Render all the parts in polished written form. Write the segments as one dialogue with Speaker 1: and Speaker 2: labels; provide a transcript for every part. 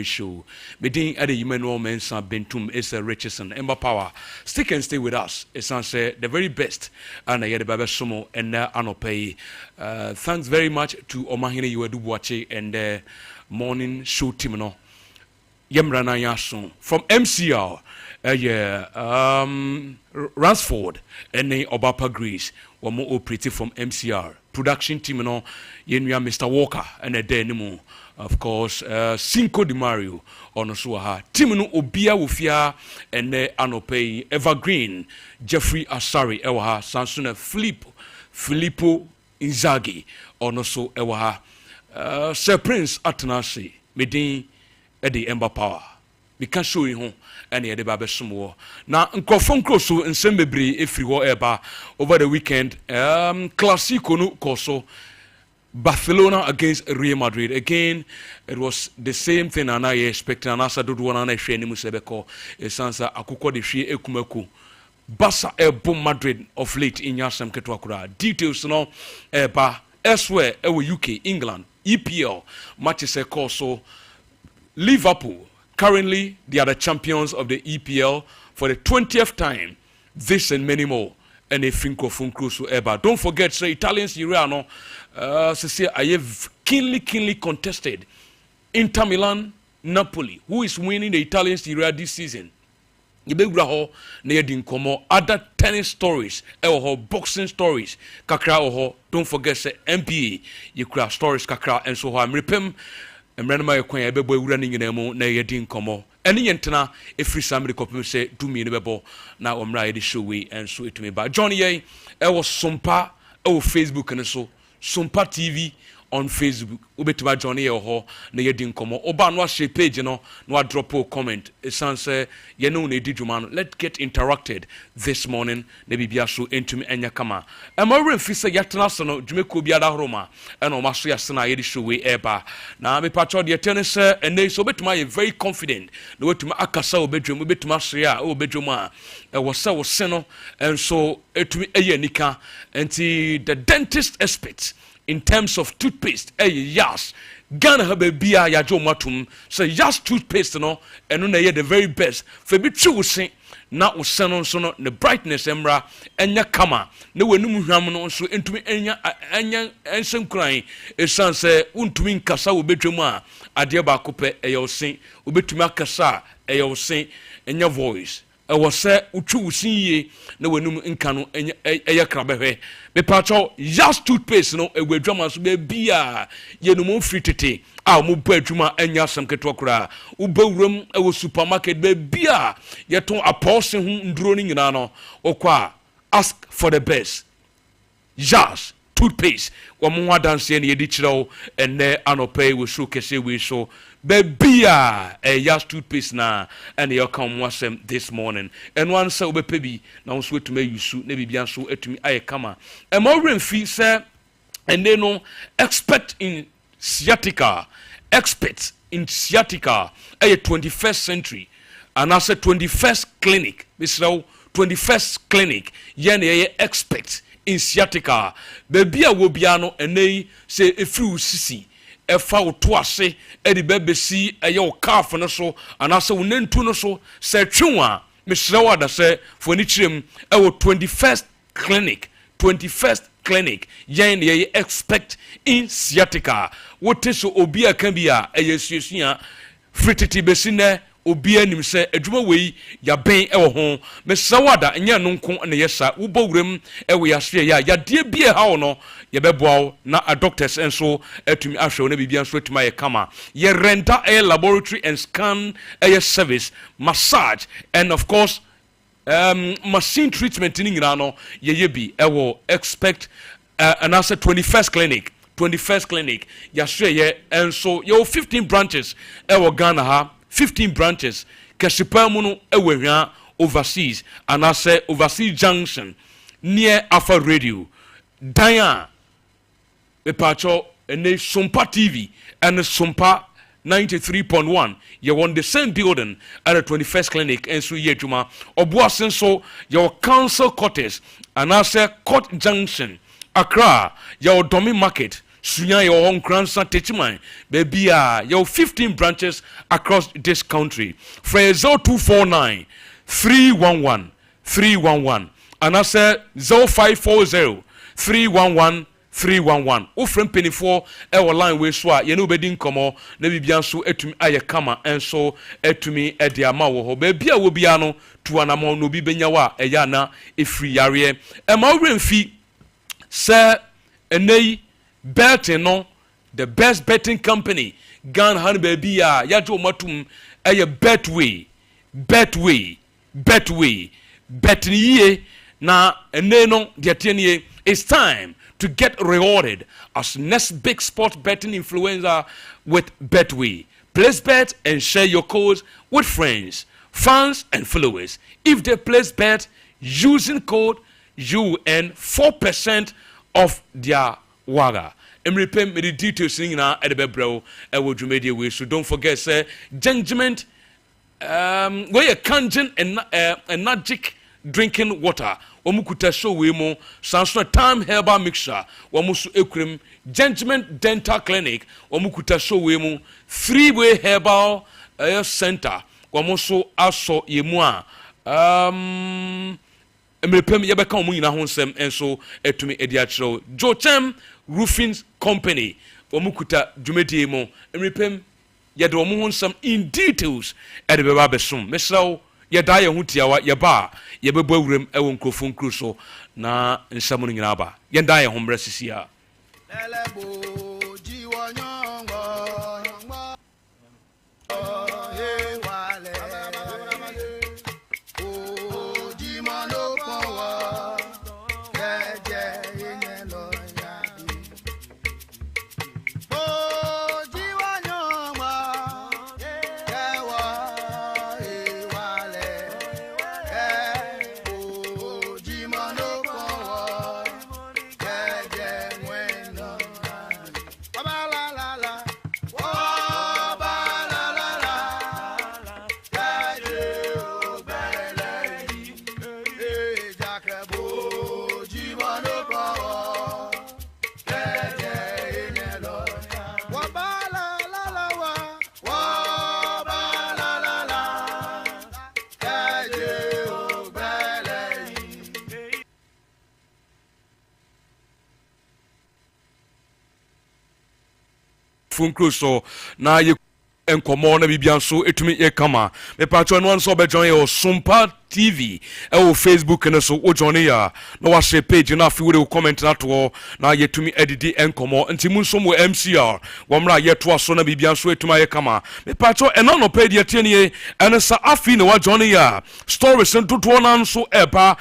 Speaker 1: show. Meeting at the human moments have been to is Richardson, Ember Power. Stick and stay with us. It's answer the very best. And I get the Baba Sumo and Anopay. Thanks very much to Omahine Yuedubuache and the morning show team. No, Yemrana Yasun from MCR. Ransford and Obapa Greece were more operative from MCR. Production team, Mr. Walker and a Denimo. Of course, Cinco de Mario on Suaha. Timino Obia Wufia and Anopay Evergreen, Jeffrey Asari Ewaha, Sansuna Filippo Inzaghi on also Ewaha. Sir Prince Atanasi, Medin Eddie Ember Power. We can show you home any of the Baba Sumo. Now, Nkofon Kroso and Sembebri if you were ever over the weekend. Classico no Koso. Barcelona against Real Madrid. Again, it was the same thing and I expect and as I do one and I share Musebeko, a sansa akuko de she ekumeku. Barca boom Madrid of late in Yasam Ketwakura. Details no eba elsewhere UK, England, EPL matches a course. So Liverpool currently they are the champions of the EPL for the 20th time. This and many more. And a Finko Funkrusu Eba. Don't forget, say Italian Serie A, I have keenly contested Inter Milan, Napoli, who is winning the Italian Serie A this season. Ibegraho near Dinkomo, other tennis stories, boxing stories, kakra oho. Don't forget, say NBA, you craft stories kakra and so I'm repem. And Renama Quay Bebo running in a mo near Dinkomo. Any entena if free somebody copy say do me in the bebo now I'm right the show we and so it to me but Johnny I was Sompa Facebook and so Sompa TV on Facebook ubetuma Johnny ho na yedin komo oba no share page no drop a comment it sounds say you know ne dijuman let's get interacted this morning na bibia so entumi enya kama am remfi say yatena so no dwumeko bia da horoma and o maso ya sena yedi show we eba na me patcho de tennis and they so betuma very confident na wetuma akasa obedwum betuma so ya obedwum a was so seno and so etumi eye nika enti the dentist expert in terms of toothpaste, yes, Ghana have a beer ya jo matum, so yes toothpaste no, and no the very best. For be true say now send on so the brightness emra enya kama no we no hwam so entumi enya ensem kran e san say untumi nkasa wo betwam a ade ba kope eyosen obetumi akasa eyosen enya voice was say uchu usinye na wenum nka no eye krabehwe me pacho just toothpaste no egwadwama so be bia yenum free tete a mo ba adwuma anya asem keto kra ubawuram ewo supermarket be bia yeton apose hu nduro ni nyina no okwa ask for the best just toothpaste wo mo wadanse na yedi kireo enne anopay we show kese we show Bebia a yas toothpaste na and you come wasem this morning and one say obepebi na won so to me yusu na bibia so etumi aye kama e mo remfi say and they no expert in sciatica a 21st century and as a 21st clinic this 21st clinic yen ye expert in sciatica bebia wo bia no enei say efri sisi efa otoase edi bebesi eye o calf no so anase wonentu no so se twenwa mesrewa da se foni kirem e wo 21st clinic yen ye expect in sciatica wote so obi aka bia eye suesua frititi besi ne obi anim se adwuma wei ya ben e wo ho mesrewa da nya no nko ne yesa wo bowrem e wo yahwe ya de bia ha no ye beboa na a doctors enso atumi ahwe na bibia enso atuma ye kama ye render a laboratory and scan a service massage and of course machine treatment ni nyina no ye bi e wo expect and as a 21st clinic ya hwe ye enso ye 15 branches e wo Ghana ha 15 branches kasipamu no e wo hwa overseas and as a overseas junction near Alpha Radio Daya me pacho ene Sompa TV and Sompa 93.1 you want the same building at the 21st clinic and so ye juma obuasen so your council quarters and as a court junction Accra your domi market sunya your own grandson teachman baby your 15 branches across this country for 0249 311 311 and I said 0540 311 311 ofrem penifo e wo line we so a ye no bedi nkomo na bibia nso atumi aye kama enso atumi e de ama wo ho ba bia wo bia no tuanamo no bi benya wa e ya na efri yare e ma wremfi se enei betting no the best betting company Gan han baby ya jo matum e betway betting ye na ene no de atenie it's time to get rewarded as next big sport betting influencer with Betway. Place bet and share your codes with friends, fans, and followers. If they place bet using code, you earn 4% of their waga. And repay me the details in at the bebro and would you media way. So don't forget, sir, judgment where a kanjan and magic drinking water. Omukuta show we mo Sanso time herbal mixture wamusu ekrim Gentleman Dental Clinic omukuta show we mo 3-way herbal center wamusu aso yemu a emrepem yebeka omu nyina ho nsem enso etumi edi akiro Jochem Roofing Company omukuta dwumedie mo emrepem yede omu ho nsem in details ede beba besom mesraw yeda ye hutiawa yeba yebebo awurem ewo nkrofon kru so na nsamu nyina aba yenda ye hombre sisia lelebo jiwonyongo he wale o jimano powa jeje yelo yabi o jiwonyongo ewa he wale o jimano powa jeje weno baba la la la baba la la la jeje o bele e jakabo jimano powa jeje yelo baba la la la baba la la la jeje o bele funkro so na ye enkomo na bibia so etumi ye kama me patro no nso be join your Sompa TV Facebook and so o join ya na wa share page na afi we comment na to na yetumi edidi enkomo nti mu nso mo MCR wo mra yeto aso na bibia so etuma ye kama me patro ena no page tie ne ene sa afi na wa join ya stories ntoto na nso eba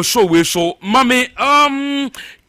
Speaker 1: so we so mame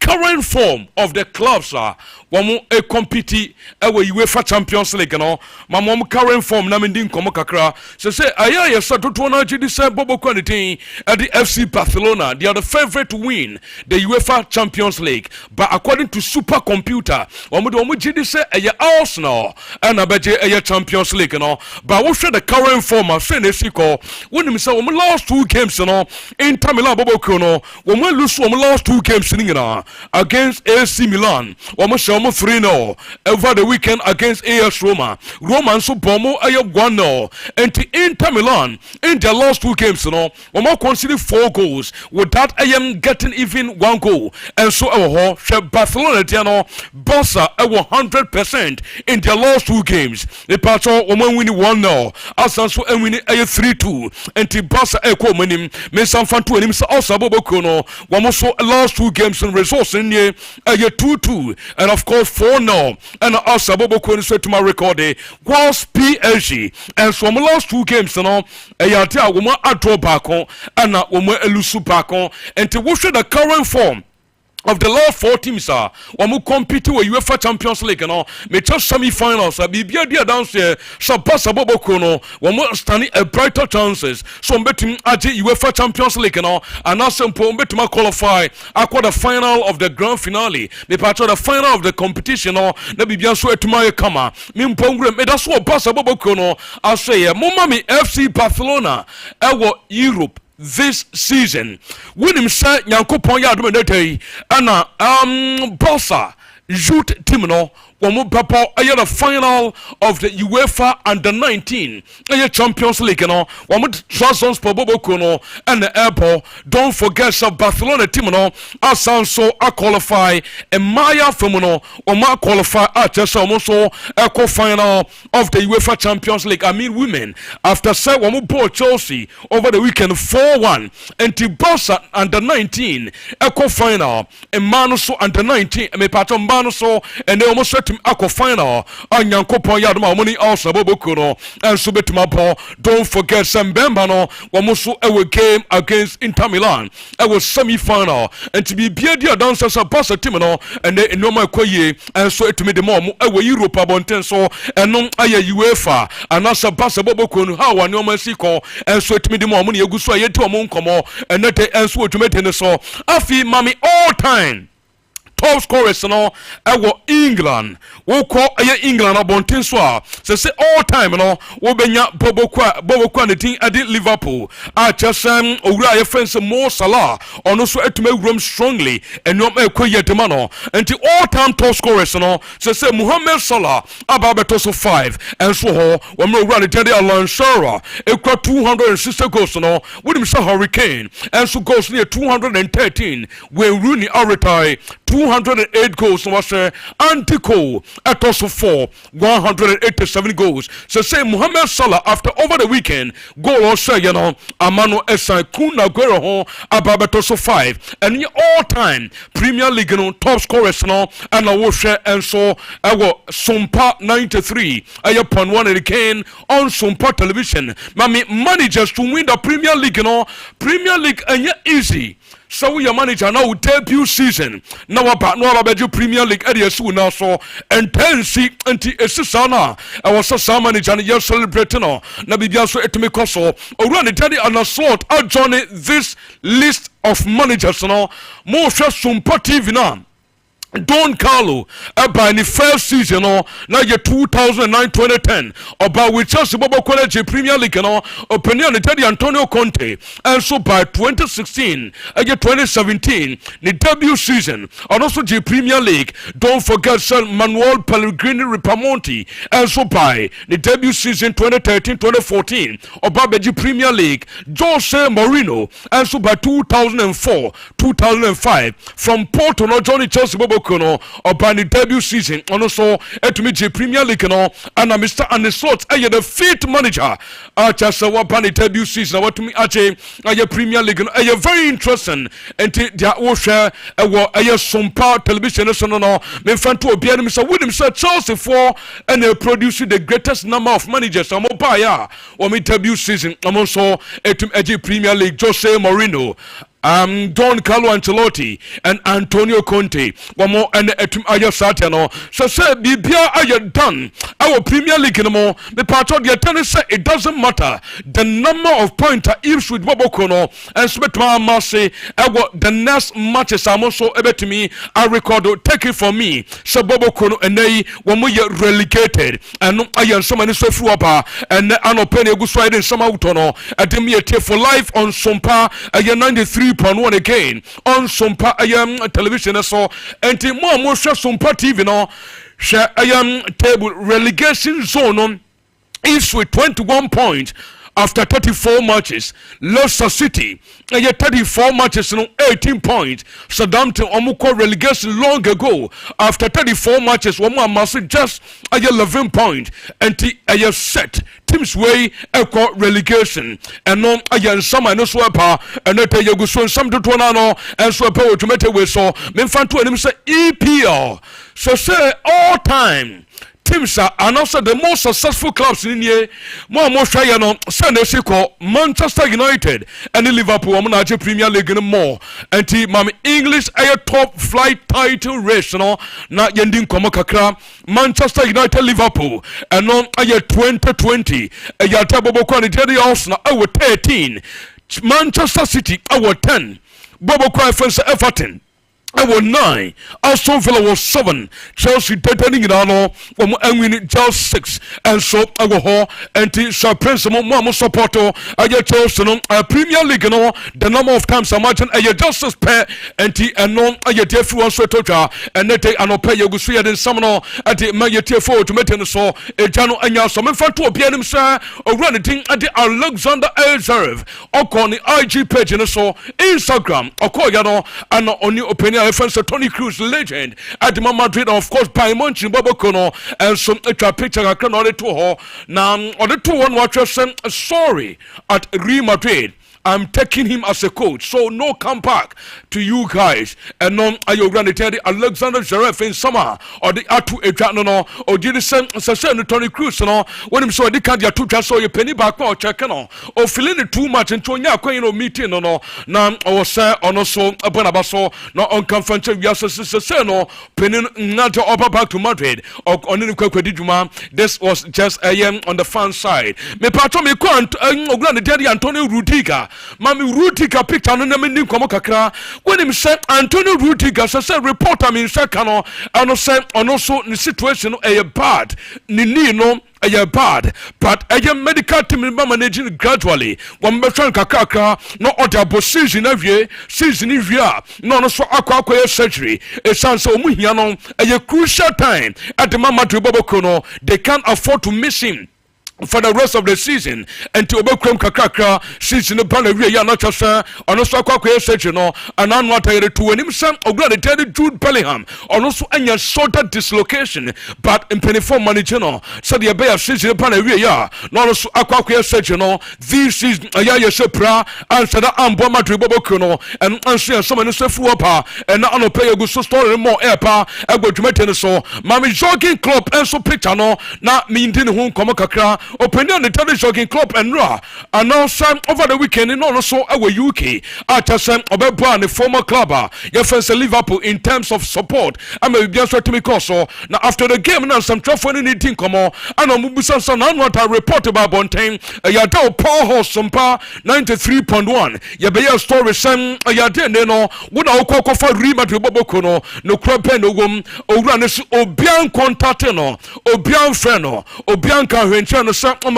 Speaker 1: current form of the clubs are wamu a compete ewe UEFA Champions League no mamom current form na mendin komo kakra say aya ye to na gidi say bobo quality at the FC Barcelona. They are the favorite to win the UEFA Champions League, but according to supercomputer wamu gidi say aya Arsenal and abeje aya Champions League no but we show the current form of Senesiko when him say wamu last two games no Inter Milan bobo no wamu lose wamu last two games ni na against AC Milan wamu show 3-0 over the weekend against AS Roma. Roma and so Bomo ayo 1-0 and to Inter Milan in their last two games Omo conceded 4 goals without AM getting even 1 goal and so Barcelona Diano Barca 100% in their last 2 games. The Pacho Omo winning 1-0 Asanso and winning 3-2 and to Barca eko manim me sanfantu enim sa osabo kono Omo so last 2 games and results in ye 2-2 and of course 4-0 and also Bobo so to my record was PSG and so my last 2 games ayatia woman adro back on and woman elusu back on and to watch the current form of the last 4 teams are wamu compete with UEFA Champions League me just semi-finals bibia dia dance so Barca bobo kono wamu standing a brighter chances so mbetum age UEFA Champions League and also mbetum qualify akwa the final of the grand finale me part of the final of the competition na bibia so etuma kama me mpongre me that's what Barca bobo kono I say mama me FC Barcelona ewo Europe this season. When him say Yankopon ya do na ana Barca youth team no wɔn bɛbɔ ɛyɛ the final of the UEFA Under-19 ɛyɛ Champions League no wɔn Trabzonspor bɔbɔkuo no ɛna ɛbɔ. Don't forget sɛ Barcelona team no asan so aqualify mmaaya fam no wɔn aqualify a kyerɛ sɛ wɔn nso ɛkɔ final of the UEFA Champions League. I mean women after sɛ wɔn bɔ Chelsea over the weekend 4-1 nti Barca Under-19 ɛkɔ final mmaa no so Under-19 mepatɔ mmaa no so ɛnɛ wɔn so akɔ final anyankopɔn yɛ adom a wɔn ni Arsenal bɔbɔkuo no ɛnso bɛtumi abɔ. Don't forget sɛ mbɛmba no wɔn so ɛwɔ game against Inter Milan ɛwɔ semi-final nti biribiara di adanse sɛ Barca team no ɛnɛ nneɛma ɛkɔ yie ɛnso ɛtumi de ma wɔn ɛwɔ Europe abɔnten so ɛno ayɛ UEFA anaasɛ Barca bɔbɔkuo no ha wɔ nneɛma si kɔ ɛnso ɛtumi de ma wɔn na yɛgu so a yɛdi wɔn nkɔmɔ ɛnɛ de ɛnso wɔ dwumadie no so afi mami all time top scorers no ɛwɔ England wokɔ ɛyɛ England abɔnten so a sɛ all time no wobɛnya bɔbɔkua ne din ɛde Liverpool a kyerɛ sɛ owura a yɛfrɛ sɛ Mo Salah ɔno so atumi awuram strongly ɛnneɛma ɛkɔ yɛ dema no nti all time top scorers no sɛ Mohamed Salah aba abɛtɔ so 5 ɛnso hɔ wɔn owura ne din de Alan Shearer ɛkura 260 goals no wonim sɛ Hurricane ɛnso goals no yɛ 213 Wayne Rooney retire 208 goals no was Antico at also 4 187 goals. So say Mohamed Salah after over the weekend goal also Amano Esai Kuna Guerrero ho ababeto so 5 and all time Premier League no top scorers no and I will share and so I will Sompa 93 upon one again on Sompa television. Mami managers to win the Premier League no Premier League and easy. So we are manager now debut season. Now about no about Premier League area soon now so and 10 see anti Esisana. I was a manager and you're celebrating no. Na bibia so etumi koso. Owura ne tadi an assault out join this list of managers no. Mo hwe Sompa TV na. Don Carlo by the first season now year 2009-2010 about with Chelsea Bobo College Premier League opinion Teddy Antonio Conte and so by 2016 year 2017 the debut season and also the Premier League. Don't forget Sir Manuel Pellegrini Ripamonti and so by the debut season 2013-2014 about the Premier League Jose Mourinho and so by 2004-2005 from Porto no Johnny Chelsea Bobo Kono about the debut season and also to Premier League no and Mr. Anesot the fifth manager just about the debut season what to me Premier League no very interesting and their share Sompa television no me fan to obi and Mr. William said Chelsea for and they produce the greatest number of managers am buy or me debut season and also to Premier League Jose Mourinho Don Carlo Ancelotti and Antonio Conte one more and Satiano so say bibia are done our Premier League no more the part of the tennis say it doesn't matter the number of points if with Bobo Kono and Smetma Marseille the next matches I'm also able to me I record take it from me so Bobo Kono and they when we get relegated and I am someone so fluapa and I penny go slide in some autono at me for life on Sompa 93.1 again on Sompa television so and more Sompa TV no share table relegation zone on is with 21 points after 34 matches. Leicester City 34 matches no 18 points. Southampton omuko relegation long ago after 34 matches one more just 11 points and set teams way echo relegation and no summer no swapper and not a go so some to no and swapper to make way so me fan to him say EPL so say all time teams are also the most successful clubs in here. More share no Sunday Manchester United and the Liverpool Managerial Premier League no more. And the English air top flight title race no na yending komo kakra Manchester United Liverpool and no aye 2020 aye tabobo kwa ni Arsenal our 13 Manchester City our 10 Bobo kwa Everton was 9. Aston Villa was 7. Chelsea deadening in ano. Win Chelsea 6. And so I go home and surprise mo supporto. I get Chelsea no Premier League no. The number of times I imagine I just spare and non I get everyone so total and they take an opay you go see in some no at the my TFO to maintain so a jano anya so me fa to obi anim sir or run the thing at the Alexander Elzarv or on the IG page and so Instagram or call you know and on your opinion reference to Tony Cruz legend at the Madrid of course by Monchi Bobo Kono and some extra picture I can only to her now on the 2-1 watcher sorry at Real Madrid. I'm taking him as a coach, so no come back to you guys. And no, are you going to tell the Alexander Zverev in summer or the Atu Ejano no or did the same Tony Cruz no when him so the can't get two just so you penny back or check no or feeling it too much and Tonya Quino meeting no now or say on also a bonabaso no on conference yes no penny not to upper back to Madrid or on the Kwedijuma. This was just a on the fan side. Me patron me quant and Daddy Antonio Rudiga. Mami Rudiga picture no name nim komo kakra when him say Antonio Rudiga say reporter me say kano and say also the situation e bad ni no a bad, but a medical team managing gradually. One veteran kakaka, no other season of year, season of year, no so aqua surgery. A chance of Muhiano, a crucial time at the Mama Tribobokono, they can't afford to miss him for the rest of the season and to overcome kakaka season the Panaria ya not just on a soccer section and on what I to when himself or granted Jude Bellingham on also any sort of dislocation but in 24 manager so the Bay season the Panaria not also aqua section this is a ya sepra answer the Amboma Tribobokuno and answer someone who said Fuapa and not on a player who so story more airpa I go to maintain so Mammy jogging club and so picture no not mean home come kakra opinion the Tony jogging club and raw and also over the weekend in also our UK at some of the former club your friends Liverpool in terms of support I may be just to me also now after the game now some trophy anything come on and on Mubusa son and what I report about Bontain a yada Paul Horse Sompa 93.1 ya be your story some a yada no would I call for Rima to Bobokono no club pen no gum Ogranis Obian contateno Obian Freno Obian Carvenchano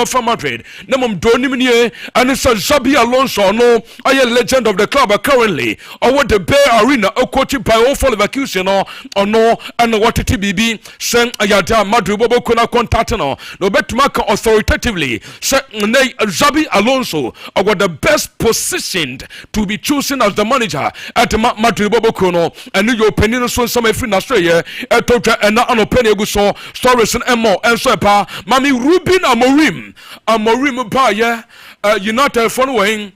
Speaker 1: from Madrid. Namum Donimini and it's a Zabi Alonso no a legend of the club currently or what the Bear Arena or coaching by all full evacuation or no and what the TBB sent a yada Madrid Bobokona contateno no bet mark authoritatively said Zabi Alonso or what the best positioned to be chosen as the manager at the Madrid Bobokono and your opinion so some free in Australia and not an opinion so stories and more and so Mami Rubin Amorim Baya United Phone Wayne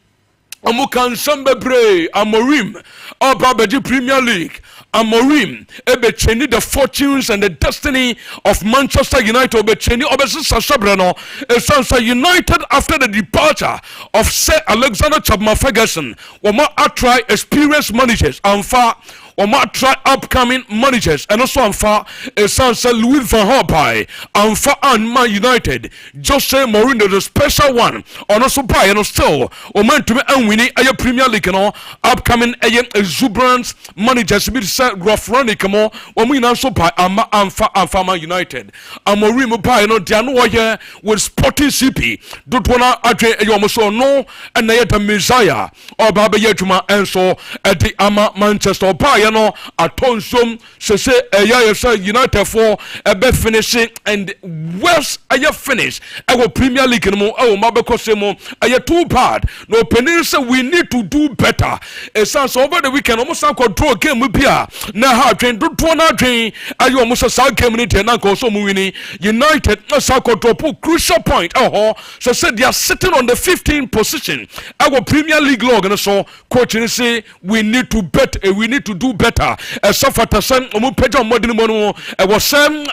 Speaker 1: Amukan Sambebre Amorim Ababaji Premier League Amorim Ebecheni the fortunes and the destiny of Manchester United Ebecheni Obesisa Sabrano Sansa United after the departure of Sir Alexander Chapman Ferguson Wama try experienced managers and far or might try upcoming managers and also Anfa Sansa Louis Van Gaal Anfa and Man United Jose Mourinho the special one on also by and still or meant to be winning a Premier League no upcoming exuberant managers be said rough running come on when we also by Anfa Man United Mourinho by no Diano here with Sporting CP don't wanna adre yomoso no and yet a Messiah or Baba Yejuma and so at the Manchester by no atonsom se eya United for ebe finishing and West aya finish our Premier League no oh mabeko se mo aya too bad no penin say we need to do better so over the weekend almost control game bia na ha twen do na twen ayo almost sa game ni te na ko so mu wini United sa control crucial point so said they are sitting on the 15th position our Premier League log and so coach say we need to bet we need to do better suffer some peja modern mono was some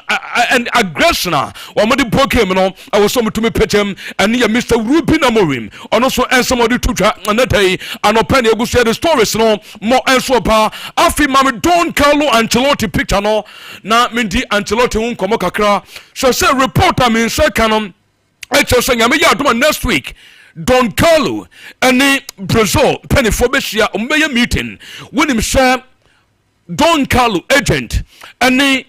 Speaker 1: and aggression or modi pokem no I was some to me petem and near Mr. Ruben Amorim and also and somebody to and that day and open you go share the stories no more and so pa afi mama Don Carlo Ancelotti picture no na mendi Ancelotti un komo kakra so say reporter me say canon say me ya do next week Don Carlo and Brazil penny for besia meeting when him say Don Carlo agent any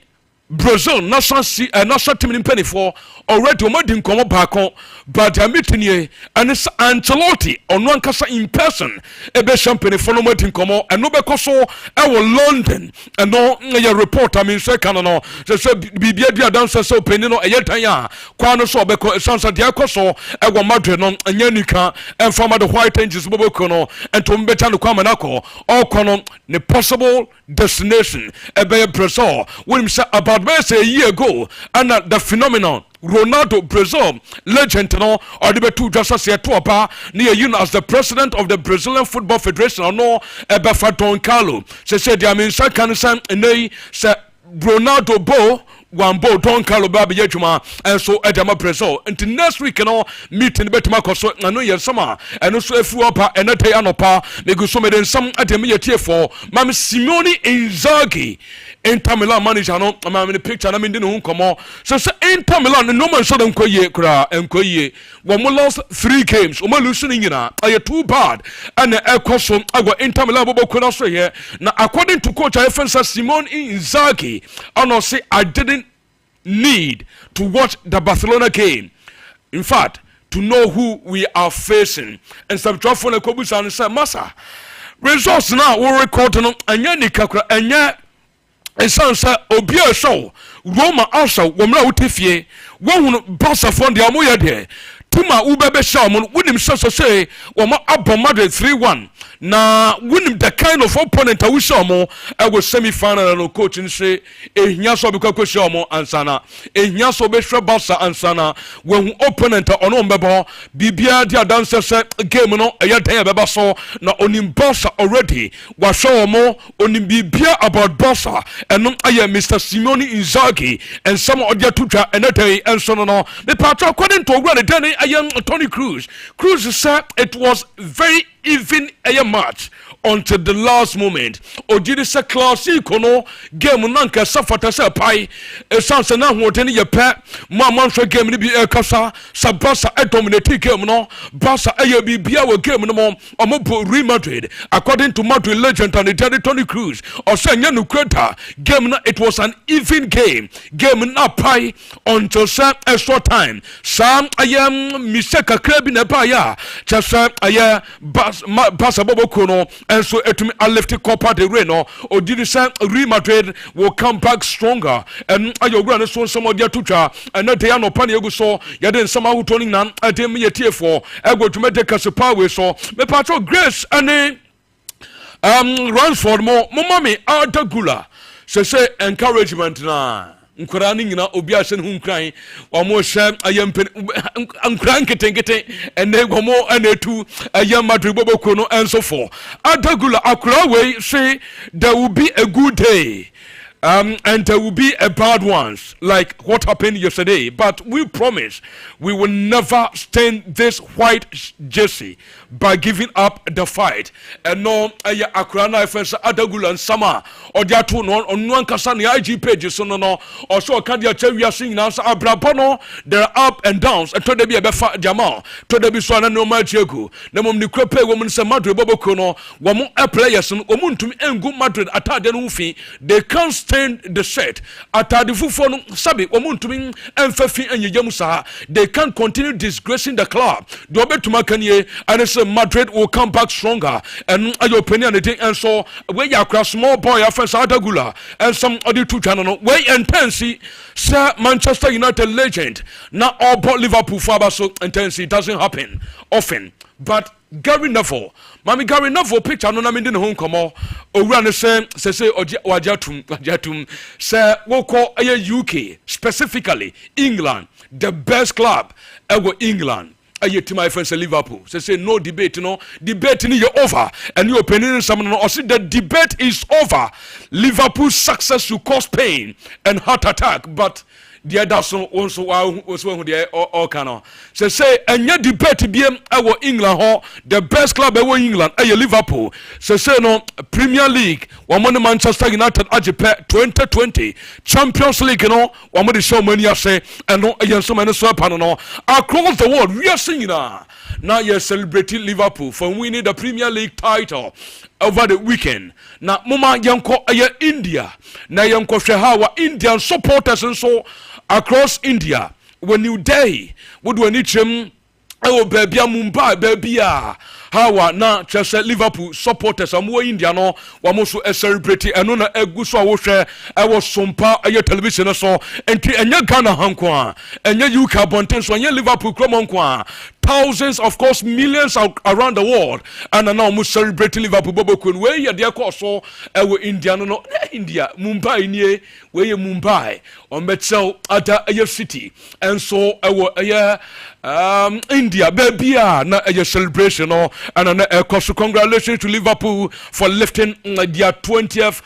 Speaker 1: Brazil national team in penny for already omadi nkomo baako but a meeting here and it's Ancelotti on one kasa in person ebe champagne for no omadi nkomo and no beko so e London and no your report I mean say kan no say bibia dia dan so penny no eyetan ya kwa no so beko sansa dia koso e wo Madrid no anya nika and from the White Angels boboko no and to mbeta no kwa manako all kono the possible destination ebe Brazil when say about say a year ago and the phenomenon Ronaldo Brazil legend no or the two just say to apa near you as the president of the Brazilian Football Federation or no ebe Don Carlo say they mean say can say Ronaldo bo Wambo Don Carlo Babi Yejuma and so Edama Brazil until next week meeting betuma koso na no yer sama and so efu opa and na tay anopa me go so me den some atemi yetie for Mam Simone Inzaghi Inter Milan manager no ma me picture na me ndi no nkomo so Inter Milan no man so dem koye kura enkoye wo mo lost 3 games o ma lose ni nyina aye too bad and ekoso agwa Inter Milan bobo na so here na according to coach Ifensa Simone Inzaghi and say I didn't need to watch the Barcelona game. In fact, to know who we are facing. And some drop for the Kobusa and say, Massa, results now will record on Anyani Kakra and yet. And some say, Obia show, Roma also, Womra Utifie, one Bassa from the Amoya there. Tuma Ubebe Shamon, William Sasa say, Wama Abba Madrid 3-1. Na win the kind of opponent I wish more I was semi-final and coach and say a nyaso because shomo ansana a nyaso be Barca ansana when opponent on bebo bibia dia dancer game no a yata beba so na onim Barca already was show more onim bibia about Barca and no aye Mr. Simone Inzaghi and some of their tutor and day and so no the part according to what the I am Tony Cruz said it was very even a match until the last moment. Ojidi se classico no game nanka safata se pai e sanse na hoten ye pe mama nso game ni bi e kasa sabasa e dominate game no Barca e bi bia wo game no mo omo Real Madrid according to Madrid legend and Tony Cruz or say nya no kweta game no it was an even game na pai until some extra time sam ayam miseka krabi na pa ya chasa aya Barca bobo kono and so etumi a left Copa del Rey no or did you say Real Madrid will come back stronger and ayo grana so some of their tucha and not they no pan ego so ya den some who turning nan atem ye tie for ego to make the power so me patro grace and Ransford mo mommy Adagula say encouragement na nkura ni nyina obi ahye ne hunkran wa mo hye ayempe nkran ketengete ene gomo anetu ayem Madrid boboko no and so for Adagula akura we say there will be a good day and there will be a bad ones like what happened yesterday, but we promise we will never stain this white jersey by giving up the fight. And no akurana ifensa Adagula and Sama or dia to no on one kasa ni IG page so no or so can dia chewi asing na abrabono there are up and downs and to dey be befa jamal to dey be so na no magiego na mom ni krope wo mun se Madrid boboko no wo mo players no wo mun tumi engu Madrid atade no fi they can't stand the set atade fufo no sabi wo mun tumi emfafi anyegam sa they can't continue disgracing the club do obetuma kanie and say Madrid will come back stronger and your opinion and so we yakra small boy offense Adagula and some other two channel we intensity sir Manchester United legend not all but Liverpool for so intensity doesn't happen often but Gary Neville Mami Gary Neville picture no na me din ho nkomo owura ne say wajatum say wo call UK specifically England the best club ever England to my friends Liverpool. Say no debate, no debate ni over. And your opinion someone or see the debate is over. Liverpool's success will cause pain and heart attack, but the other son also was one the all kind say and your debate BM our England the best club ever England Liverpool. Say no Premier League one Manchester United Ajipe 2020 Champions League one the show many say and no so many so no across the world we are seeing now you're celebrating Liverpool for winning the Premier League title over the weekend. Now mama yanko India. Now yanko shehawa Indian supporters and so across India. When you day, what do I need him? Oh baby, Mumbai, baby, hawa na chese Liverpool supporters amwo India no wamoso celebrate eno na eguso awohwe ewo Sompa television so enti enye Ghana hanko enye UK bonten so enye Liverpool kromonko a thousands, of course, millions around the world, and now we celebrate Liverpool. Bobo Kun, where you dear so India, no, India, Mumbai, near where you Mumbai, or Metzel at a city, and so India, baby, na a celebration, and of course, congratulations to Liverpool for lifting their 20th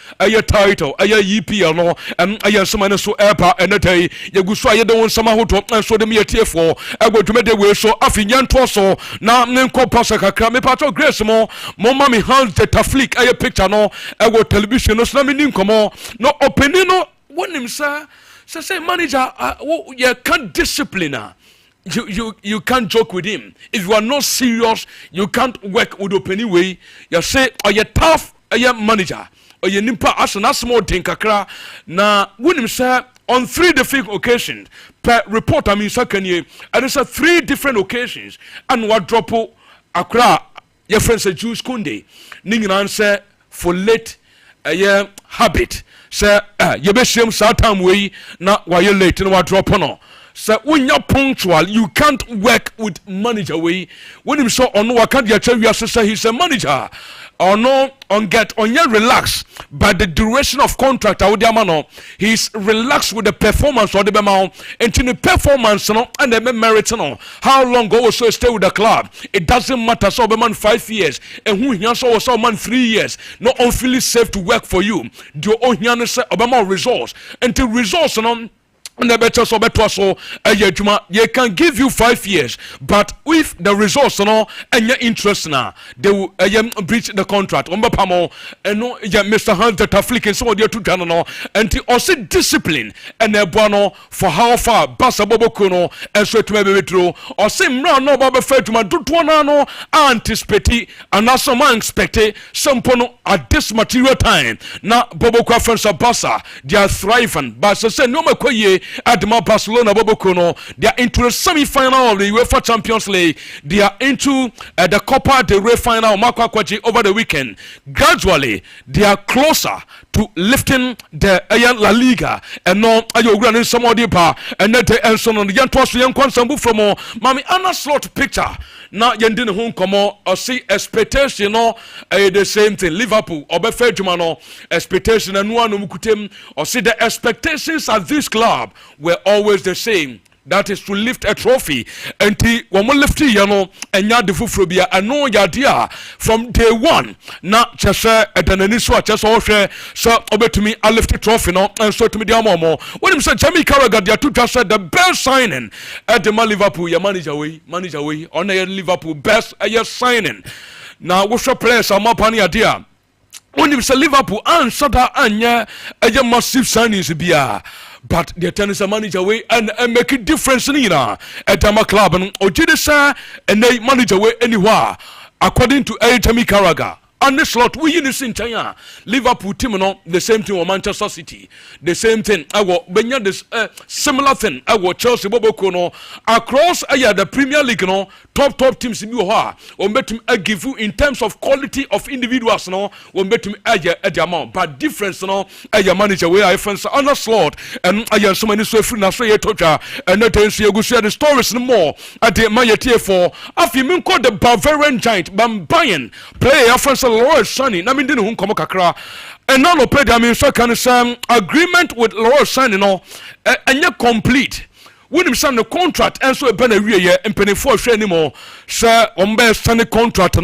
Speaker 1: title, EPL, no, and someone so airpa and a day, you go so I don't want some and so the mere tear for I go to make the way so after. So now nko pasa kakra me pato grace mo mama me hands the taflik aye picture no e go television no so me nim komo no opening no wonim say manager you can't discipline her. You can't joke with him. If you are not serious, you can't work with opening way. You say are you tough aye manager or you nimpa asana small thing kakra na wonim say on 3 different occasions per report, I mean, second year, and it's 3 different occasions. And what drop Accra, your friend said, Jews Kunde, Ningan say for late a year habit. Say, you be shame Satam way, not while you're late and what drop on. So when you're punctual, you can't work with manager way. When him saw on what can't you tell you say he's a manager. Or no, on your relax, but the duration of contract, he's relaxed with the performance or the amount, and to the performance, and the merit, how long go so stay with the club. It doesn't matter, so man 5 years, and who he also so man 3 years, not only safe to work for you. Do you own Obama resource, and to resource, and the better so better so you can give you 5 years, but with the resource and your interest now they will breach the contract and no Mr. Hunter Taflik and so on your 2 channel and also discipline and for how far Basa Bobo Kuno and so to maybe through or same no Baba Fed to my no anticipate and also man expected some pono at this material time now Bobo Kwafans Basa they are thriving but say no makoye at Barcelona Bobokono, they are into the semi-final of the UEFA Champions League. They are into the Copa del Rey final over the weekend. Gradually, they are closer to lifting the La Liga and no Ayogran in some other part and then the Elson on the young Sambu from Mami Anna slot picture. Now Yendin home come or see expectation the same thing. Liverpool or Befejumano expectation and one Mukutem or see the expectations at this club were always the same. That is to lift a trophy. And when we lift it, and ya defufrobia, I know your idea from day one. Not just at the Niswa, just all share, so over to me, I lift the trophy, and so to me, the more. When him said Jamie Carragher, they are two just said the best signing at the Liverpool, your manager way, on the Liverpool, best signing. Now, what's your players? I'm up on the idea. When you say Liverpool, and Sada, and a massive signings be. But the tennis manager way and make a difference in at Tama Club and Ojidesa and they manage away anywhere according to Jamie Carragher. And this slot we in this entire Liverpool team the same thing or Manchester City, the same thing. I will bring this similar thing. I will Chelsea Bobo Kono across the Premier League top teams in you or bet him give you in terms of quality of individuals or bet him at the amount but difference your manager where I find on the slot and I have so many so free now say toja and not to you go share the stories no more at the my tier for after you call the Bavarian giant Bayern play offensive Leroy Sané na me dey no come kakra and now no pay I mean so can some agreement with Leroy Sané and you complete when him sign the contract and so e be na wie ye mpenefo hwe anymore sir on be sign the contract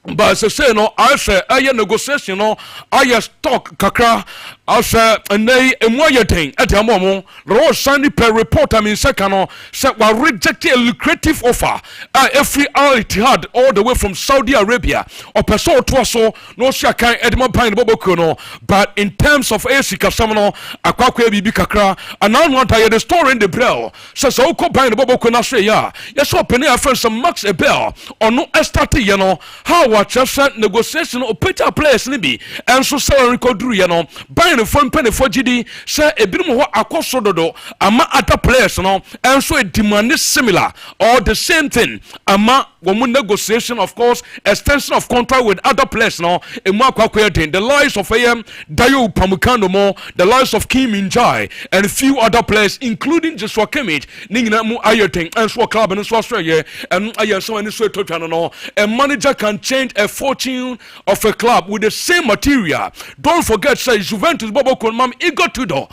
Speaker 1: but as I say, no, I say, I negotiation, no, I stock kakra, I say, and they, and why you think at the moment, Rose Sandy per report, I mean, second, said, well, rejected a lucrative offer, every Al Ittihad, all the way from Saudi Arabia, or Peso Twaso, no Shaka, Edmond Pine Bobokuno, but in terms of AC Casamano, Aquakwe Bibi Kakra, and now want I had a story in the bell, says, Oko Pine Bobokuna say, yeah, yes, open air friends some Max a bell, or no Estati, you know, how what just negotiation or Peter players nibi and so salary kodru you know buying the phone penny for GD say a bit more akosododo ama other players no and so a demand is similar or the same thing ama woman negotiation of course extension of contract with other players no a more the likes of AM Dayo Pamukano more the likes of Kim Minjai and a few other players including Joshua Kimmich ningina mu ayoting and so club and so Australia and ayan so and so no a manager can change a fortune of a club with the same material. Don't forget, say Juventus Bobo Konmam Ego Tudor.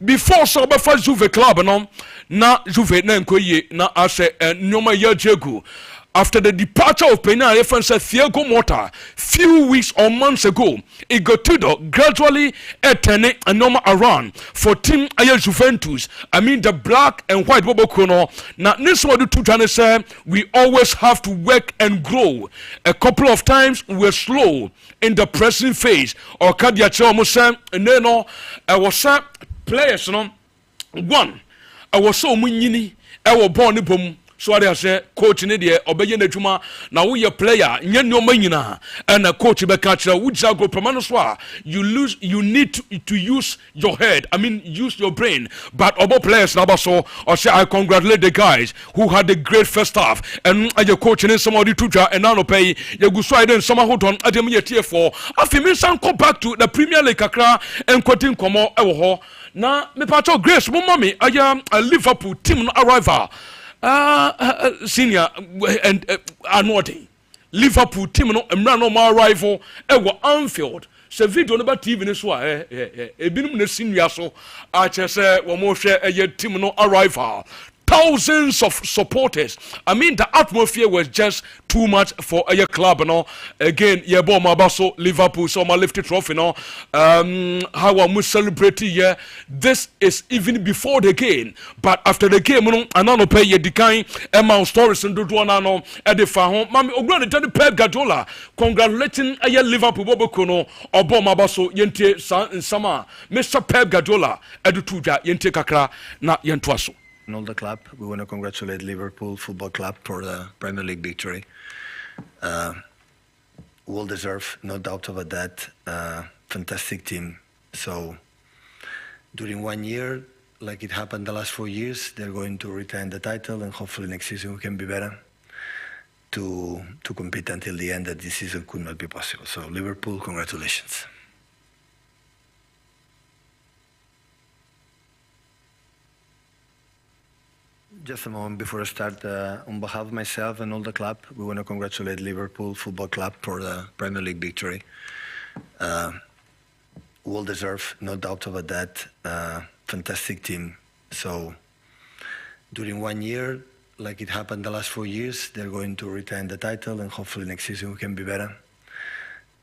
Speaker 1: Before so before Juve club no na Juve na nkoye na ase nyoma ya jegu. After the departure of Pena reference Thiago Motta few weeks or months ago, Igotudo gradually turning a normal around for team Aya Juventus. I mean the black and white Bobo Kono. Now this one do two say we always have to work and grow. A couple of times we're slow in the pressing phase. Or Kadia Chomo and then I was players no one. I was so munyini I was born in so I say coach in the obey juma now we a player no manina and a coach be catch which go permanent you need to use your head I mean use your brain but other players now so I say I congratulate the guys who had a great first half and I coach in somebody to and now pay you go so I then some hold on at the tier 4 after me some come back to the Premier League kakra and quoting komo ewo na me pato Grace mo mommy I am a Liverpool team arrival senior and anointing Liverpool team no emra my rival ewo Anfield se video no ba TV ne so ebinum na senior so a chese wo mo hwe team no arrival thousands of supporters. I mean, the atmosphere was just too much for a club, you know. Again, yeah, boy, my basso Liverpool, so my lifted trophy, you know. How I must celebrate here. This is even before the game, but after the game, you know, I don't pay your decline. Emma stories and do one, I know. At the farm, Mammy, oh, grand, tell the Pep Guardiola, congratulating a Liverpool, Bobokono, or Boma Basso, Yente, San in Summer, Mr. Pep Guardiola, Edutuja, Yente Kakra, not Yentuaso.
Speaker 2: And all the club, we want to congratulate Liverpool Football Club for the Premier League victory. Well deserved, no doubt about that. Fantastic team. So during 1 year, like it happened the last 4 years, they're going to retain the title, and hopefully next season we can be better to compete until the end. That this season could not be possible. So Liverpool, congratulations. Just a moment before I start, on behalf of myself and all the club, we want to congratulate Liverpool Football Club for the Premier League victory. Well deserved, no doubt about that. Fantastic team. So during 1 year, like it happened the last 4 years, they're going to retain the title, and hopefully next season we can be better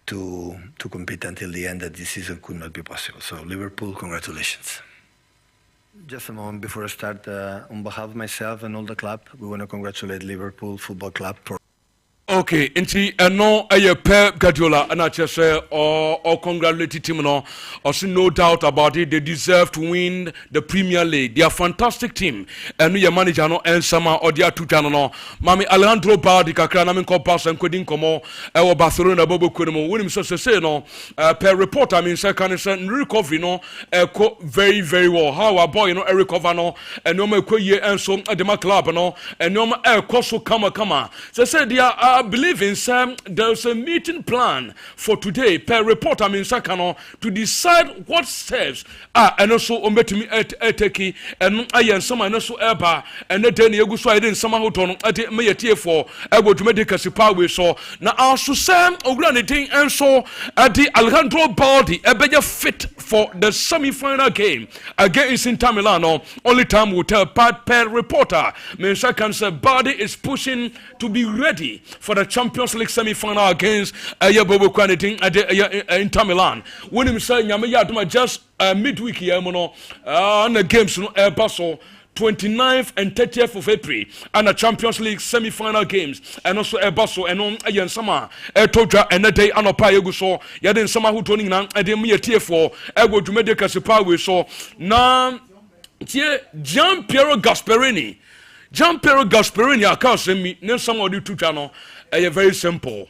Speaker 2: to compete until the end. That this season could not be possible. So Liverpool, congratulations. Just a moment before I start, on behalf of myself and all the club, we want to congratulate Liverpool Football Club for...
Speaker 1: Okay, inti no Pep Guardiola and I just say or congratulate team no also no doubt about it, they deserve to win the Premier League. They are a fantastic team and your manager no and sama or dia two no mami Alejandro Baldi kakra na men ko pass and kodin komo e Barcelona bobo kono win so say no per report I mean second recovery no very very well how our boy recover no and no me ye and so at the club no and no so kama say they are I believe in some there's a meeting plan for today per report I mean Sakano to decide what steps and also ombetumi eteki and ayen some and also eba and then you so I didn't somehow ton at me tie for ego to medical power so now also sam ogranity and so at the Alejandro Baldi ebeja fit for the semi-final game against Inter Milan. Only time will tell per reporter mean Sakan Baldi is pushing to be ready for for the Champions League semi-final against Bobo Quaniting Inter Milan. When him say nyame yaduma just midweek here on the games no Basel 29th and 30th of April and the Champions League semi-final games and also Basel and on ayen sama toja and the day anopa yegu so yaden sama hu toni na ade me tie for ego dwumede kasepa we so na tie Gianpiero Gasperini account me then somebody to channel very simple.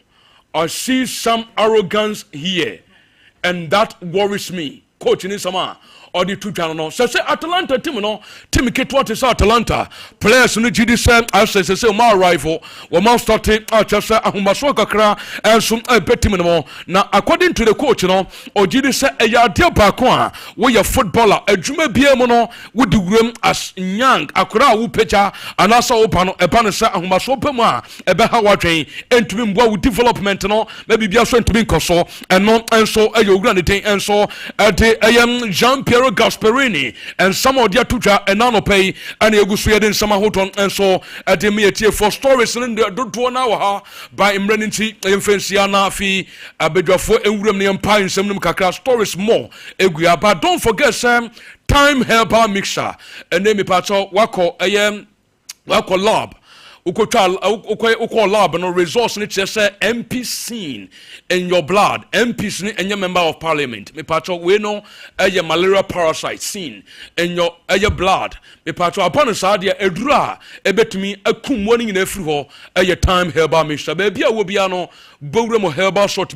Speaker 1: I see some arrogance here and that worries me. Coach in sama or the two channel say Atalanta team no team ketwa te say Atalanta players no gidi say I say my rival we must start just say ahomaso kakra and some team no na according to the coach no or gidi say e ya de ba ko a we your footballer adwuma bia mu no we di wuram as young akora wo pecha anasa wo pa no e ba no say ahomaso pa mu a e be ha wadwen entumi mbo wo development no maybe bia so entumi nkoso and no enso e yo wura ne den enso de Gianpiero Gasperini and some of their tuja and nanopay and Egusuya in summer hoton and so at the meeting for stories in the do an hour by Imrenity Infansiana fi Abedra for Emremian Pine Semnum Kakra stories more Eguia. But don't forget Sam time helper mixer and name me pato wako wako lab. Uko lab no resource ni say MP seen in your blood MP seen and your member of parliament me patcho we know a malaria parasite seen in your blood me patcho upon sadia edura ebetumi akum woni na afiri ho a time herbal mixture baby a wo bia no bowrem herbal shop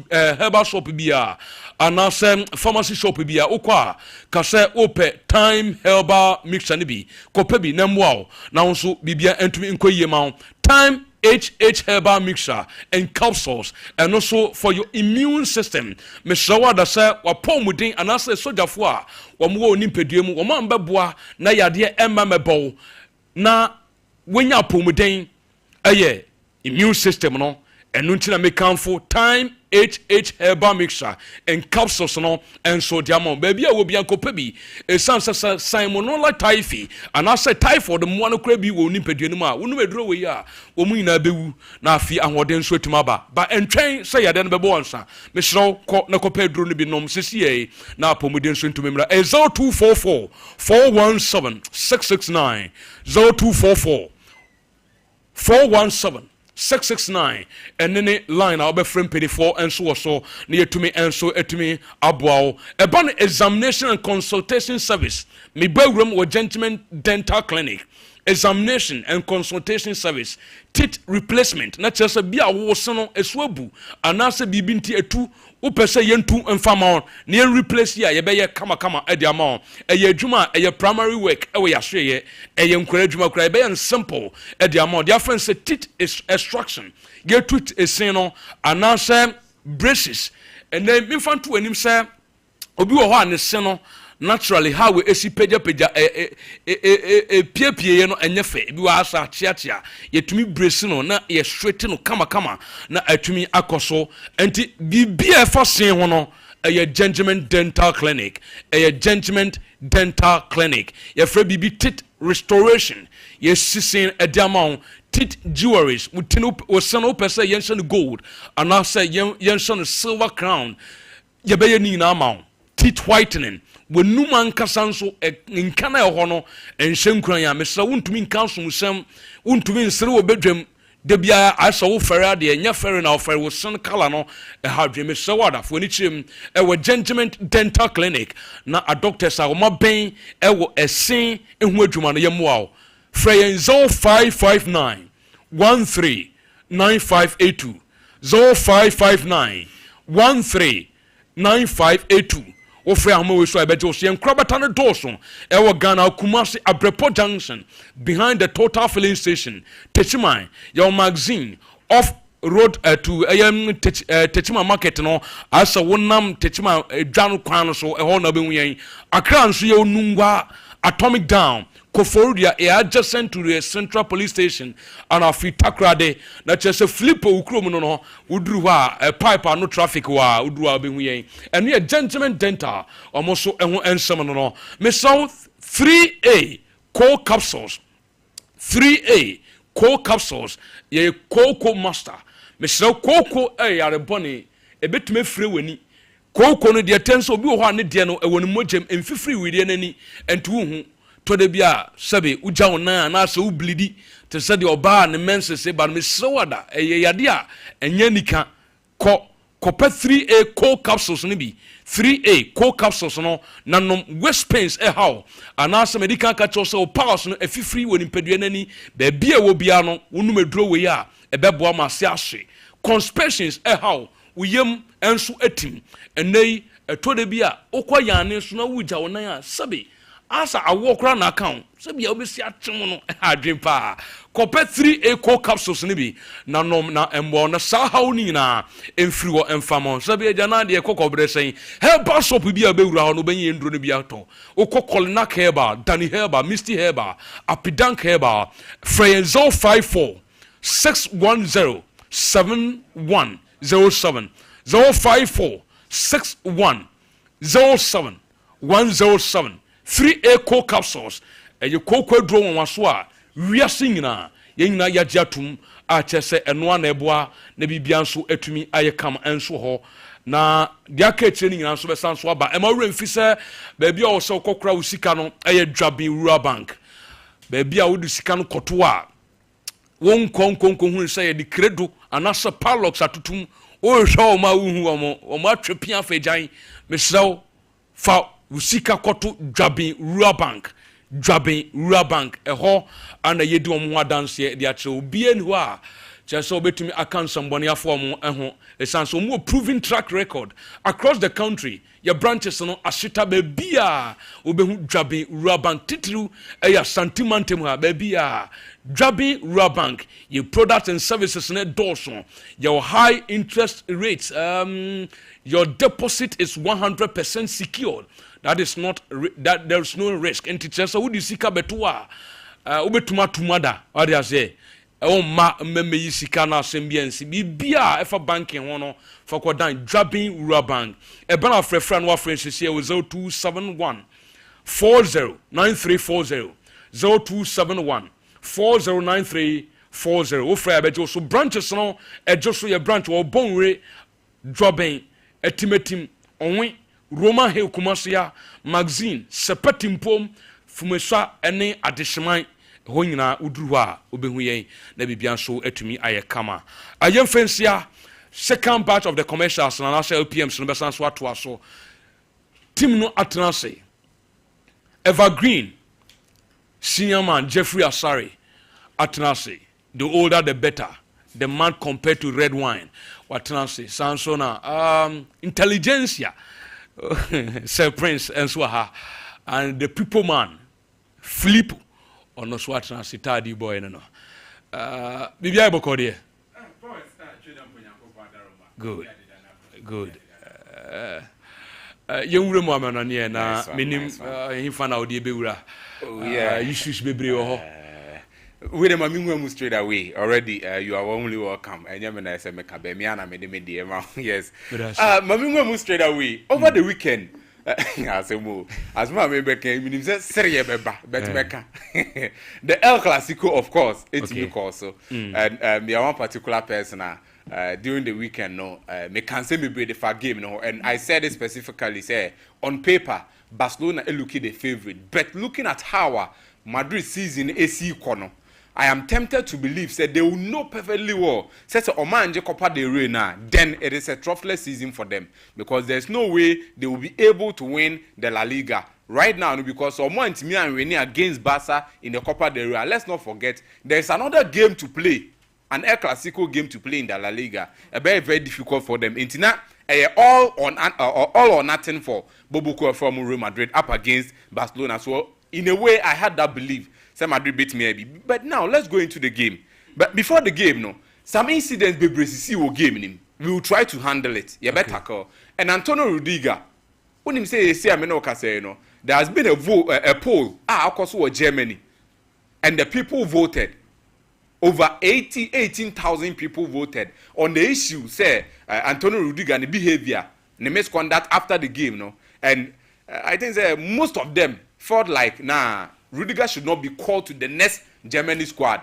Speaker 1: bia anasem pharmacy shop bia ukwa ka say ope time herbal mixture ni bi kopa bi na mwa na nso bibia entumi nkoyie ma time HH herbal mixture and capsules and also for your immune system. Me shawa da say wa pomudin anase sojafo a wo mo nipadua mu wo mambeboa na yade emma mebo na wenya pomudin immune system no enu ntina me kanfo time HH herbal mixture and capsules no and so diamond baby a wo bia kopa bi esan Simon no la typhi and I say typhoid mo no kra bi wo nipadua mu a wo no meduro we ya wo mu nyina bewu na afi ahoden so atumaba ba entwen say yade no bebo onsa me hyerow ko na kopa duro no bi nom sesiye na apomuden so ntumemra 0244 417 669 0244 417 669 and then line I'll be friend pay for and so near to me and so to me abwao about examination and consultation service me room with gentleman dental clinic examination and consultation service teeth replacement not just a bia wo sono eswabu anase bibinti etu upese yentu mfama ne replace ya ye be ye kama e dia ma e adwuma e primary work e we ya hwe e nkora adwuma kura e be simple e dia ma their friends say teeth extraction ye tooth esin no anase braces and then me fan to anim say obi wo ho anese no naturally how we esi peja pie no enyefe bi wa asa chia yetumi brace no na ye straight no kama na atumi akoso enti bibia fa sen ho no a gentleman dental clinic ye fra bibi teeth restoration ye sisen ediamon teeth jewelries mutino osano pese yension gold and I say yension silver crown ye be ni na amount teeth whitening when numan kasanso in kana hono and shenkran ya mesra wuntumi nkanso musem wuntumi nsere wo bedwam de bia asa wo fere ade nya fere na wo fere wo son kala no e hadwe mesra wada fo ni chim e wo gentleman dental clinic na a doctor sa wo maben e wo esen ehu adwuma no yemwa frey 0559 139582 0559 139582 ofre ahmo we so abeje so yenkrabata no doso e wo Ghana Kumasi Abrepo Junction behind the Total filling station Techimai your magazine off road to Techima market no asa wonam Techima dwan kwan so e ho na be yen Accra nso ye onungwa atomic down Koforudia adjacent to the Central Police Station and a free takrade na chese flipper ukrom no udru a pipe no traffic wa udru a be yen and we gentleman dental almost so ehun ensem no me saw 3A core capsules 3A core capsules ye cocoa master mesrɛ koko yare bɔne ɛbɛtumi afire w'ani koko no deɛ tɛn sɛ obi wɔ hɔ a ne deɛ no ɛwɔ ne mogyam ɛmfifiri wideɛ n'ani ɛnto wo hu tɔda bi a sɛbe wogya wo nan anaasɛ wobilidi te sɛ deɛ ɔbaa ne mɛnsese ba no mesrɛ wada ɛyɛ yade a ɛnyɛ nika kɔpɛ 3A cold capsules no bi 3A cold capsules no nanom waist pains ɛhaw anaasɛ mɛdi kan ka kyerɛw sɛ wo powers no afifiri wɔ nipadua n'ani baabi a wɔ biara no wonum aduro wei a ɛbɛboa ma ase ahye constipations ɛhaw wo yam ɛnso atim ɛnɛ yi ɛtɔ bi a wokɔ yane so na wogya wo nan a sɛbe asa awo kora na account sɛbe a wobɛsi atem no adwen paa kɔpɛ 3A cold capsules no bi na nom na ɛmbɔ na saa haw no nyinaa ɛmfiri wɔ ɛmfa mɔ sɛbe agya na deɛ kɔkɔberɛ sɛn herbal shop bi a bɛwura hɔ no wobɛnyɛ nduro no bi atɔ wokɔ kɔlinak herbal dani herbal misty herbal apidank herbal frɛ yɛn 054 610 7107 054 6107 107 3A cold capsules ɛyɛ koko aduro wɔn so a wiase nyinaa yɛn nyinaa yɛagye atom a kyerɛ sɛ ɛnoa na ɛboa na biribia nso atumi ayɛ kam ɛnso hɔ na deɛ aka akyire no nyinaa nso bɛsa nso aba ɛma werɛ mfi sɛ baabi a wɔ sɛ wokɔkora wo sika no ɛyɛ dwaben rural bank baabi a wode sika no kɔto a wɔnkɔnkɔnkɔhunu sɛ yɛde credo anaasɛ parlox atotom wohwɛ wɔ ma wohu wɔn atwe pia fa agyan mesrɛ wo fa wo sika kɔto dwaben rural bank ɛhɔ ana yɛdi wɔn ho adanseɛ de akyerɛ obiara ni hɔ a kyerɛ sɛ wobɛtumi aka nsɛmbɔneafoɔ mo ho ɛsiane sɛ ɔmu wɔ proven track record across the country yɛ branches no ahyeta baabi a wobɛhu dwaben rural bank titiriw ɛyɛ asantimantem ha baabi a dwaben rural bank yɛ products and services no dɔɔso yɛwɔ high interest rates your deposit is 100% secured. That is not that there's no risk. And teachers, so would you seek a betua? Ubetuma tumada, or they say, oh, ma, me sika na sembiansi, bia, if a banking one for Quadan, Dwaben Rural Bank. A banner of friend, what friends is here with 0271 409340 0271 409340. Ofra bejo so branches no, a just your branch or bone rate, Dwaben, a timetim, onwe. Roma Hill Kumasia magazine sepetimpom fumeswa ene adehyeman ho nyina udruwa obehu yen na bibia so atumi ayekama ayemfensia second batch of the commercials na national LPMs no besan so ato aso team no atenase Evergreen senior man Jeffrey Asare atenase the older the better the man compared to red wine watenase sansona intelligentsia Sir Prince and Swaha and the people man flip on the Swatna Sitadi boy no. Bibia Bokode. Good. Young woman on here na minim him fan out the beura. Oh yeah, issues bebre ho.
Speaker 3: With them, I'm straight away. Already, you are only welcome. And you're going to say, yes. Mammy straight away. Over the weekend, as my member came in, said, the El Clasico, of course, it's you also. And the one particular person during the weekend, no, me can say me be the far game, no. And I said it specifically, say, on paper, Barcelona is looking the favorite. But looking at how Madrid season AC corner. I am tempted to believe that they will know perfectly well. Says Oman Copa del Rey now, then it is a troughless season for them because there's no way they will be able to win the La Liga right now because Oman to me and winning against Barca in the Copa del Rey. Let's not forget there's another game to play, an El Clasico game to play in the La Liga. A very very difficult for them. Intina all or nothing for Bobuko from Real Madrid up against Barcelona. So in a way, I had that belief. Some Madrid beat me, but now let's go into the game. But before the game, no, some incidents be see will game. We will try to handle it. You better call. And Antonio Rudiger, when him say I'm no say no, there has been a poll. Of course, was Germany, and the people voted. Over 18,000 people voted on the issue. Say Antonio Rudiger and the behavior, the misconduct after the game, no, and I think most of them felt like Rudiger should not be called to the next Germany squad.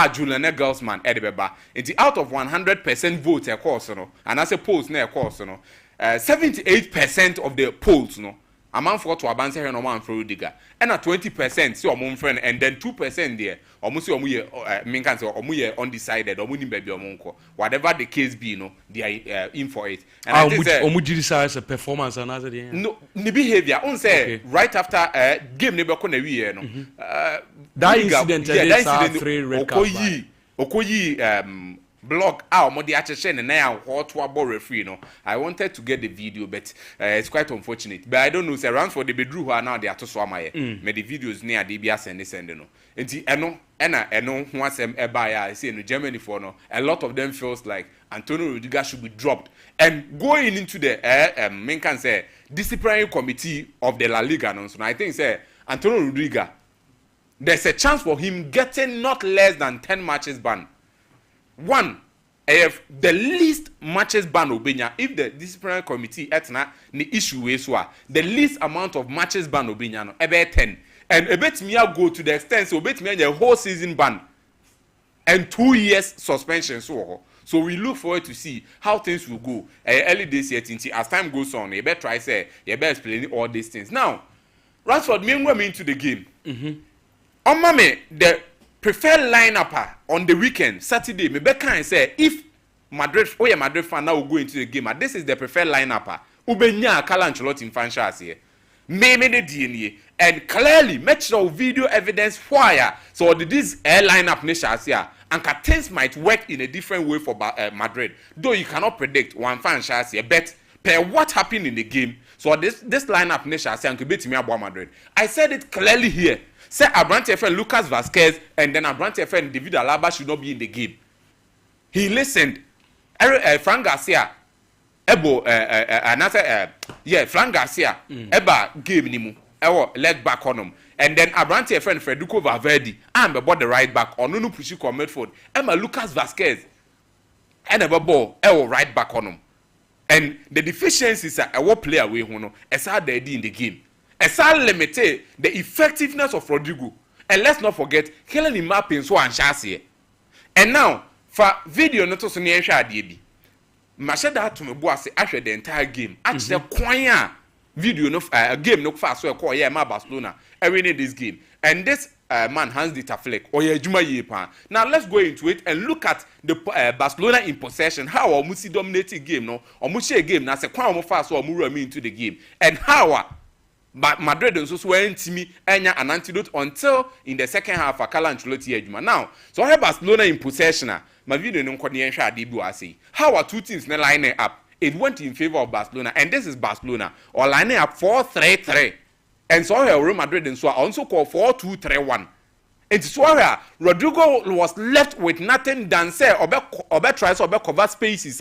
Speaker 3: Julian Gelsman edebeba. It's out of 100% votes a course no. And as a polls na a course no. 78% of the polls no. Amount for to abanse here no man for Rudiger. And at 20% see omon friend and then 2% there. Omo see omo ye minkan say omo ye undecided omo ni baby omo. Whatever the case be no, they are in for it. And I think
Speaker 1: omo jiri as a performance and as the
Speaker 3: no ni behavior on say right after game ne be ko na wi no.
Speaker 1: That incident they saw 3 red cards.
Speaker 3: Okoyi blog modi acheshe ne na hot to referee no. I wanted to get the video but it's quite unfortunate. But I don't know say around for the bedroom who are now they are to so amaye. Me the videos near dey bia send no. Enti eno ho asem eba ya say no Germany for no. A lot of them feels like Antonio Rudiger should be dropped and going into the men can say disciplinary committee of the La Liga no. So I think say Antonio Rudiger there's a chance for him getting not less than 10 matches ban. One, if the least matches ban obenya, if the disciplinary committee etna the issue is the least amount of matches ban obenya no ebe 10. And ebet me go to the extent so bet me a whole season ban and 2 years suspension so we look forward to see how things will go early this year as time goes on. You better try say you better explain all these things. Now, Rashford me into the game. On mame the preferred lineup on the weekend, Saturday, me be can say if Madrid fan now will go into the game, and this is the preferred lineup. Ubenya Carlo Ancelotti in franchise here. Me the DNA and clearly match no video evidence why so this lineup nation here and things might work in a different way for Madrid. Though you cannot predict one franchise here, but per what happened in the game. So this lineup nation here and beat me about Madrid. I said it clearly here. Say Abrante friend Lucas Vasquez and then Abrante friend David Alaba should not be in the game. He listened. Frank Garcia, Frank Garcia, Eba game nimu, leg back on him. And then Abrante friend Federico Valverde, I'm about the right back or no push you midfield. Emma Lucas Vasquez, and a ball, right back on him. And the deficiencies are what player we who as how they did in the game. Esa limit the effectiveness of Rodrigo. And let's not forget, Helen mapping so and chassis. And now, for video not to near Shadi. Mashada to me boss after the entire game. Actually, choir video no game no fast so call yeah, Barcelona. Every day this game. And this man Hans Dieter Flick or Juma Yepa. Now let's go into it and look at the Barcelona in possession. How Musi dominated game no or Mushi game now say quite fast or Mura me into the game. And how but Madrid also went to me an antidote until in the second half of Carlo Ancelotti ejuma. Now, so I have Barcelona in possession. My video no coordination debut I say. How are two teams lining up? It went in favor of Barcelona, and this is Barcelona or lining up 4-3-3. And so Real Madrid and so also call 4-2-3-1. And so Rodrigo was left with nothing than say Obe tries to cover spaces.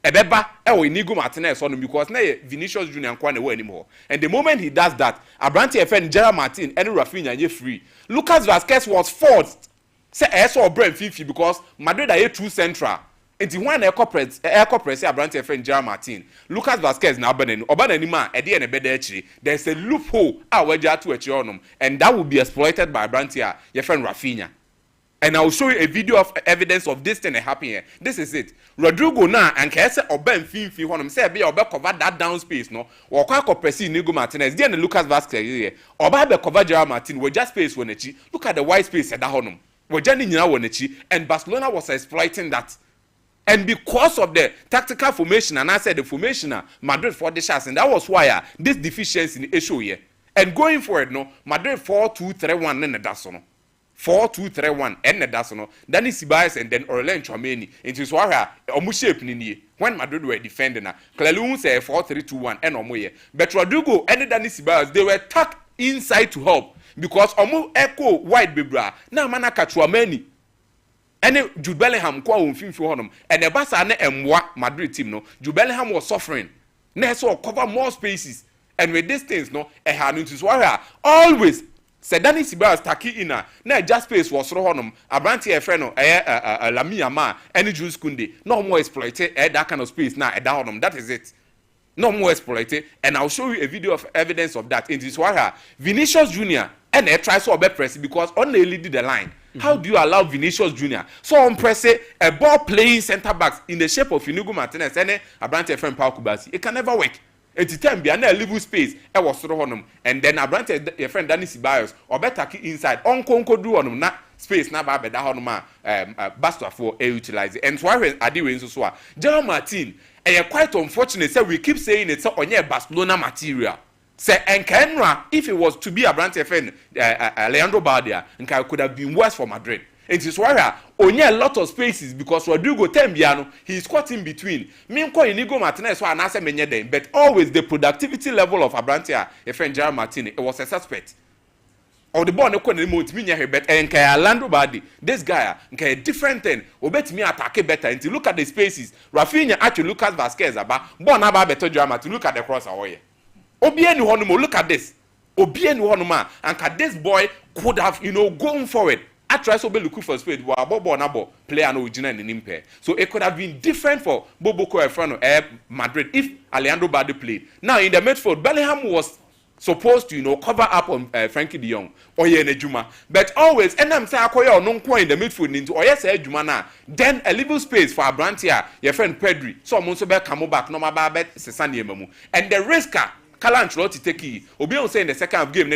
Speaker 3: Ebeba Inigo Martinez on him because now Vinicius Junior and Kwane anymore. And the moment he does that, Abrante FN, Gerard Martin, and Rafinha are free. Lucas Vasquez was forced. Say or Brent Fifi because Madrid are too central. And the one air corporate say Abrante FN, Gerard Martin. Lucas Vasquez now Obananima at the end of the there's a loophole where they are to a and that will be exploited by Abrante, your friend Rafinha. And I'll show you a video of evidence of this thing happening here. This is it. Rodrigo now and Kese Oben Finfi Honum say be Obe cover that down space no. Or Kwako Percy Inigo Martinez. Then Lucas Vasquez here. Oba be cover Gerard Martin. We just space Wenechi. Look at the white space at that Honum. We just need Wenechi. And Barcelona was exploiting that. And because of the tactical formation, and I said the formation, Madrid for the shots, and that was why this deficiency in the issue here. And going forward, no, Madrid 4-2-3-1 in the Dasono. 4-2-3-1 and Dasono. Danny Ceballos and then Aurelien Tchouameni. Into Swara, shape ni when Madrid were defending. Clearly, say 4-3-2-1 and Omoye. But Rodrigo and Danny Ceballos, they were tucked inside to help because Omo echo wide bibra. Now Manaka Tchouameni. And Jude Bellingham kwa umfimfi honum. And the Barca ne emwa Madrid team no. Jude Bellingham was suffering. Ne so cover more spaces. And with these things no, ehanu to Swara always. Sedani Ceballos taki ina na just space was throw honum Abrante Efreno Lamine Yamal any Jules Koundé no more exploited that kind of space now at honum. That is it. No more exploited, and I'll show you a video of evidence of that in this wire. Vinicius Junior and tries to press because only did the line. How do you allow Vinicius Junior? So on press a ball playing centre backs in the shape of Inigo Martinez and Abrante friend Paul Kubasi. It can never work. It's time be a level space. I was through on them, and then Abrante your friend Danny Ceballos or better inside. Uncle do on them na space na ba beda honoma Basta for utilize it. And so I do in so General Martin. And you're quite unfortunate. So we keep saying it's on your Barcelona material. Say and Kenra, if it was to be a branch FN, Leandro Bardia, and could have been worse for Madrid. And it's why only a lot of spaces because Rodrigo Tembiano, he's caught in between. Minko Inigo Martinez so anasa menye but always the productivity level of Abrantia, FN Gerard Martin, it was a suspect. Or the ball no couldn't remote me here, but and Leandro Bardi, this guy, a different thing. Obet me attack better and to look at the spaces. Rafinha actually Lucas Vasquez about Bonaba better drama to look at the cross away. Obieni Honumo, look at this. Obieni Honuma, and this boy could have, gone forward. I try to be looking for speed. Wa Bobo Nabo player no original in Impe. So it could have been different for Boboko Efrano Madrid if Alejandro Balde played. Now in the midfield, Bellingham was supposed to, cover up on Frankie de Jong or Juma. But always, and I'm saying Akoya or non in the midfield into or yes, Juma now. Then a little space for Abrantia, your friend Pedri. So Monsobe come back, no matter Sesani Memu. And the risker, Carlo Ancelotti take it. Obion say in the second half game,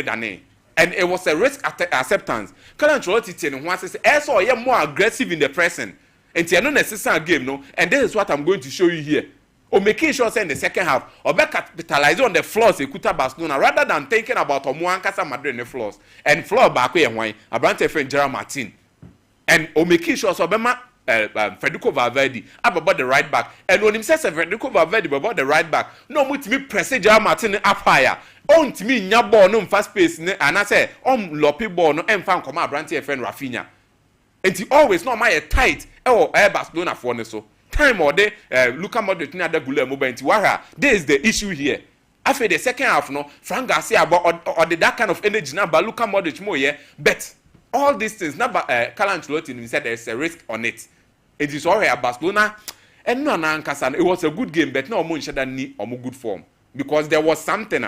Speaker 3: and it was a risk acceptance. Carlo Ancelotti once says, so I am more aggressive in the pressing. And it's not necessary game, no. And this is what I'm going to show you here. Or making sure say in the second half, or back capitalize on the flaws Ekuta Barcelona rather than thinking about Omuankasa Madrid in the flaws. And flaw back way and why Abrante friend Gerard Martin. And or making sure so Bema Federico Valverde about the right back. And when him says Federico Valverde about the right back, no much me press Gerard Martin up higher. On to me nya ball no fast pace and I say loppy ball no and fan come Abrante friend Rafinha. And he always not my tight Barcelona for so. Time or day, Luka Modric na da gule mobile nti wara. This is the issue here. After the second half, no, Frank Garcia about or that kind of energy now, but Luka Modric more yeah. But all these things, now, Carlo Ancelotti said there's a risk on it. It is already at Barcelona, and no, it was a good game, but no more ni or more good form because there was something.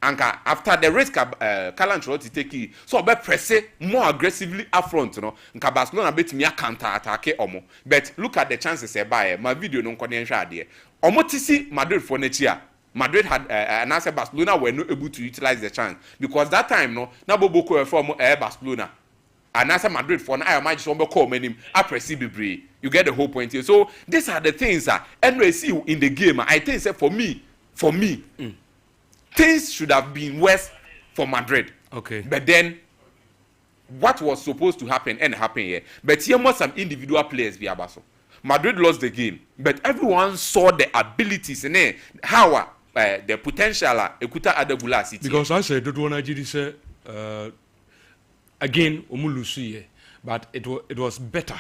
Speaker 3: Anka after the risk Carlo Ancelotti take it, so be press more aggressively up front, Nka Barcelona bet me a counter attack omo. But look at the chances by my video no nkwane nhwa ade. Omo tisi Madrid for next year. Madrid had and answer Barcelona were not able to utilize the chance because that time no na Boboko from Barcelona. And answer Madrid for na I might just call him press Bibri. You get the whole point here. So these are the things and we see in the game. I think say for me. Things should have been worse for Madrid.
Speaker 1: Okay.
Speaker 3: But then, what was supposed to happen and happened here. But here must some individual players be abaso. Madrid lost the game, but everyone saw the abilities and how the potential Ekuta Adegula City.
Speaker 1: Because I said, don't want to say again, Omulusi, but it was better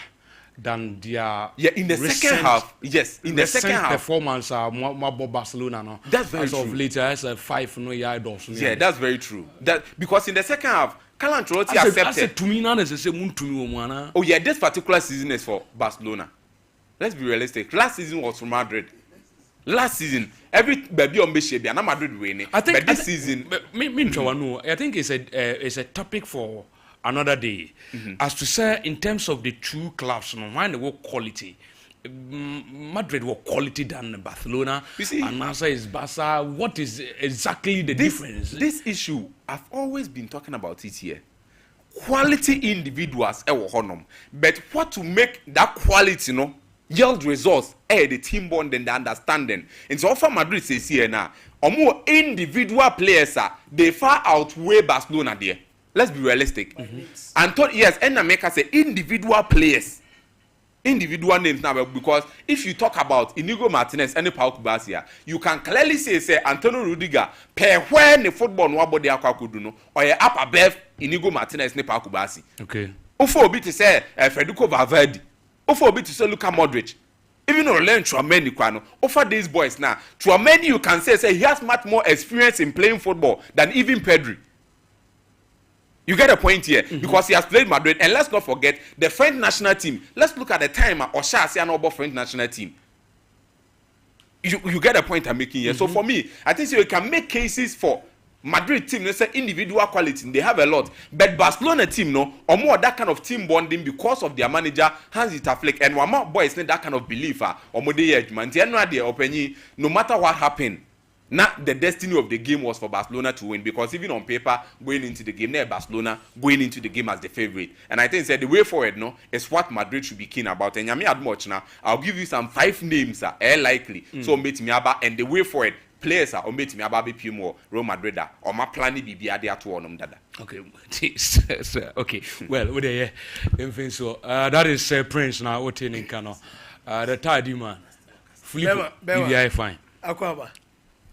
Speaker 1: than their
Speaker 3: in the second half. Yes, in the second half
Speaker 1: performance Barcelona no.
Speaker 3: That's very true.
Speaker 1: As of later as a 5 no yard or something.
Speaker 3: Yeah, that's very true. That because in the second half, Carlo Ancelotti accepted.
Speaker 1: To me now is say mun
Speaker 3: oh yeah, this particular season is for Barcelona. Let's be realistic. Last season was for Madrid. Last season, every baby on Bishop and Madrid winning. I think this season.
Speaker 1: I think it's a topic for another day. As to say in terms of the two clubs, why they were quality. Madrid were quality than Barcelona. You see, and Barca is Barca. What is exactly the difference?
Speaker 3: This issue, I've always been talking about it here. Quality individuals, but what to make that quality, yield results, the team bond and the understanding. And so, for Madrid says here now, more individual players, they far outweigh Barcelona there. Let's be realistic. And yes, and America say individual players, individual names now because if you talk about Inigo Martinez and Paul Kubasi, you can clearly say Antonio Rudiger per when the football no body akwakudu or up above Inigo Martinez and Paul Kubasi.
Speaker 1: Okay.
Speaker 3: Ofo obi to say Federico Valverde. Ofo obi to say Luka Modric. Even Orlando Tchouameni kwano. Offer these boys now. Tchouameni you can say he has much more experience in playing football than even Pedri. You get a point here because he has played Madrid, and let's not forget the French national team. Let's look at the time Osha Asianobo French national team. You get a point I'm making here. So for me, I think you can make cases for Madrid team, they say individual quality, they have a lot. But Barcelona team, no, or more that kind of team bonding because of their manager, Hans-Dieter Flick, and one more boys need that kind of belief, or more the edge, man. No matter what happened, not the destiny of the game was for Barcelona to win, because even on paper, going into the game, Barcelona going into the game as the favorite. And I think the way forward, no, is what Madrid should be keen about. And Yami had much now. I'll give you some 5 names, likely. So meet me about, and the way forward. Players are omit me about be more Real Madrid or my plan be there to on dada.
Speaker 1: Okay, okay. Well, with the so that is Prince now. What in Kano? The tidy man. Flip, be fine.
Speaker 4: Akwaba.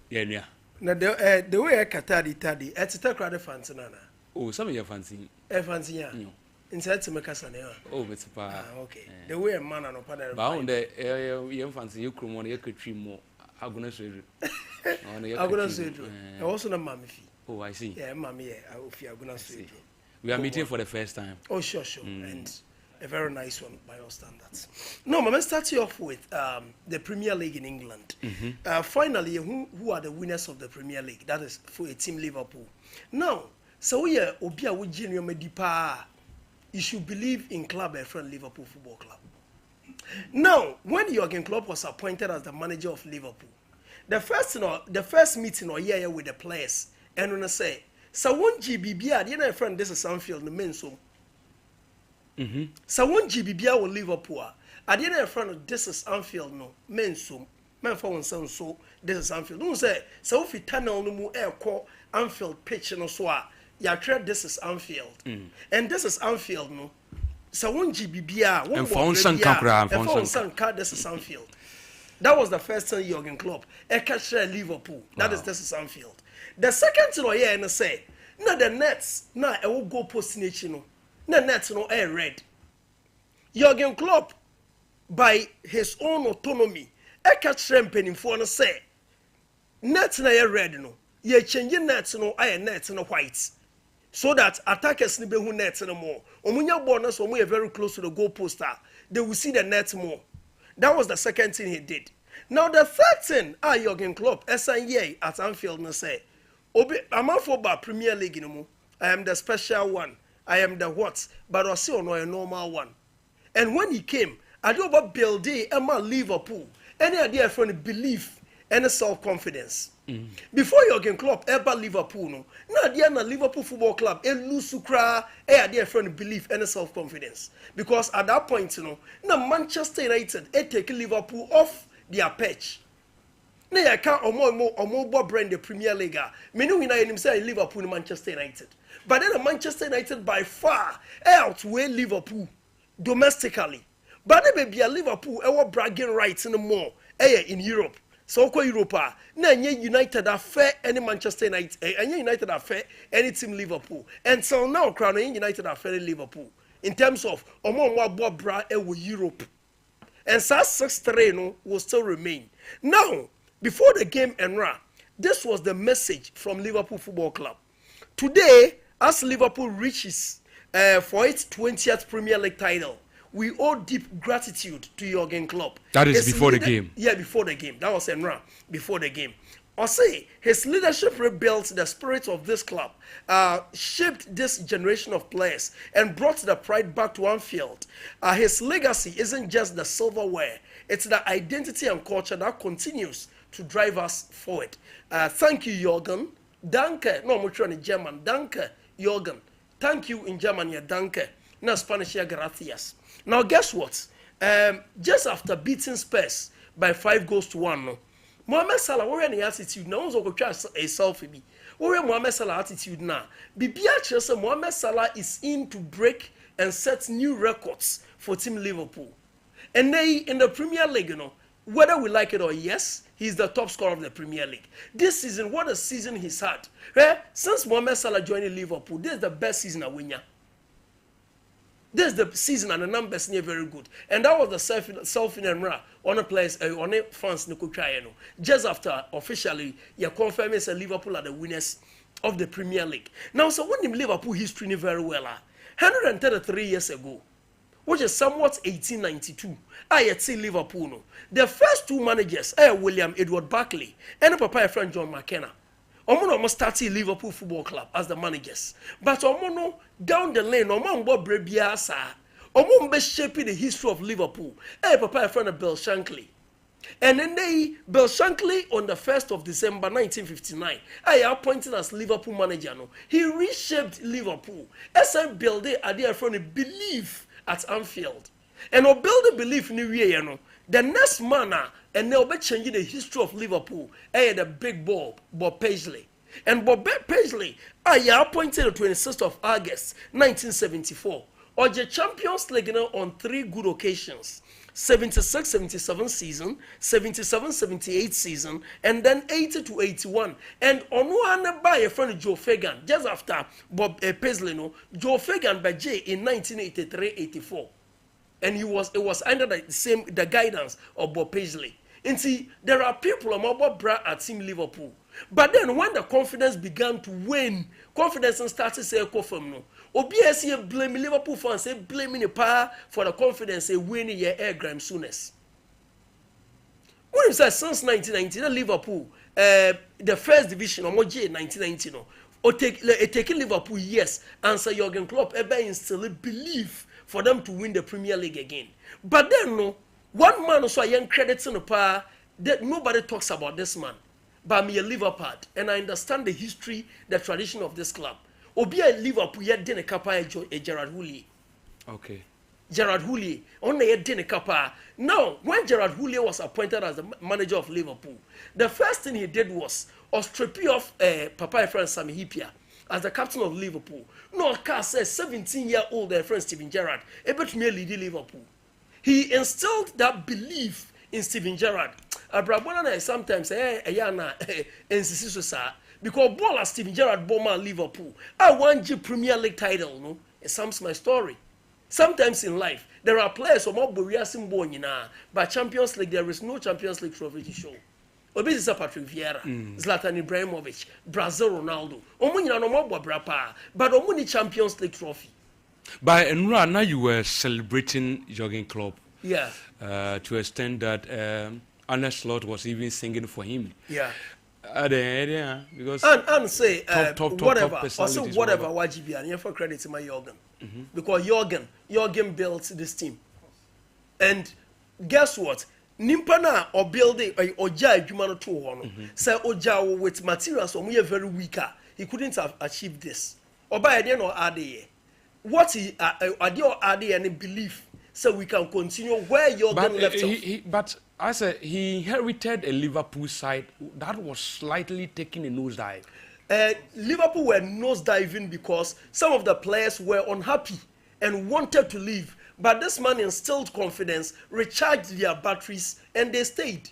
Speaker 1: Yeah.
Speaker 4: Na the way I tadi. It's a crowd fancy nana.
Speaker 1: Oh, some of your fancy.
Speaker 4: Fancy ya. Inside to make us an
Speaker 1: Oh, it's
Speaker 4: okay. The way a man and a partner.
Speaker 1: Bound the young fancy you could want you could treat more. I'm gonna say
Speaker 4: I also know mommy.
Speaker 1: Oh, I see.
Speaker 4: Yeah, mommy, I'm gonna say
Speaker 1: we are meeting for the first time.
Speaker 4: Oh, sure. And a very nice one by all standards. No, let's start you off with the Premier League in England. Finally, who are the winners of the Premier League? That is for a team Liverpool. Now, so we are Obia with Junior Medipa. You should believe in club a friend Liverpool Football Club. Now, when Jurgen Klopp was appointed as the manager of Liverpool, the first meeting or year with the players, and when I say, so one GBBR, you know, friend, this is Anfield, the men so. So one GBBR with Liverpool, I didn't have friend, this is Anfield, no, men so, men for one son so, this is Anfield. Don't say, so if you turn on the more air call Anfield pitch, and so, you trade this is Anfield, and this is Anfield, no. So one GBBR,
Speaker 1: and for Sanka,
Speaker 4: this is Anfield. That was the first time Jurgen Klopp. Catch Liverpool. That is this is Anfield. The second thing I and say, no the nets, now I will go post national. No nets no air red. Jurgen Klopp, by his own autonomy, catch penny for no say. Nets na red no. Ye changing nets no I nets no white. So that attackers need who nets no more. Omunya bonus when we are very close to the goal poster, they will see the net more. That was the second thing he did. Now the third thing, Jurgen Klopp, SNA at Anfield, no say, I'm out for Premier League no more. I am the special one. I am the what, but I see no a normal one. And when he came, I do about building Emma Liverpool. Any idea from belief and self-confidence. Before Jurgen Klopp ever Liverpool no dia na Liverpool Football Club lose kra idea from belief and self-confidence, because at that point na Manchester United take Liverpool off their pitch. Na ya ka omo brand the Premier League me no win him say Liverpool and Manchester United, but then Manchester United by far outweigh Liverpool domestically, but they be a Liverpool bragging rights in more in Europe. So ko Europa na United affair any Manchester United United affair any team Liverpool, and so now crown United affair Liverpool in terms of omo bra Europe, and SAS 6-3 no will still remain. Now before the game this was the message from Liverpool Football Club. Today, as Liverpool reaches for its 20th Premier League title, we owe deep gratitude to Jurgen Klopp.
Speaker 1: That is before the game.
Speaker 4: Yeah, before the game. That was Enra, before the game. Or say, his leadership rebuilt the spirit of this club, shaped this generation of players, and brought the pride back to Anfield. His legacy isn't just the silverware, it's the identity and culture that continues to drive us forward. Thank you, Jurgen. Danke. No, I'm trying in German. Danke, Jurgen. Thank you in German, yeah, danke. Now, Spanish, yeah, gracias. Now, guess what? Just after beating Spurs by 5-1, no, Mohamed Salah, we're in the attitude now. Also, go try a selfie. We're in Mohamed Salah attitude now. BBH, Mohamed Salah is in to break and set new records for Team Liverpool. And they in the Premier League, whether we like it or yes, he's the top scorer of the Premier League. This season, what a season he's had. Since Mohamed Salah joined Liverpool, this is the best season at Winya. This is the season and the numbers near very good. And that was the selfie and on a place on a fans just after officially you confirm it's Liverpool are the winners of the Premier League. Now, so when in Liverpool history very well, 133 years ago, which is somewhat 1892, I see Liverpool. No. The first two managers, William Edward Barkley and Papa friend John McKenna. Omo no started Liverpool Football Club as the managers. But omo no down the lane, omo mbo brebia sa. Omo mbe shaping the history of Liverpool. Hey, papa, friend of Bill Shankly. And then Bill Shankly on the 1st of December 1959, I appointed as Liverpool manager. No, he reshaped Liverpool. As I build it, I did from a belief at Anfield. And I build a belief in the way, the next manner, and they'll be changing the history of Liverpool. I had a big Bob Paisley. And Bob Paisley, I appointed on 26th of August 1974. Or the Champions League on 3 good occasions. 76-77 season, 77-78 season, and then 80-81. And on one by a friend Joe Fagan, just after Bob Paisley, Joe Fagan by J in 1983-84. And it was under the guidance of Bob Paisley. And see, there are people about Bra at Team Liverpool. But then when the confidence began to wane, confidence started to say, OBS blame Liverpool fans, say blaming the power for the confidence they winning your air Graham Souness. When you say since 1990, Liverpool, the first division or Moji 1990, or taking Liverpool, yes, answer Jurgen Klopp, instill belief for them to win the Premier League again. But then no, one man also a young credits in the power that nobody talks about this man. But me a Liverpool, and I understand the history, the tradition of this club. Obi a Liverpool yet didn't kapa Gerard Houllier.
Speaker 1: Okay.
Speaker 4: Gerard Houllier only yet didn't kapa. Now, when Gerard Houllier was appointed as the manager of Liverpool, the first thing he did was strip off Papa friend Sami Hyypiä as the captain of Liverpool. No, car says 17-year-old friend Steven Gerrard able to lead Liverpool. He instilled that belief in Steven Gerrard. Abrabona sometimes ayana nsisi because ball as Steven Gerrard Bowman Liverpool. I want G Premier League title, no? It sums my story. Sometimes in life there are players who are Boria Simbonina, but Champions League there is no Champions League trophy to show. Obi is Patrick Vieira, Zlatan Ibrahimovic, Brazil Ronaldo. Omunina no more brapa, but omuni Champions League trophy.
Speaker 1: By Enra, now you were celebrating Jurgen Klopp.
Speaker 4: Yeah.
Speaker 1: To extent that Arne Slot was even singing for him.
Speaker 4: Yeah.
Speaker 1: Because
Speaker 4: and say
Speaker 1: top
Speaker 4: whatever,
Speaker 1: also
Speaker 4: whatever YGB and you for credit to my Jurgen. Because Jurgen built this team. And guess what? Nimpana or building or Jai Jumano 2 say Oja with materials or we are very weaker. He couldn't have achieved this. Or by the end or Ade. What he Ade and belief so we can continue where Jurgen left off.
Speaker 1: But I said he inherited a Liverpool side that was slightly taking a nosedive.
Speaker 4: Liverpool were nosediving because some of the players were unhappy and wanted to leave. But this man instilled confidence, recharged their batteries, and they stayed.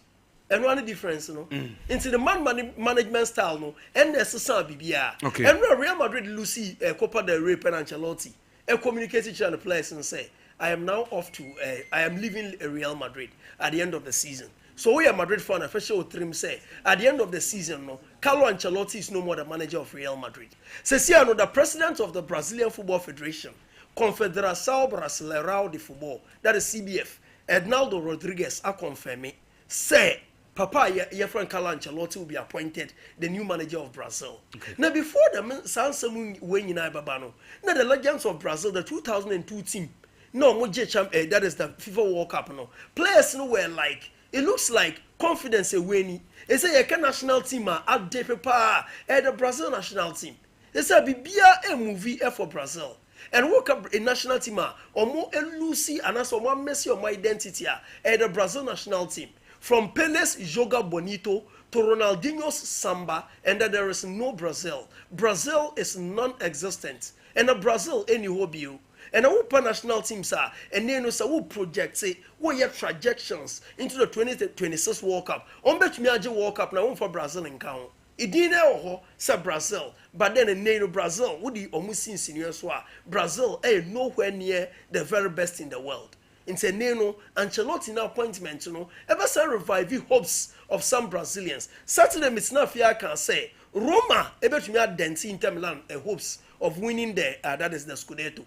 Speaker 4: And one difference, into the management style, no, and there's a son BBR.
Speaker 1: Okay.
Speaker 4: And Real Madrid, Lucy, Copa del Rey, and Ancelotti, communicated to the players and say, I am now off to, I am leaving Real Madrid at the end of the season. So we are Madrid fan, official trim say, at the end of the season, no, Carlo Ancelotti is no more the manager of Real Madrid. Ceciano, the president of the Brazilian Football Federation, Confederação Brasileira de Futebol, that is CBF, Ednaldo Rodriguez, a confirm say, Papa, your friend Carlo Ancelotti will be appointed the new manager of Brazil. Okay. Now, before the Sansamu Wayne Babano, now the legends of Brazil, the 2002 team, no, that is the FIFA World Cup, no. Players were like, it looks like confidence winning. It's a national team at Depepa at the Brazil national team. It's a BBA movie for Brazil. And woke up a national team or more Lucy and also one messy of my identity at the Brazil national team. From Pele's Joga Bonito to Ronaldinho's Samba, and that there is no Brazil. Brazil is non-existent. And a Brazil any hobby. And a whoop national teams are, and then also who project say what your trajections into the 2026 World Cup. On bet me World Cup now for Brazil in count. It didn't say Brazil, but then in Nano Brazil, would the almost seen senior swa Brazil nowhere near the very best in the world. In Nano Ancelotti appointment, ever since reviving hopes of some Brazilians. Saturday it's not fair can say Roma able to me Denti Inter Milan hopes of winning that is the Scudetto.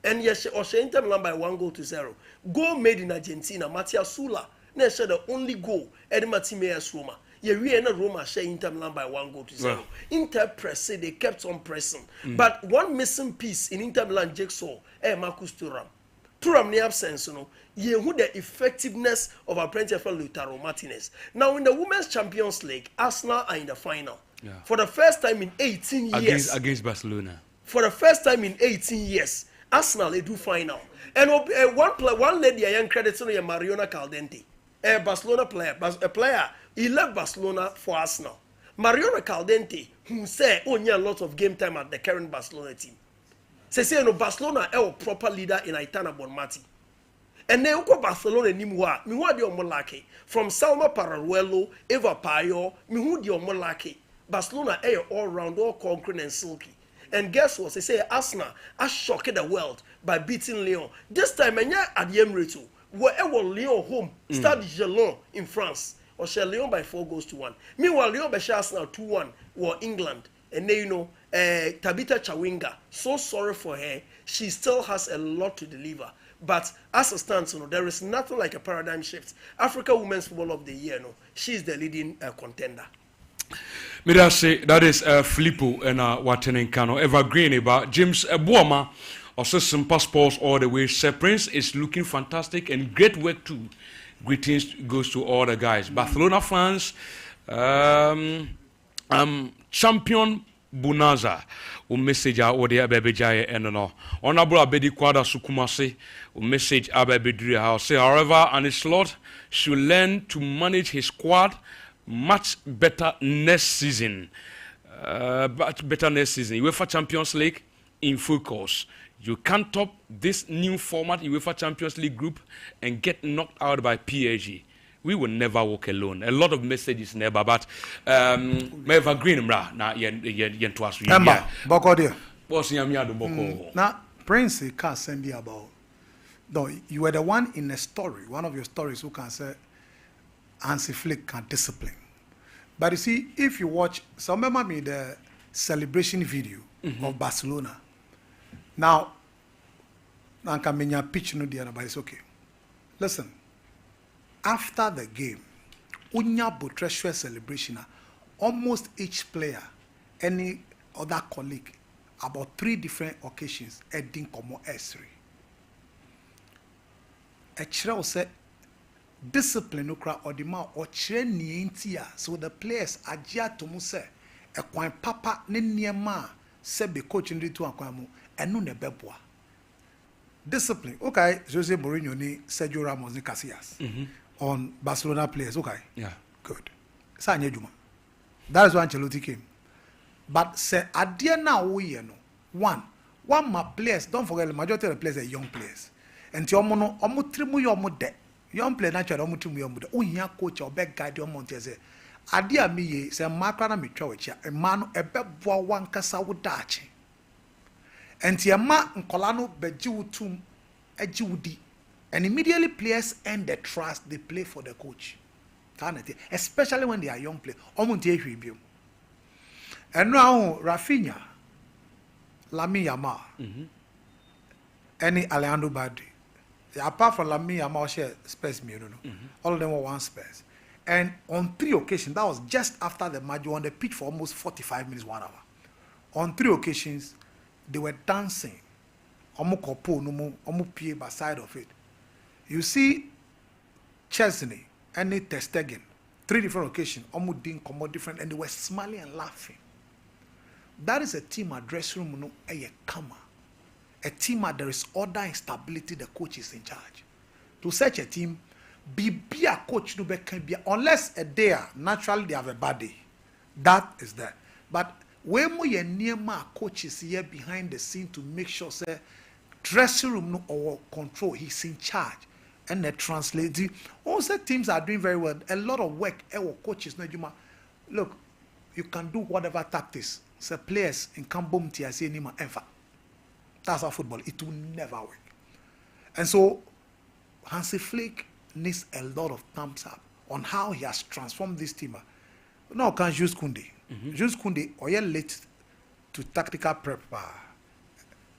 Speaker 4: And yes, Inter Milan by 1-0. Goal made in Argentina, Matias Sula. The only goal, Eddie Martinez Roma. we na Roma share Inter Milan by 1-0. Inter press, they kept on pressing. But one missing piece in Inter Milan jigsaw, Marcus Thuram. Thuram the absence, who the effectiveness of our apprentice Lautaro Martinez. Now in the Women's Champions League, Arsenal are in the final. For the first time in 18 years.
Speaker 1: Against Barcelona.
Speaker 4: For the first time in 18 years, Arsenal they do final. And one lady I am crediting is Mariona Caldente. A Barcelona player, he left Barcelona for Arsenal. Mariona Caldente, who say only a lot of game time at the current Barcelona team. Say no Barcelona a proper leader in Aitana Bonmati. And then uko Barcelona ni muwa di omolake from Salma Pararuelo, Eva Payo, mihu di omolake. Barcelona a all round, all concrete and silky. And guess what? They say Arsenal has shocked the world by beating Lyon. This time, at the Emirates, wherever Lyon home, Stade Gelon in France, or share Lyon by 4-1. Meanwhile, Lyon by Arsenal 2-1, or England. And then, Tabitha Chawinga, so sorry for her, she still has a lot to deliver. But as it stands, there is nothing like a paradigm shift. Africa Women's Football of the Year, she's the leading contender.
Speaker 1: Say that is Filippo and Watenen Kano Evergreen about James Buama also some passports all the way. Sir Prince is looking fantastic and great work too. Greetings goes to all the guys. Barcelona fans, champion Bunaza o message or the Abebejaye and no. Honorable Abedi Kwada Sukumase o message Abebedri house. Say however and his Lord should learn to manage his squad much better next season. UEFA Champions League in full course. You can't top this new format UEFA Champions League group and get knocked out by PSG. We will never walk alone. A lot of messages never, but Meva Green na yen to us.
Speaker 5: Emma, Boko dear.
Speaker 1: What's Yamiado Boko?
Speaker 5: Now, Prince can't send you about. No, you were the one in a story, one of your stories who can say Hansi Flick can discipline. But you see, if you watch, some remember me the celebration video of Barcelona. Now, I can mean your pitch no dear, but it's okay. Listen, after the game, Unya Botreswe celebration, almost each player, any other colleague, about 3 different occasions, Edding Komo S3. A child said, discipline okra or the ma or training so the players ajia to mu say e kwan papa ne niema se be coach ndi to akwan mu enu ne beboa discipline okay Jose Mourinho ni Sergio Ramos ni Casillas on Barcelona players okay
Speaker 1: yeah
Speaker 5: good sanye juma that is why Ancelotti came but say adie na wo ye no one my players don't forget the majority of the players are young players and ti omo no omo trimu yo omo de young player naturally omutum young muda ohia coach or beg guide your monte say ade a me ye say makra na metwa wachi e ma no ebeboa wankasa wodachi enti e ma nkola no beji wutum agi wudi and immediately players end the trust they play for the coach especially when they are young players omunti ehwe biom eno ahun Rafinha Lamine Yamal any Alejandro Balde. Apart from Lamine Yamal share Spurs all of them were one Spurs. And on 3 occasions, that was just after the match, on the pitch for almost 45 minutes, 1 hour. On 3 occasions, they were dancing. Omu kopo numu, omu pie by side of it. You see Chesney and Ter Stegen, 3 different occasions, omu ding komo different, and they were smiling and laughing. That is a team at dressing room no eye kama. A team where there is order and stability, the coach is in charge. To such a team, be a coach no can be unless a day naturally they have a body. That is there. But when we are near my coaches here behind the scene to make sure say dressing room no or control, he's in charge. And they translate. Also teams are doing very well. A lot of work. Our coaches no look, you can do whatever tactics. So players in Kambum TSC anymore ever. That's how football, it will never work. And so, Hansi Flick needs a lot of thumbs up on how he has transformed this team. Now, can Jules Koundé? Jules Koundé, are you late to tactical prep?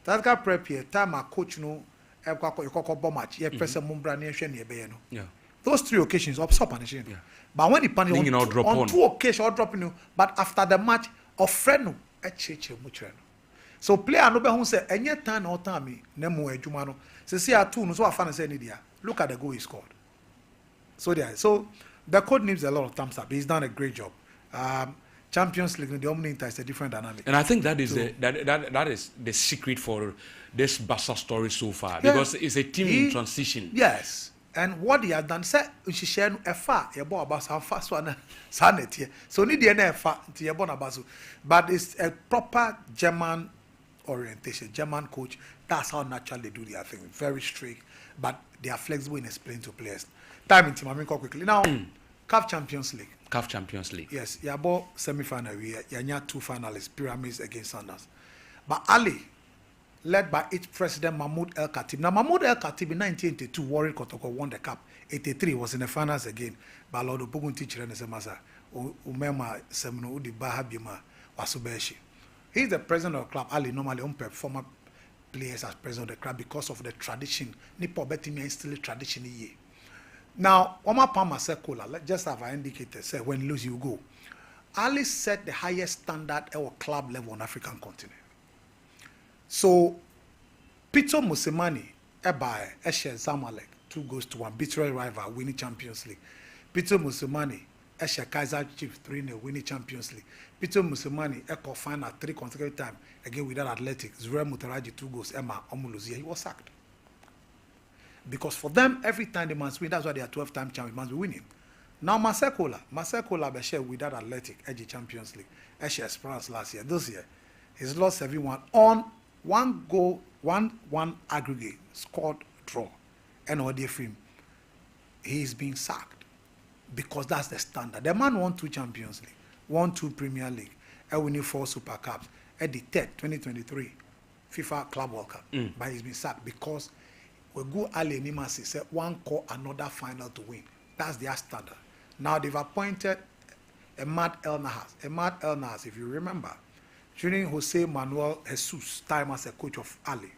Speaker 5: Tactical prep here, time a coach no, you match, you press a mumbra near Sheni. those 3 occasions, stop punishing. Yeah. But when he punished on 2 occasions, or dropping you, but after the match, of friend, so player no be who say any time or time na mo adwuma no say see atu no so afa na say ni dia look at the goal he scored. So there, so the code needs a lot of thumbs up. He's done a great job. Champions League, the Omni Inter is a different dynamic.
Speaker 1: And I think that is that is the secret for this Barca story so far, because it's a team in transition.
Speaker 5: Yes, and what he has done, say she share no efa ye bo about some fast one sanet here. So need the efa to ye born about, but it's a proper German orientation, German coach. That's how natural they do their thing. Very strict, but they are flexible in explaining to players. Time in team, I mean, quickly now. CAF Champions League.
Speaker 1: CAF Champions League.
Speaker 5: Yes, you have semi-final. We have 2 finalists, Pyramids against Sanders. But Ali, led by its president Mahmoud El Khatib. Now Mahmoud El Khatib in 1982, Warren Kotoko won the cup. 83 was in the finals again. But Lord Obogun teacher and Semasa, Umema Semino Udi Bahabima Wasubeshi. He is the president of the club. Ali normally former players as president of the club because of the tradition. Nipo Betimi is still a tradition here. Now, Omar Palmer said, just as I indicated, said when you lose, you go. Ali set the highest standard at our club level on African continent. So, Peter Musimani, Ebae, Eshe Zamalek, 2-1, bitter rival, winning Champions League. Peter Musimani, Eshe Kaiser Chiefs, 3-0, winning Champions League. Peter Musimani, Echo final 3 consecutive times, again without Athletics. Zure Mutaraji, 2 goals, Emma Omuluzia, he was sacked. Because for them, every time they must win, that's why they are 12-time champions, must be winning. Now, Masekola Beshe without Athletic, Edge Champions League, Eshe Esperance last year. This year, he's lost everyone on 1 goal, 1-1 aggregate, scored, draw. And all the film, he's being sacked because that's the standard. The man won 2 Champions League, won 2 Premier League, and winning 4 Super Cups. At the 3rd, 2023 FIFA Club World Cup, but he's been sacked because we go Ali Nimasi said 1 call another final to win. That's their standard. Now they've appointed Emad El Nahas. Emad El Nahas, if you remember, during Jose Manuel Jesus' time as a coach of Ali,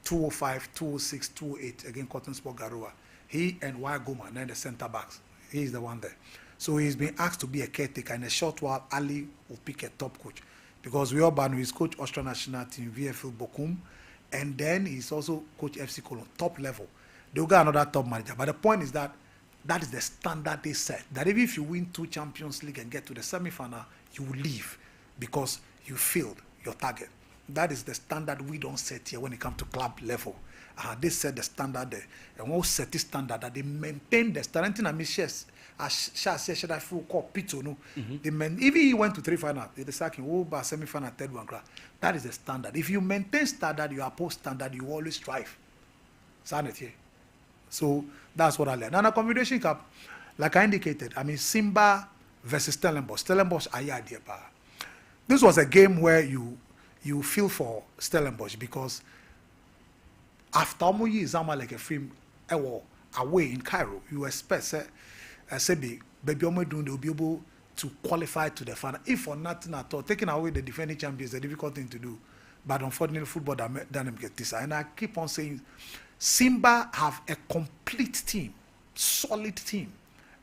Speaker 5: 205, 206, 208 against Cotton Sport Garoua. He and Y Goma, then the centre backs. He is the one there. So he's been asked to be a caretaker. In a short while, Ali will pick a top coach. Because we all ban his coach Austrian national team, VFL Bochum, and then he's also coach FC Cologne, top level. They'll get another top manager. But the point is that is the standard they set. That even if you win 2 Champions League and get to the semi-final, you will leave because you failed your target. That is the standard we don't set here when it comes to club level. They set the standard there. And we'll set this standard that they maintain the standard. Should I feel called Pito? No, even he went to 3 finals. They second, semi-final, 3rd one. That is the standard. If you maintain standard, you oppose standard, you always strive. Sanity. So that's what I learned. Now, the Confederation Cup, like I indicated, I mean Simba versus Stellenbosch. Stellenbosch, this was a game where you feel for Stellenbosch because after Omoyi Zama like a film away in Cairo, you expect baby Omo they'll be able to qualify to the final. If for nothing at all, taking away the defending champions is a difficult thing to do. But unfortunately, football doesn't get this. And I keep on saying, Simba have a complete team, solid team.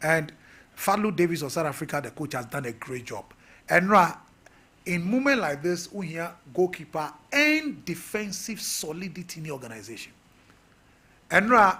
Speaker 5: And Fadlu Davis of South Africa, the coach, has done a great job. And in moment like this, we hear goalkeeper and defensive solidity in the organization. And I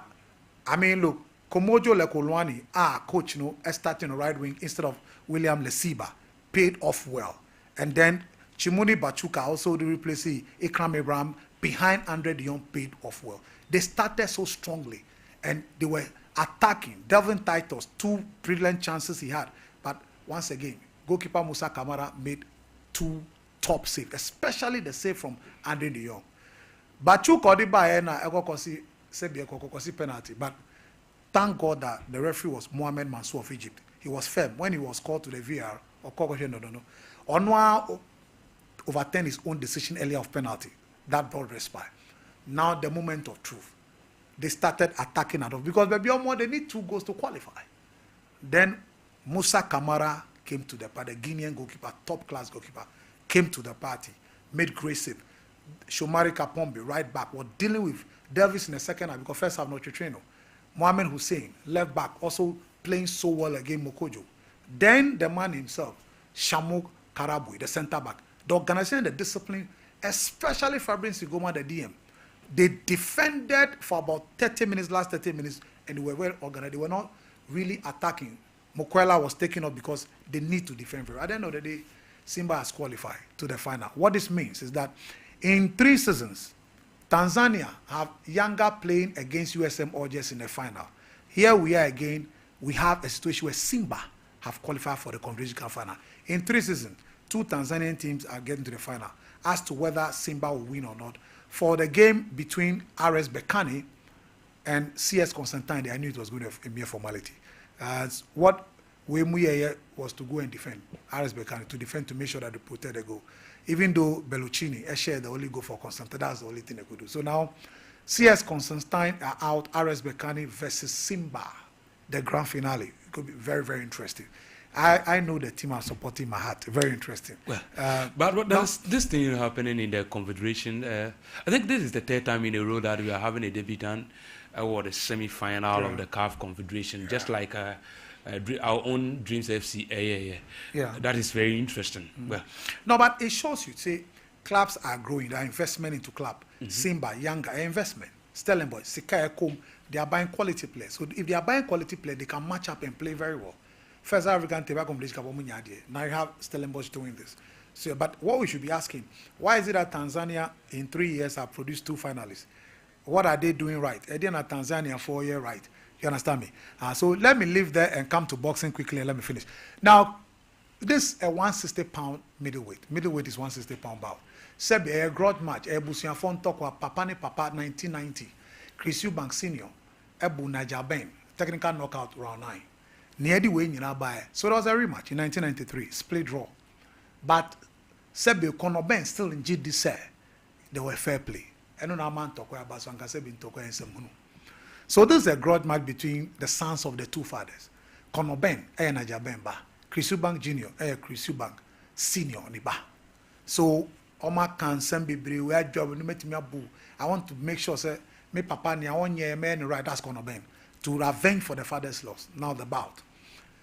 Speaker 5: mean, look, Komojo Lekolwani, coach, starting right wing instead of William Lesiba, paid off well. And then Chimuni Bachuka also the replacing Ikram Abraham behind Andre de Jong paid off well. They started so strongly and they were attacking. Delvin Titus, 2 brilliant chances he had. But once again, goalkeeper Musa Kamara made 2 top saves, especially the save from Andre de Jong. Bachu Kodiba na Egokosi Sebi Ekokosi penalty. But thank God that the referee was Mohamed Mansour of Egypt. He was firm when he was called to the VR or Onwa overturned his own decision earlier of penalty. That brought respite. Now the moment of truth. They started attacking at all because baby Omo they need 2 goals to qualify. Then Musa Kamara came to the party, the Guinean goalkeeper, top class goalkeeper, came to the party, made great save. Shomari Kapombe, right back, was dealing with Davis in the second half because first half not trainer. Mohamed Hussein, left back, also playing so well against Mokojo. Then the man himself, Shamuk Karabui, the centre back. The organization, the discipline, especially Fabrice Sigoma, the DM, they defended for about 30 minutes, last 30 minutes, and they were well organized. They were not really attacking. Mokwela was taken up because they need to defend very well. At the end of the day, Simba has qualified to the final. What this means is that in 3 seasons, Tanzania have younger playing against USM Orges in the final. Here we are again, we have a situation where Simba have qualified for the Confederation Cup final. In 3 seasons, 2 Tanzanian teams are getting to the final. As to whether Simba will win or not, for the game between RS Berkane and CS Constantine, I knew it was going to be a mere formality. What Wemuye was to go and defend RS Berkane, to defend to make sure that they protect the goal. Even though Belluccini shared the only goal for Constantine, that's the only thing they could do. So now, CS Constantine are out, RS Berkane versus Simba, the grand finale. It could be very, very interesting. I know the team are supporting my heart. Very interesting.
Speaker 1: Well, but this thing happening in the Confederation, I think this is the 3rd time in a row that we are having a debutant or the semi-final of the CAF Confederation, just like our own Dreams FC. Yeah. That is very interesting. Well,
Speaker 5: no, but it shows you, see, clubs are growing. There are investment into club. Simba, younger, investment. Stellenbosch, Sikaya Kom, they are buying quality players. So if they are buying quality players, they can match up and play very well. First African Teba Competition, now you have Stellenbosch doing this. So, but what we should be asking, why is it that Tanzania in 3 years have produced 2 finalists? What are they doing right? Again, at Tanzania 4 year right. You understand me? So let me leave there and come to boxing quickly and let me finish. Now, this is a 160-pound middleweight. Middleweight is 160-pound bout. Sebi a grudge match. Busian Fon Tokwa Papane Papa 1990. Chris Eubank Senior. Ebu Najaben. Technical knockout round 9. Nearly way in Abaye. So there was a rematch in 1993. Split draw. But Sebi Konoben still in GD say they were fair play. And no man Tokwa Baswanka Sebi Tokwa and Semunu. So this is a grudge match between the sons of the 2 fathers. Konoben and Najabemba. Chris Eubank Jr. Chris Eubank Senior Niba. So Oma can send be where job no make me abu. I want to make sure say me papa ni I want your man right that's Konoben to revenge for the father's loss. Now the bout.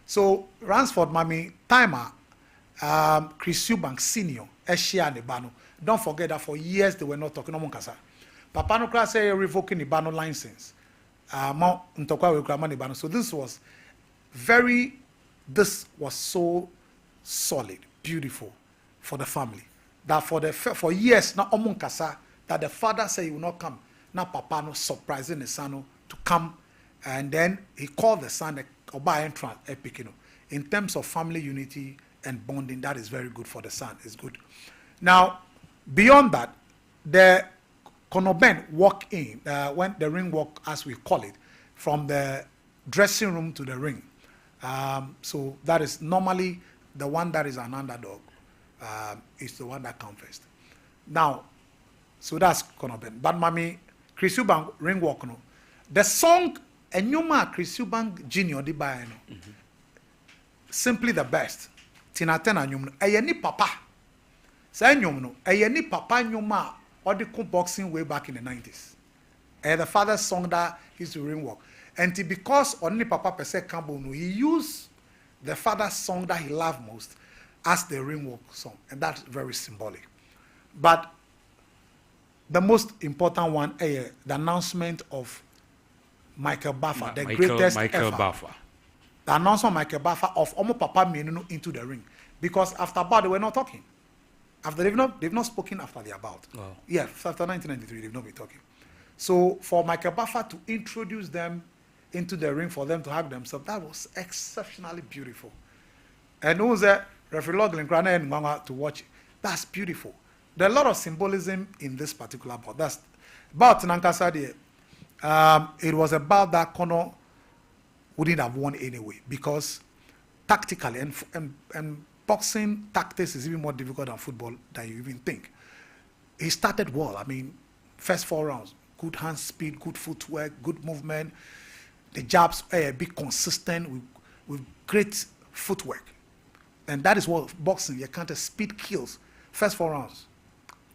Speaker 5: So Ransford Mami timer Chris Eubank Senior Eshia Nibano. Don't forget that for years they were not talking no Munkasa. Papa no class say revoking Nibano license. So this was so solid, beautiful for the family. That for years now Omunkasa that the father said he will not come. Now Papa no surprising the son to come, and then he called the son Oba entrance epic. In terms of family unity and bonding, that is very good for the son. It's good. Now beyond that, the Konoben walk in when the ring walk, as we call it, from the dressing room to the ring. So that is normally the one that is an underdog is the one that comes first. Now, so that's Konoben. But Mami, Chris Eubank ring walk no. The song Enyuma Chris Eubank Jr. di by no. Simply the best. Tina Tena nyum no. Eyeni papa. Say nyum no. Eyeni papa nyuma or the boxing way back in the 90s. The father's song that used to ring walk. And because only Papa Pese Campbell, he used the father's song that he loved most as the ring walk song. And that's very symbolic. But the most important one, the announcement of Michael Buffer, the greatest Michael ever. Buffer. The announcement of Michael Buffer of Omo Papa Menunu into the ring. Because after about they were not talking. After they've not spoken after the about. Wow. Yeah, after 1993, they've not been talking. So for Michael Buffer to introduce them into the ring for them to hug themselves, that was exceptionally beautiful. And who's that? Referee Loglin Grana and Mama to watch. That's beautiful. There are a lot of symbolism in this particular bout. That's about Nankasadi. It was about that Kono wouldn't have won anyway because tactically and boxing tactics is even more difficult than football than you even think. He started well. I mean, first 4 rounds, good hand speed, good footwork, good movement. The jabs are a bit consistent with great footwork. And that is what boxing, you can't speed kills. First 4 rounds,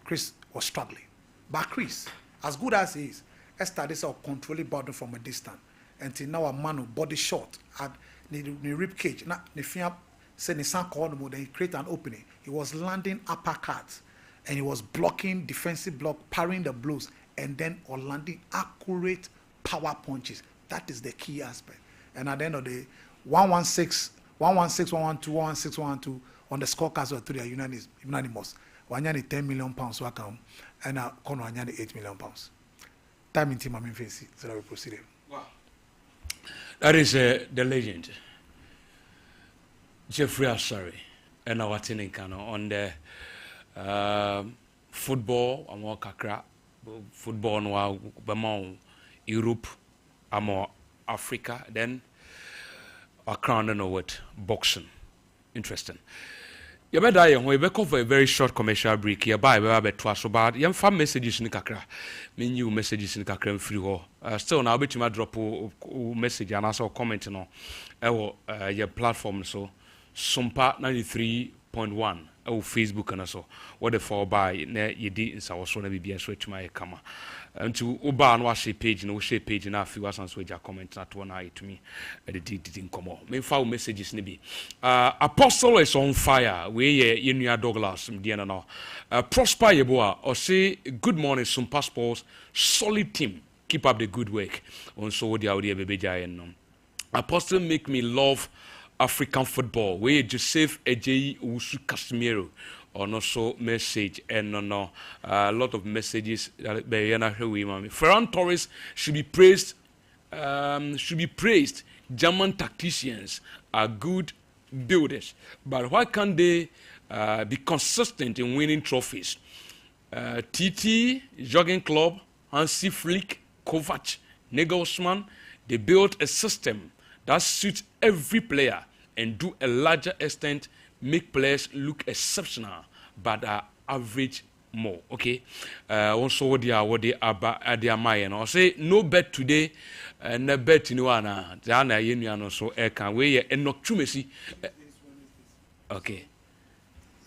Speaker 5: Chris was struggling. But Chris, as good as he is, started controlling body from a distance until now a man body short at the rib cage. Now the fiam said the sun corner then he create an opening. He was landing uppercuts and he was blocking defensive block, parrying the blows, and then or landing accurate power punches. That is the key aspect. And at the end of the day, 116, 112, 112 on the scorecards of 3 are unanimous. Wanyani £10 so I come and I Kono Wanyani £8 million. Time in team I'm in face, so we proceed.
Speaker 1: Wow. That is the legend. Jeffrey Asari and our Tinikano on the football, Amo Kakra, football no Bamon, Europe, Amo Africa, then a crown and what boxing. Interesting. You better we back for a very short commercial break here by we twice about you fam messages in kakra me new messages in kakra free ho still now bet you drop message and also comment no your platform so Sompa 93.1 Facebook and so what the for by na yedi in so na bibia so atuma kama nti uba no share page no share page na afi wasan so ja comment na to na to me the didn't come me fa messages ni bi apostle is on fire we ye nua Douglas mdia no prosper yeboa or say good morning some passports solid team keep up the good work on so the audio bebeja no apostle make me love African football we Joseph Ejeyi Usu Casimiro or also message and no a lot of messages that Ferran Torres should be praised. German tacticians are good builders, but why can't they be consistent in winning trophies? TT, Jürgen Klopp, Hansi Flick, Kovac, Nagelsmann, they built a system that suits every player and to a larger extent make players look exceptional but are average more. Okay. Also what they are their mind. Or say no bet today no bet in one Jana Yeniano so can we and not too messy. Okay.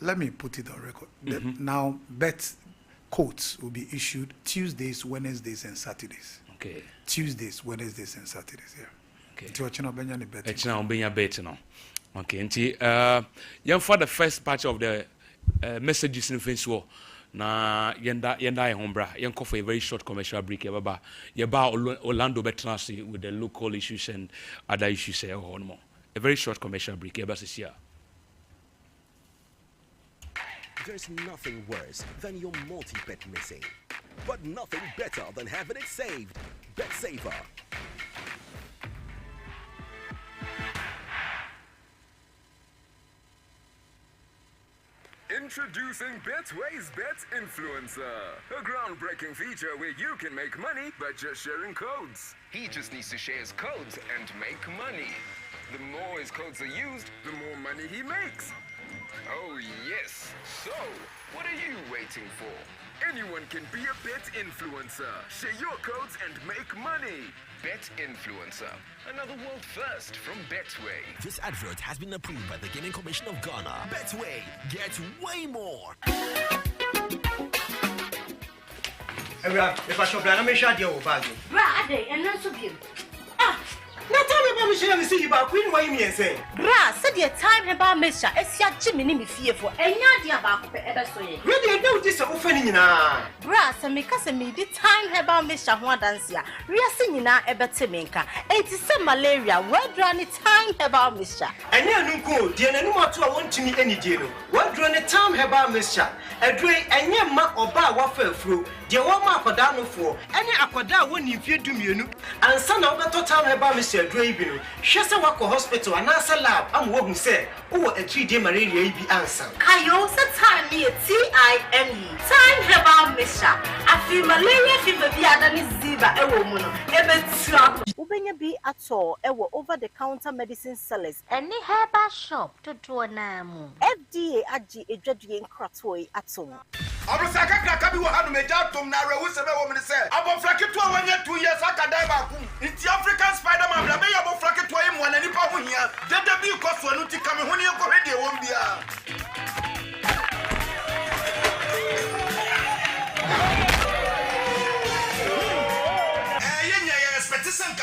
Speaker 5: Let me put it on record. Now bet quotes will be issued Tuesdays, Wednesdays, and Saturdays.
Speaker 1: Okay.
Speaker 5: Tuesdays, Wednesdays, and Saturdays. Yeah.
Speaker 1: Okay.
Speaker 5: It's not
Speaker 1: bet no. Okay. Nti young for the first part of the messages in Facebook. Na yenda hombra yenko for a very short commercial break yaba Orlando Betnasi with the local issues and other issues here more. A very short commercial break yaba this year.
Speaker 6: There's nothing worse than your multi-bet missing, but nothing better than having it saved. Bet Saver.
Speaker 7: Introducing Betway's Bet Influencer, a groundbreaking feature where you can make money by just sharing codes. He just needs to share his codes and make money. The more his codes are used, the more money he makes. Oh yes, so what are you waiting for? Anyone can be a bet influencer. Share your codes and make money. Bet Influencer, another world first from Betway.
Speaker 6: This advert has been approved by the Gaming Commission of Ghana. Betway, get way more.
Speaker 8: If I shop, I'm sure you'll bag it.
Speaker 9: Brother, and not so good. Ah!
Speaker 8: Now tell me about Michelle and see about Queen. Why you mean say?
Speaker 9: Bra, said your time about Misha, it's your Jimmy me fearful, and you're about ever so.
Speaker 8: Really, I know this is offending now.
Speaker 9: Bra, and because me the time about Misha one dance ya. We are singing now about Timinka. It is some malaria. Where drawn the time about Misha?
Speaker 8: And you know, dear, no more to want to meet any deal. What drawn the time about Misha? A drink and your ma or bar waffle through. Dear, one mark or down for any aquada when you fear to me, and son of the time about Mr. Drabino. She's a walk hospital and answer lab. I'm walking, say, oh, a 3-day malaria be answer.
Speaker 9: Kayo, the time me TIME. Time about Misha. I feel malaria fever be than is Ziba, a woman. Ubenya be at all, over the counter medicine sellers. Any herbal shop to do a name. FDA AG a judging crotway at all.
Speaker 10: Abusaka Krakabi will have made out to Nara, who said, woman said, about Flacket 1 year, 2 years, I can die. It's the African Spider Man, the mayor of Flacket to him, one any power here. Then the bill cost for Nuti coming when you go ready, won't be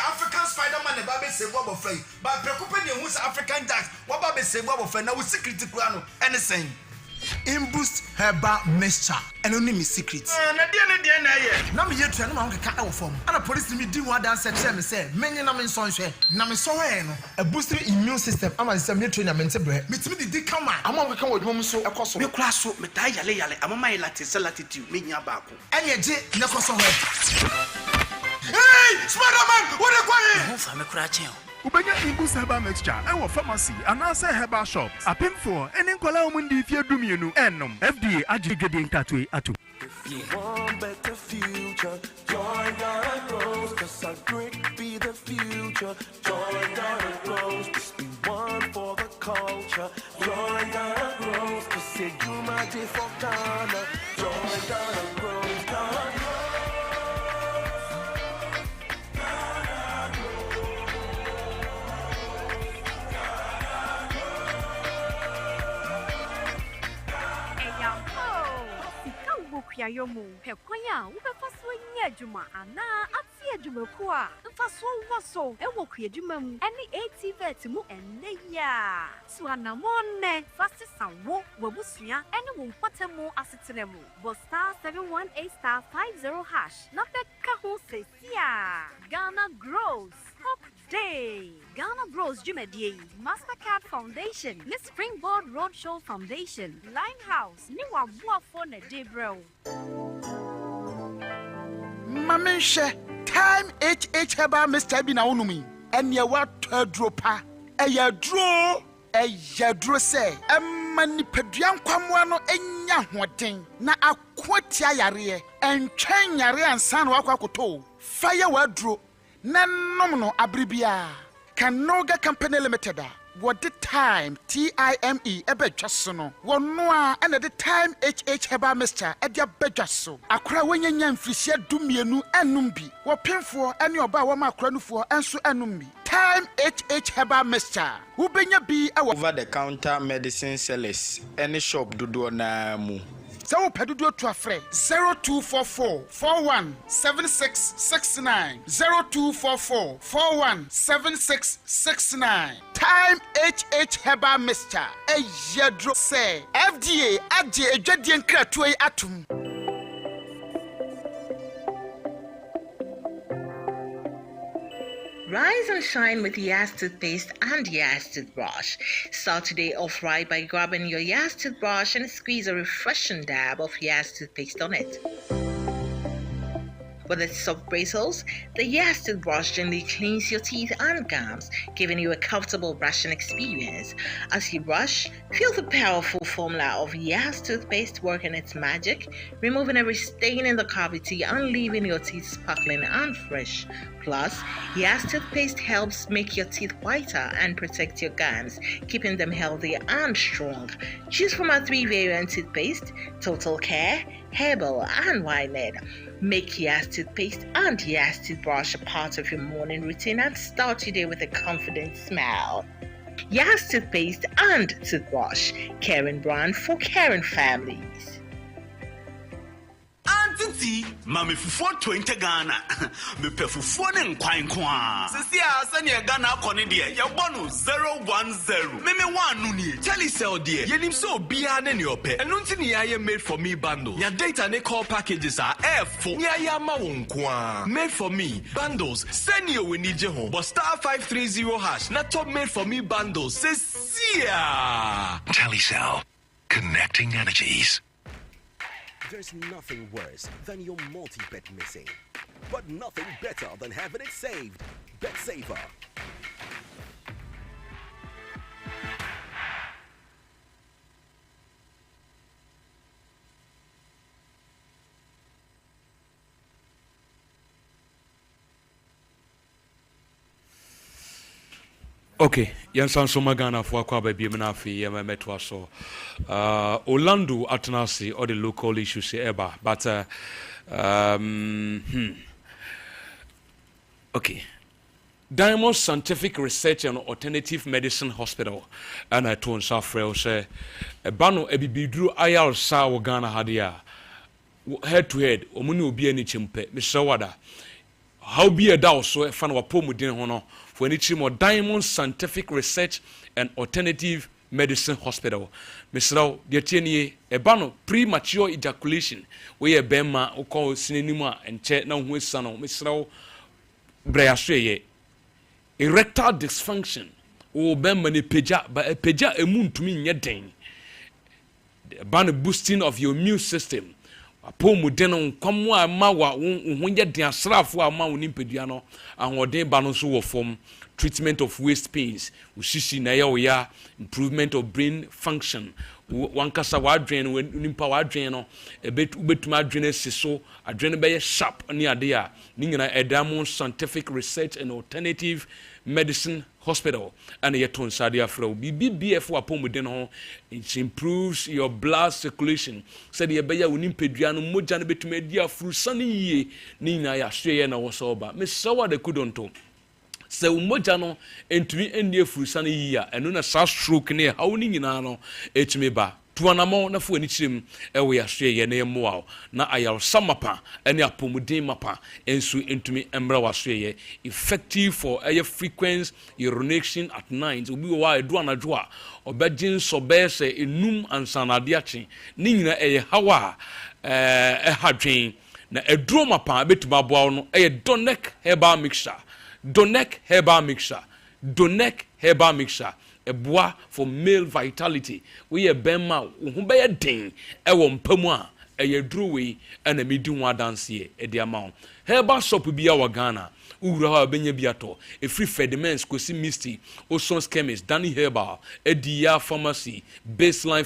Speaker 10: African Spider Man. ne ba be sebo abofra yi ba prekupe ne hu sa African Jack wa ba be sebo abofra na wo secret kura no ene sen Imboost herbal mixture and only me secret. Na dia na ye. Na me yetua na ma nkeka e wo fom. Ana police me di one dance check me say menye na me nso hwe. Na me so hwe no. A boost immune system. Ama say me train na mente bre. Me timi di kama. Ama nkeka wo dwom so ekoso. Me kura so me ta yale ama mai latitude me nya ba ko. Enye je ne koso hwe. Hey, Spider-Man, what are you doing? Ho fa me kura chen.
Speaker 11: Ubenya Imboost herbal mixture ewo pharmacy anase herbal shops apemfo eni nkola omundi fie dumienu enom FDA agigede ntatwe atu.
Speaker 12: If you want better future, join Ghana Grows, 'cause our grit be the future. Join Ghana Grows, this be one for the culture. Join Ghana Grows, 'cause say you my day for Ghana. Join Ghana Grows, Ghana Grows.
Speaker 13: Yomu, Pequaya, Ubefa Juma, Anna, Atia Jumaqua, and Faso Vaso, and Wokia Jumum, any AT Vetimu and Neya. Suana Mone, fastest and walk, Wabusia, and won't put more assetemu. But star 718*50# not the Kaho says, yeah. Ghana Grows. Hope Day. Ghana Bros Jumedie, Mastercard Foundation, Miss Springboard Roadshow Foundation, Limehouse, Niwa Buafone Debro.
Speaker 10: Mamenche, time HH Heba Mr. Bina Unumi, and ya what dropa, a ya draw say, a manipedian quamuano enya wating, na a quatia yare, and chain yare and san wakakoto, fire wardrobe. Nominal abribia can Noga Company Limited. What the time TIME Ebejasono. One noa and at the time HH Heba Mr. Edia Bejaso. Akra wenyan frisia dumienu enumbi. What pin for any oba ma kranu for enso enumbi. Time HH Heba Mr. Who benya be
Speaker 14: over the counter medicine sellers. Any shop do na mu.
Speaker 10: So pedudo to a friend 0244 417669 0244 417669 time HH Heba Mr. A yedro say FDA agye adwadien kratue atum.
Speaker 15: Rise and shine with Yas toothpaste and Yas toothbrush. Start today off right by grabbing your Yas toothbrush and squeeze a refreshing dab of Yas toothpaste on it. With its soft bristles, the Yas toothbrush gently cleans your teeth and gums, giving you a comfortable brushing experience. As you brush, feel the powerful formula of Yas toothpaste working its magic, removing every stain in the cavity and leaving your teeth sparkling and fresh. Plus, Yas toothpaste helps make your teeth whiter and protect your gums, keeping them healthy and strong. Choose from our 3 variant toothpaste: Total Care, Herbal, and Winehead. Make Yas toothpaste and Yas toothbrush a part of your morning routine and start your day with a confident smile. Yas toothpaste and toothbrush, caring brand for caring families.
Speaker 16: Auntie, mami fufu 20 Ghana. Me pe fufu ne nkwan kwa. Sisi a sanya Ghana akone de ya bonu 010. Me wanu ni. Telecel de. Yenim so bia ne ne ope. Enu nti ne ya made for me bundles. Ya data ne call packages are F4. Ya ya ma won kwa. Made for me bundles. Send you we need ho. But star 530# na top made for me bundles. Sisia.
Speaker 17: Telecel. Connecting energies.
Speaker 6: There's nothing worse than your multi-bet missing. But nothing better than having it saved. Bet Saver.
Speaker 1: Okay, Yansan Somagana for Aquaba Biminafi, Yamametwaso. Orlando Atanasi or the local issues ever, but okay. Diamond Scientific Research and Alternative Medicine Hospital, and I told Safrel say, a bano ebibidru ayal sa Ghana hadia head to head, Omunu be any chimpe, Mr. Wada. How be a dow so a fan of a pomudin hono. for any chimo Diamond Scientific Research and Alternative Medicine Hospital. Mr. Dietini, a bano premature ejaculation, where a bema or call cinema and chair now with son, Mr. Breashe, erectile dysfunction, or bemani peja, but a peja a moon to me yet. Bano boosting of your immune system. Apo mudeno kwamwa mawa wonye de asrafo ama wonimpediano ahoden ba no so wo form treatment of waist pains usisi na ya improvement of brain function wankasa wadwen nimpa wadwen no ubetuma adwen siso adwen be sharp ni ade a ni nyina Diamond Scientific Research and Alternative Medicine Hospital and yet on Sadia Fro BBF apomuden ho it improves your blood circulation said ye beya wonim peduano moja no betuma dia furu sane yie ni nyina ya hwe na wo so ba me sawa de kudonto se umoja no entumi endie furu sane yie a eno na sa stroke ne ha woni nyina no etumi ba tuanamo na fu ani chirem ewe ya hwe ye na yemoa na ayal samapa ene apomuden mapa ensu entumi embra wa hwe ye effective for air frequency urination at night obi wa edu anadwo a obegin sobese enum ansanade ache ni nyina eye hawa hadwen na eduro mapa betuma boa no eye Donek herbal mixture Donek herbal mixture a bois for male vitality. We a bema who be a ding, a wompamwa, a yedruwe, and a midunwa dance ye, a dear mount. Herbal shop be our Ghana, Ura Benya Biato, a free fediments, Kosi Misty, Oson's Chemist, Danny Herbal, a DR Pharmacy, Baseline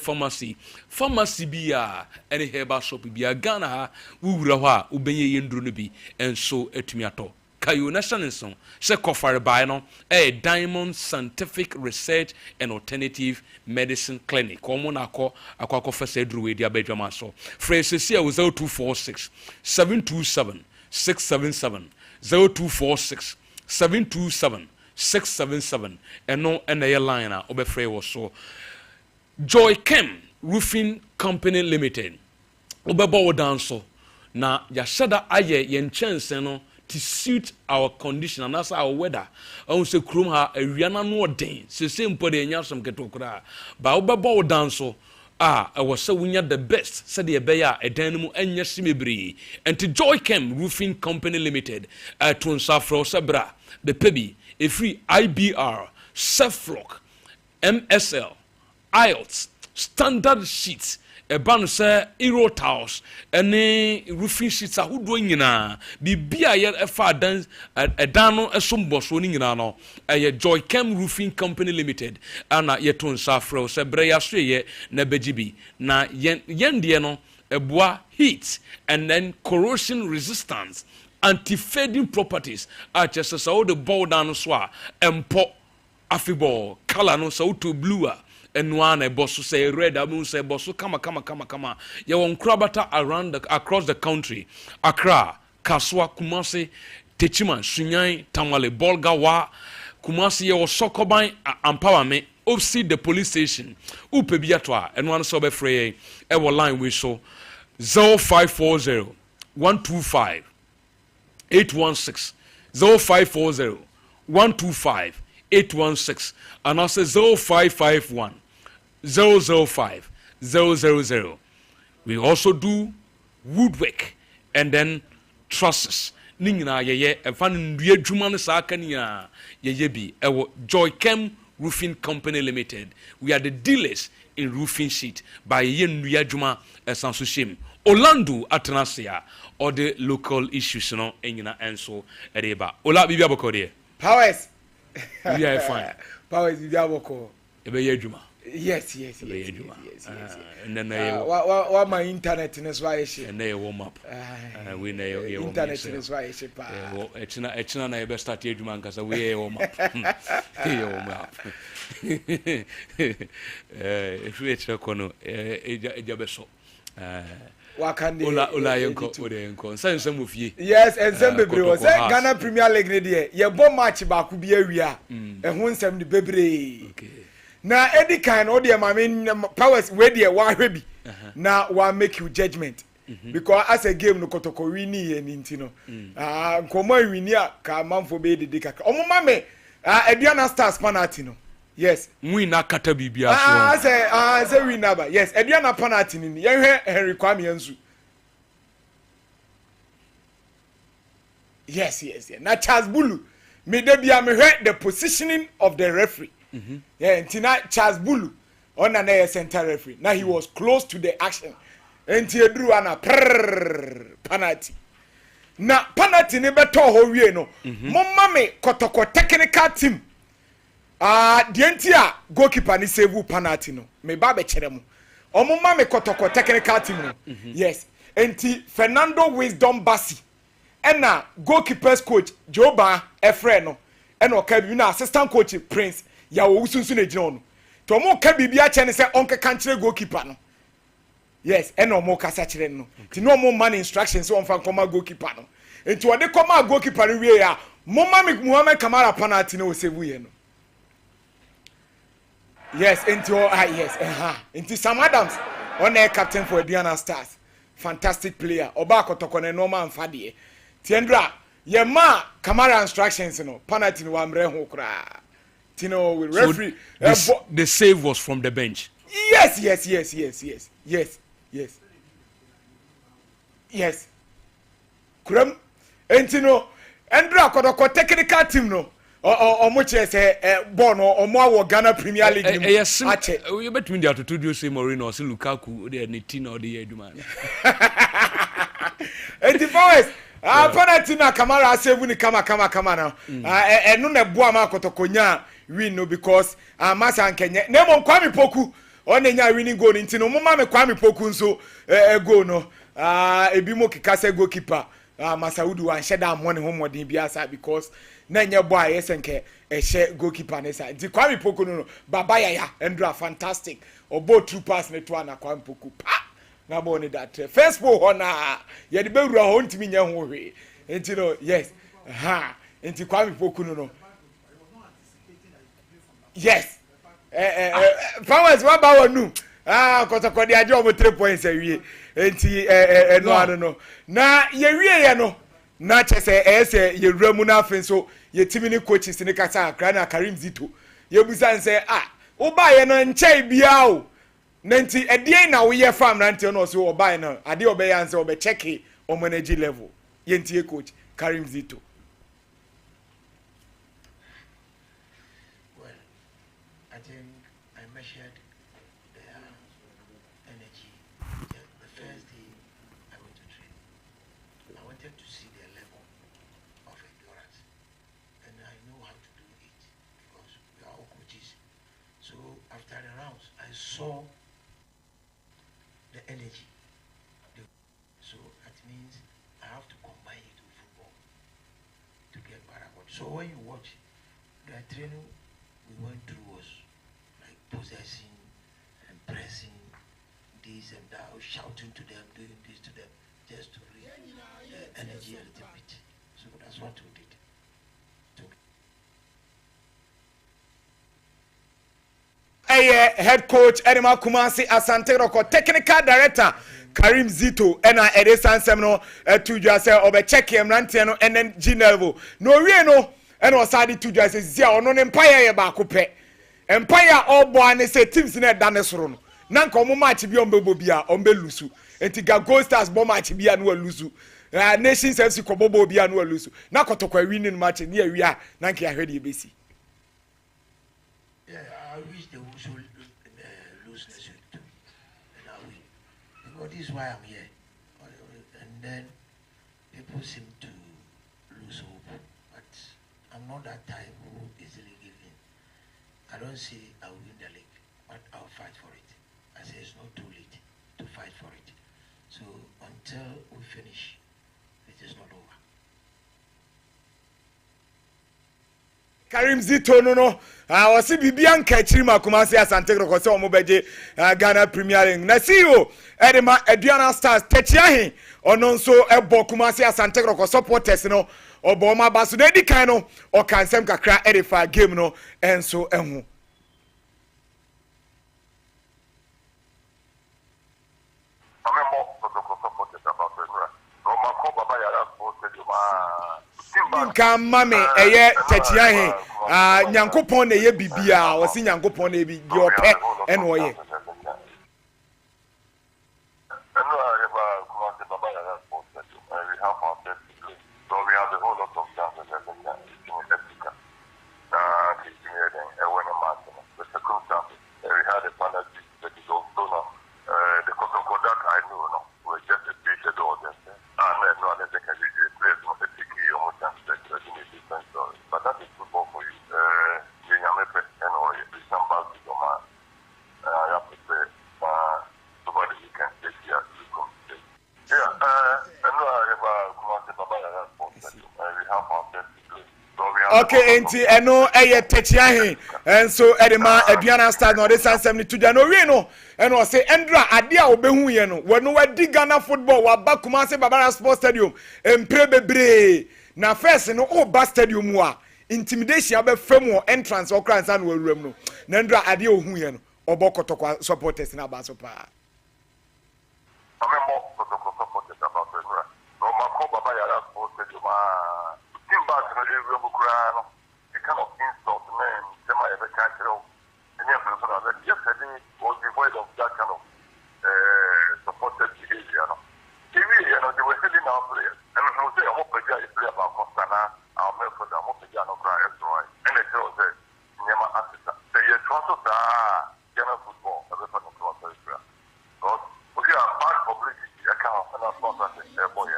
Speaker 1: Pharmacy Bia, any herbal shop be a Ghana, Ura, Ubenye Yendrunubi, and so etimiato. Kayo national song se kofare by no Diamond Scientific Research and Alternative Medicine Clinic komo na akọ fese edruwe dia bedwama so fresh here 0246 727 677 0246 727 677 eno na line a obefre wo so Joy Chem Roofing Company Limited obebo wo dan so na ya shada aye yen chance no to suit our condition and that's our weather. I say krum ha awiana no den. Se mpo de nya som ketokra. Ba obebo danso I was so winya the best said the beya edanmu enya simebri. And to Joy Chem Roofing Company Limited at Tunsafro Sabra the Pebi a free IBR Ceflock MSL IELTS standard sheets a ban say Euro tiles any roofing sheets are who doing na bibia yet a far dance a dano a sumbos running no a Joy Chem Roofing Company Limited and yet on Safro Sebrea Sway na bejibi na yen dieno a bois heat and then corrosion resistance anti-fading properties are just as all the bow down swa and pop afibo color no so to bluer and one a boss say red amun say boss kama ya won krabata around across the country Accra Kaswa Kumasi Techiman Sunyai Tamale Bolgawa Kumasi ya Sokoban empowerment opposite the police station upebiatwa and one so be free e line we so 0540 125 816 0540 125 816 and also 0551 005 000. We also do woodwork and then trusses. Ningina ye and fan Juman Sakania ye bi Joy Chem Roofing Company Limited. We are the dealers in roofing sheet by Yen Juma and Sansushim. Orlando Atanasia or the local issues no enyina enso ereba. Ola bibia bokode.
Speaker 18: Powers.
Speaker 1: Yeah, fine.
Speaker 18: Powers bibia boko.
Speaker 1: Ebe ye Juma.
Speaker 18: Yes.
Speaker 1: And then
Speaker 18: what my internet is why she
Speaker 1: and they warm up. We know
Speaker 18: internet is why she pa.
Speaker 1: Echina na ebe start ye Juma nkasa we warm up. Warm up. If we echa kono ejabeso. Ola yonko odenko sense mufie.
Speaker 18: Yes, and some bebre was Ghana Premier League ne de ye bom match ba ku bia wia ehun nsem de bebre.
Speaker 1: Okay.
Speaker 18: Na any kind of the powers where they are bi na wa make you judgment because as a game no kotoko wini and intino nkomo wini a ka manfo be de kaka omo mame Aduana Stars penalty no. Yes.
Speaker 1: Win na kata bibia so.
Speaker 18: Say win number. Yes, Aduana penalty ni. Yen Henry Kwame Ansu. Yes. Na Charles Bulu. Me dey bia me heard the positioning of the referee. Yeah, Tina Charles Bulu on na center referee. Now he was close to the action. Enti edru ana penalty. Na penalty ni beto ho wie no. Momma me kotoko technical team. Dienti a goalkeeper ni save penalty no. Me ba be kire mo. Omomma me kotoko technical team no. Yes. Enti Fernando Wisdom Bassi. Ena goalkeepers coach Joba Efre no. Ena okabi na assistant coach Prince ya wo sunsun na gina no. To mo ka bibia che ne se onka kanchire goalkeeper no. Yes, ena mo kasa kire no. Ti no mo man instructions on fan koma goalkeeper no. Enti wo de koma goalkeeper no wie ya, mo ma me Muhammad Kamara penalty no save ye no. Yes, enti yes, enti Sam Adams on air captain for Aduana Stars. Fantastic player. Oba kotoko ne no man fade. Tiendra, ye ma Kamara instructions no. Penalty no amre ho kra. Tino with referee.
Speaker 1: So the save was from the bench.
Speaker 18: Yes. Kuram entino Endra kodoko technical team no. Omo che say ball no omo awo Ghana Premier League ni ache.
Speaker 1: We between the to say Moreno say Lukaku dey ni tin or dey eduma.
Speaker 18: Enti boys penalty na Kamara save ni kama na. Enu na boa ma kotokonya win no because Masa Nkenye Nemo Kwame Poku onenya winning goal nti no mama me Kwame Poku nso goal no ebi mo kika se goalkeeper Masaudu wan sheda money homodin biasa because na nya boy yesenke ehye goalkeeper nesa nti Kwame Poku no baba yaya Endra fantastic obo true pass ne to na Kwame Poku pa na bo ni that first ball hona ye de bewura ho ntimi nya ho hwe nti no yes nti Kwame Poku no yes powers what about nu kotoko de aje omo 3 points awie enti no na ye wie ye no na chese ese ye wuramu na afen so ye timi ni coaches ni kasa akra na Karim Zito ye busan say wo ba ye no nchai bia o nti edie na wo ye fam na nti no so wo ba ye no ade obe yan say obe check o managerial level ye nti coach Karim Zito.
Speaker 19: Saw the energy. So that means I have to combine it with football to get better. So when you watch the training we went through was like possessing and pressing this and that, shouting to them, doing this to them, just to reach the energy a little bit. So that's what we did.
Speaker 18: Head coach Edema Kumasi Asante Roko technical director Karim Zito ena Edesan Semno to just say obe check him rantie no and then G-level no we no ena osadi to just say zia ono empire ye ba ko pe empire all boy ne say teams na da ne soro no na nka omo match bi ombe bobia ombe lusu enti ga Gold Stars bo match bia no lusu Nations FC ko bobo bia no lusu na kotokwa winning match ne ya wi a na nka ahwede e besi.
Speaker 19: I wish they would lose next week too, and I will. Because this is why I'm here. And then people seem to lose hope, but I'm not that type who easily give in. I don't say I'll win the league, but I'll fight for it. I say it's not too late to fight for it. So until we finish, it is not over.
Speaker 18: Karim Zito no wasi bibia nka chirima Kumasi Asante Roko se omo beje Ghana Premier League na CEO Edema Aduana Stars techiahin ono nso ebo Kumasi Asante Roko supporters no obo ma baso na di kan no o kansem kakra edifa game no enso ehu Nka mame eye techiahin nyankopon na ye bibia o si nyankopon na bi di ope en wo ye
Speaker 20: so we have a whole lot of chances in Africa. The circumstances. We had a penalty that is also now. The Coca-Cola I know were just a treated orders. And no other can be players not a ticky or chance that in a different story. But that is football for you. Some bad to your man. I have to say, somebody you can take here to come. Yeah, I know I have
Speaker 18: okay, enti eno eye techiahin enso edema aduana start no de sansem ni tuja no we no eno say endra ade a obehu ye no we no wadi Ghana football wa ba Kumasi Babara Sports Stadium empre bebre na first no o ba stadium wa intimidation abe fam entrance o kran san wa wuram no na endra ade ohu ye no obokotokwa supporters na ba so pa
Speaker 20: supporters about endra no Mako Babara Sports Stadium Simba and African, the kind of insult men, semi ever catcher, and yesterday was devoid of that kind of supported behavior. TV, they were selling our players, and I was saying, I hope I play about Costana, our Melford, I hope I know cry, and they tell us, Nema Assista. They are transfer Ghana football, everybody knows Israel. Because we are bad publicity, I can't send us sponsorship, boy,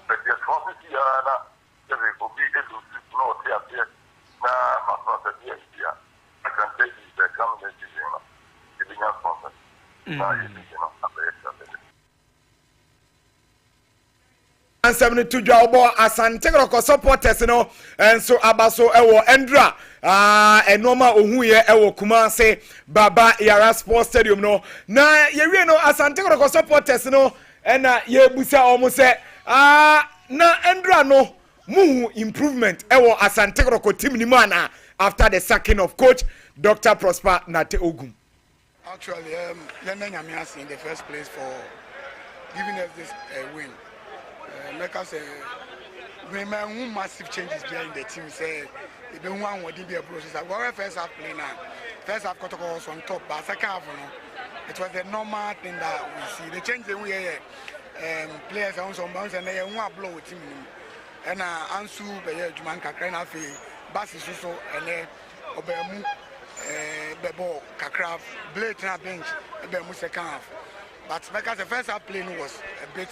Speaker 20: but the transfer here, I can tell you the government is giving us sponsors.
Speaker 18: And 72 Jawbo Asante Kroko supporters no enso abaso ewo endra enoma ohuye ewo Kumasi Baba Yara Sports Stadium no na yewie no Asante Kroko supporters no ena yebusa omo se na endra no muhu improvement ewo Asante Kroko team ni mana after the sacking of coach Dr. Prosper Nate Ogum.
Speaker 5: Actually, London Yamias in the first place for giving us this win. Like I say, we made massive changes behind the team. Say, the one would be a process. Our first half play now, first half got was on top, but second half, it was the normal thing that we see. The change that we players on some bounce and they want blow with team. And Ansu, Jumanka, Krenafi, Basisuso, and Obemu, Bebo, Kakraf, Blade bench, Obemu second half. But because the first half play was a bit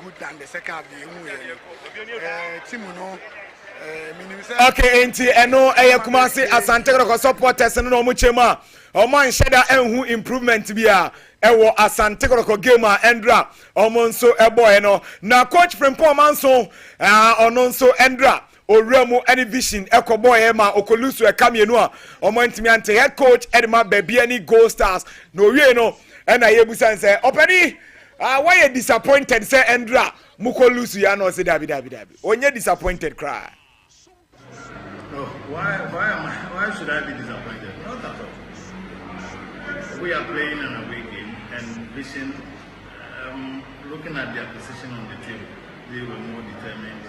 Speaker 5: good than the second half.
Speaker 18: Okay, enti eno Kumasi Asante Kroko supporters no mu chema omo nsheda enhu improvement bia ewo Asante Kroko game endra omo nso eboy no na coach Frimpong Manso ono nso endra Oremu any vision ekoboy ma okolusu ekamienu a omo ntimi ante head coach Edma Baby any Gold Stars no wie no na yebusan say opani why you disappointed say endra mukolusu ya no say dabi onye disappointed cry.
Speaker 21: Why should I be disappointed? Not at all. We are playing an away game, and Vision, looking at their position on the table, they were more determined,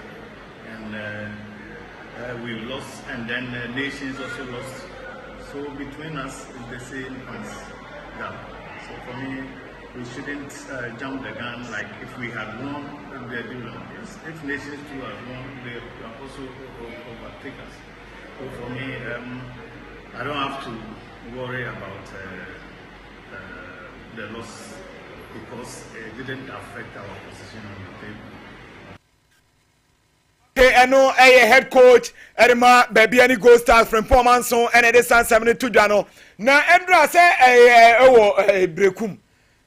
Speaker 21: and we lost, and then the Nations also lost. So between us, it's the same points down. So for me, we shouldn't jump the gun. Like if we had won, they're doing. If Nations too have won, they are also overtake us. So for me, I don't have to worry about the loss because it didn't affect our position on the table.
Speaker 18: Okay, I know a head coach, Edma Baby any Gold Stars from Pomanson and it is 72 Jano. Now, Endra say, Brekum,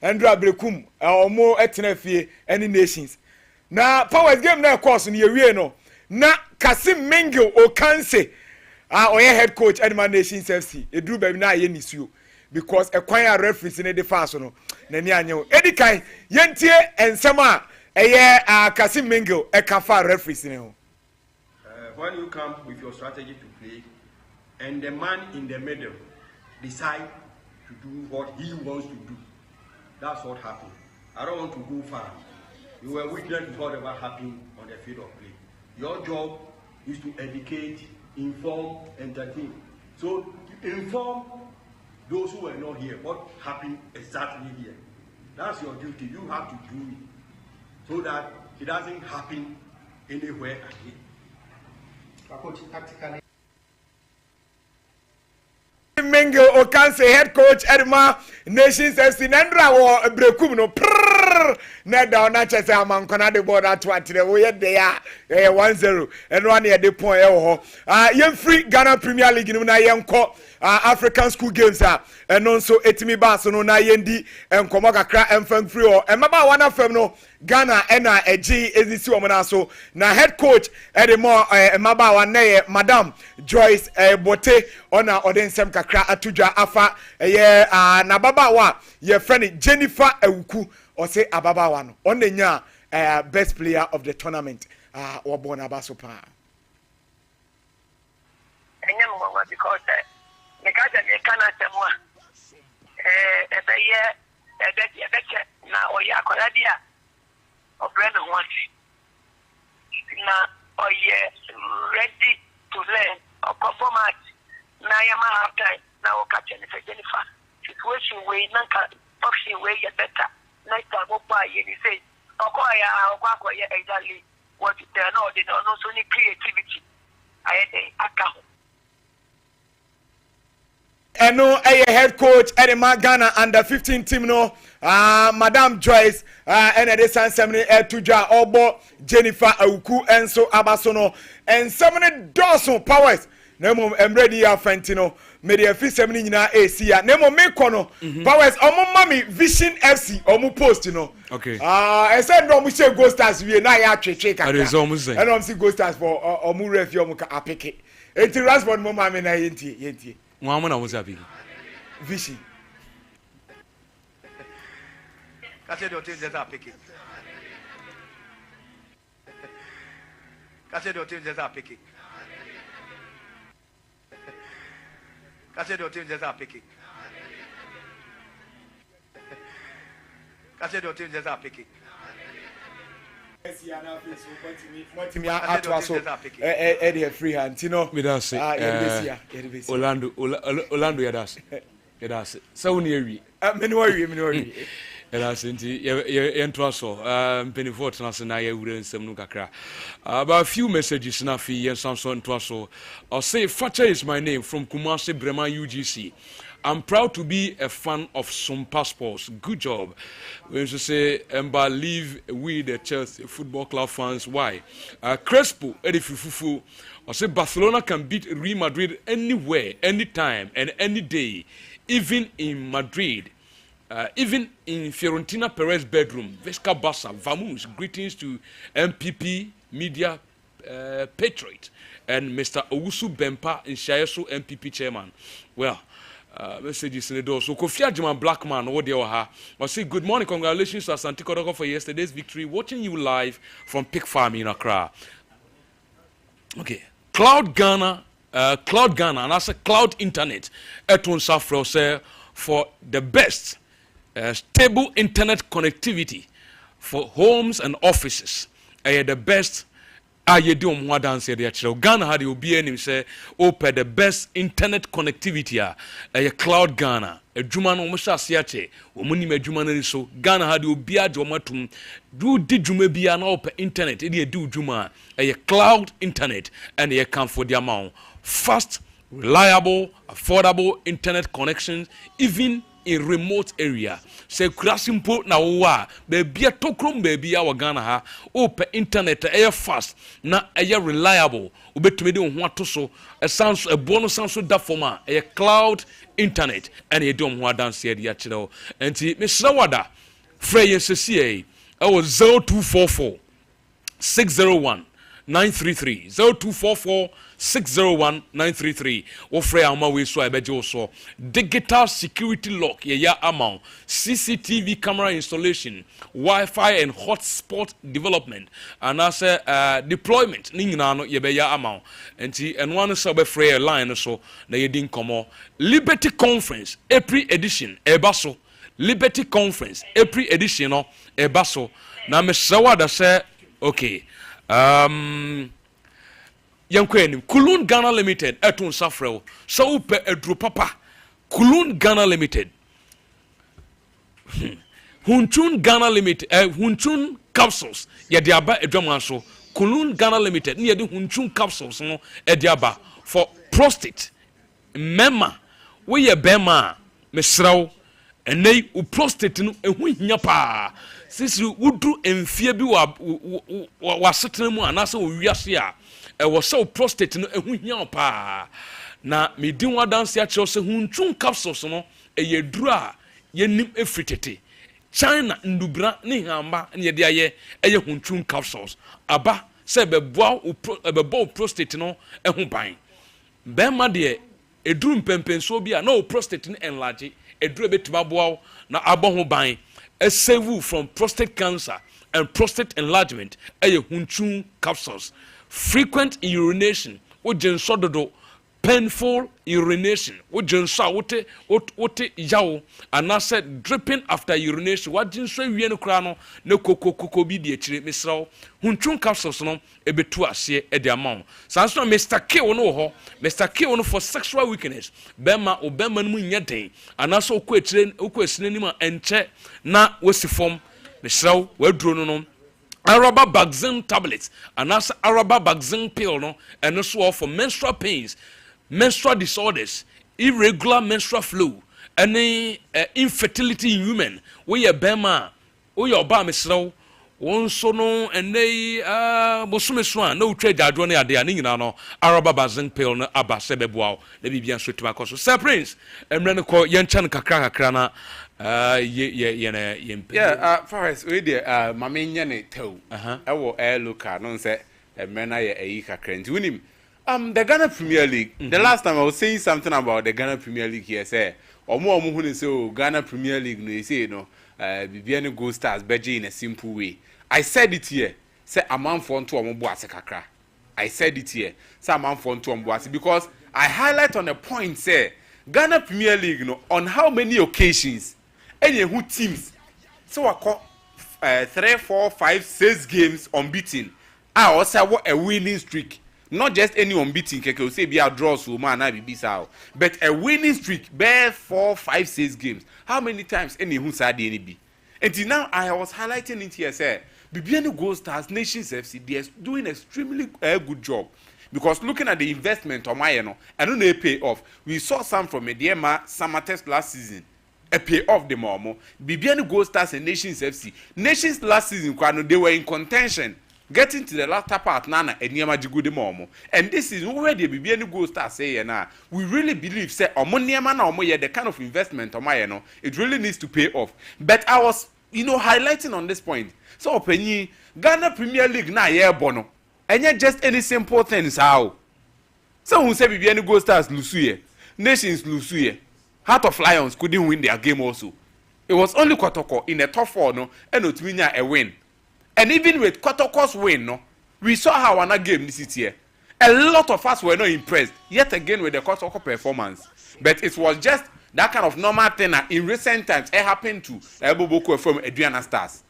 Speaker 18: Endra Brekum, or more etnefie, any nations. Now, Powers game now course in your no. Now, Kasim Mingo or Kanse. Oye head coach Edman Nations FC e drew baby na ye nisu because e kwan referees in the fast no na ni anyo edikai yentie ensem a eye Kasim Mingo e kafa referees ne ho.
Speaker 22: When you come with your strategy to play and the man in the middle decide to do what he wants to do, that's what happened. I don't want to go far. You were witness to whatever happened on the field of play. Your job is to educate inform, entertain. So inform those who were not here what happened exactly here. That's your duty. You have to do it so that it doesn't happen anywhere again.
Speaker 8: Practically.
Speaker 18: Mingo Okanse head coach Edma Nations FC Nandra or Brekum no Neda na chese amankona de board at what the way they are 1-0 and 1 year the point yem free Ghana Premier League no na yem ko African school games and also etimi bass no na yendi and komo kakra emfam free or emaba one afem no Ghana ena eji ezisi omona so na head coach edemo emaba one na Madam Joyce Bote ona odensem kakra atudwa afa na baba wa ye friend Jennifer Ewuku or say Ababawa no onenya best player of the tournament wabona basopa
Speaker 2: enyam wa because me ka je kana temwa ebe ye ebe na oya akola dia obrand want na oye ready to learn or performance na yama half time na o ka Jennifer situation way na ka option way ya better next time go buy you say okoya okoya exactly what they are not they don't know so any creativity I aka
Speaker 18: eno head coach Edema Ghana under 15 team no Madam Joyce and the San Semini Tuja Obo Jennifer Awuku enso abasono and 70 dozen powers nemo emready ya fentino media fi 70 nyina AC ya nemo mekono powers omo mami Vision FC omo post no
Speaker 1: okay
Speaker 18: I said no mo say Ghost Stars we na ya twetwe kaka
Speaker 1: and
Speaker 18: I'm see Ghost Stars for omo ref omo ka apeke enti Rashford mo mami na yenti
Speaker 1: Mwana wazabi
Speaker 18: Vision
Speaker 5: Kase do team just apeke Kase do team just apeke Kase do team just apeke Kase do team just apeke
Speaker 18: Eddie free hand, Tino.
Speaker 1: We don't say Orlando Yadas. So near me.
Speaker 18: Minori.
Speaker 1: Yadas inti Entraso, Pennyfort Nasana, wouldn't some Nukakra. About a few messages na fi and Samson Traso. I'll say Facha is my name from Kumasi Brema UGC. I'm proud to be a fan of Sompa Sports. Good job. When you say, Emba, leave we the Chelsea Football Club fans. Why? Crespo, Eddie Fufu, I say Barcelona can beat Real Madrid anywhere, anytime, and any day, even in Madrid. Even in Fiorentina Perez bedroom. Vesca Bassa, Vamos, greetings to MPP Media Patriot and Mr. Owusu Bempa in Shayeso MPP chairman. Well, messages in the door. So Kofi Ajima Blackman, what they are. I say good morning, congratulations to Asante Kotoko for yesterday's victory. Watching you live from Pig Farm in Accra. Okay, Cloud Ghana, and I say Cloud Internet. Etun Safro say for the best stable internet connectivity for homes and offices. The best. You do more than say the Ghana had you be any say open the best internet connectivity a cloud Ghana a Juman almost siache omuni me Juman so Ghana had you be a jomatum do did you be an open internet it do Juma a cloud internet and you come for the amount fast reliable affordable internet connections even in remote area say krasimpo na wa baby a tokrom baby our Ghana ha open internet air fast na air reliable ubetumi de ho atoso sounds a bonus sounds so that forma a cloud internet and you don't want dance here ya chiro enti Mr. Wada frey CCA was 0244 601 933 0244 601 933 ofre ama we so ebeje so digital security lock ya amount CCTV camera installation Wi-Fi and hotspot development and as deployment ni nyina no ye be ya amount enti enwa no so be free line so na ye din komo Liberty Conference April edition ebaso Liberty Conference April edition no ebaso na me sawada say okay yankwenim Kulun Ghana Limited etun safrel so upe edru papa Kulun Ghana Limited Hunchun Ghana Limited Hunchun capsules yedi aba edwaman so Kulun Ghana Limited ni yedi Hunchun capsules no ediaba for prostate mema we ye bema mesraw enei u prostate no ehu hia pa sisi wudu emfie bi wa setena mu anase wo wiase a ewo se prostate no ehu hia pa na medin wadanse a kire se Hunchun capsules no eyeduru a yenim efritete China ndubra ni hamba ni yede aye eye Hunchun capsules aba se bebo prostate no ehu ban bema de eduru mpempenso bi a na prostate no enlarge eduru betima boa na aboho ban a save from prostate cancer and prostate enlargement eye Hunchun capsules frequent urination o jenso dodo painful urination wo jenso wote yawo anase dripping after urination wa jenso wie no kra no na kokokoko bi di akire mesraw Hunchun capsules no ebetu ase e de amount sanso Mr. K no ho Mr. K no for sexual weakness bema obema no nya den anase okọ akire okọ asinanim a enche na wosifom mesraw waduro no Araba Bagzin tablets and also Araba Bagzin pill no and also for menstrual pains, menstrual disorders, irregular menstrual flow, any infertility in women. We are bema, we are ba misraw, one sono and they bosumeswan no trade adrone ade ani no Araba Bagzin pill no aba sebeboa le bibia so temakoso. Sir Prince, emre no ko yenchan kakra na
Speaker 3: Forest we there mama nya ne tew ewo local no say emena ye eyi kakra nti winim the Ghana Premier League the last time I was saying something about the Ghana Premier League here say omo hu ne say Ghana Premier League no say no bibia ne Gold Stars beje in a simple way. I said it here say amanfo nto omo bo ase kakra. I said it here say amanfo nto omo bo ase because I highlight on a point say Ghana Premier League no on how many occasions any who teams so I call 3, 4, 5, 6 games unbeaten. I also want a winning streak. Not just any unbeaten keke say be a draw so man na be sao. But a winning streak bear 4, 5, 6 games. How many times any who said any be? Until now I was highlighting it here say Bibiani Gold Stars Nations FC they are doing extremely good job. Because looking at the investment on my and don't they pay off. We saw some from Mediema summer test last season. A pay off the Momo. Bibiani Gold Stars and Nations FC. Nations last season, they were in contention. Getting to the latter part, Nana and Yamajigu de Momo. And this is where the Bibiani Gold Stars say, we really believe, say, the kind of investment on my it really needs to pay off. But I was, highlighting on this point. So, Penny, Ghana Premier League, na yeah, bono. And yet, just any simple things, how? So, who say Bibiani Gold Stars lose Nations lose Heart of Lions couldn't win their game also. It was only Kotoko in a top 4 no and Otwinya a win. And even with Kotoko's win no, we saw how another game this year. A lot of us were not impressed yet again with the Kotoko performance. But it was just that kind of normal thing that in recent times it happened to Eboboko from Adriana Stars.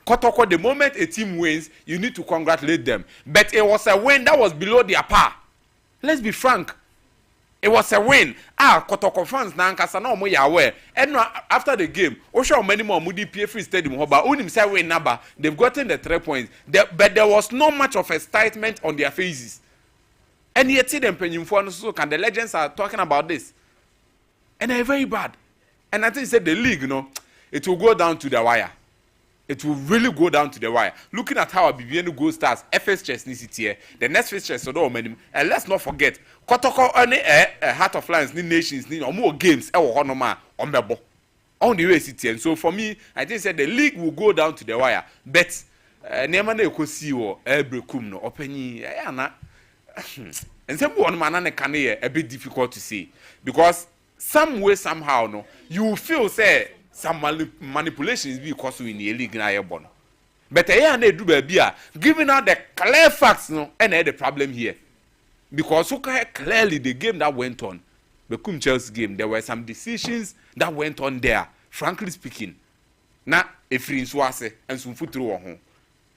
Speaker 3: Kotoko, the moment a team wins, you need to congratulate them. But it was a win that was below their par. Let's be frank. It was a win. Kotoko fans na nkasa na omo ya aware. And after the game, Osha many more Moody PFC Stadium hoba unim say win number. They've gotten the 3 points. But there was not much of excitement on their faces. And yet see them penyimfo so can the legends are talking about this. And they're very bad. And I think said the league, it will go down to the wire. It will really go down to the wire. Looking at how Bibiani Gold Stars FS Chesney City here, the next fixture so and let's not forget Kotoko only Heart of Lions Nations need more games on the way city. And so for me, I think that the league will go down to the wire. But never know see or Elbrekum no openi and some one man can a bit difficult to see because some way somehow no you feel say some manipulations because we in the league na yebon. But here they do baby giving out the clear facts no and the problem here. Because clearly the game that went on, the Chelsea game, there were some decisions that went on there, frankly speaking. Na Efrin Swase and some foot through home.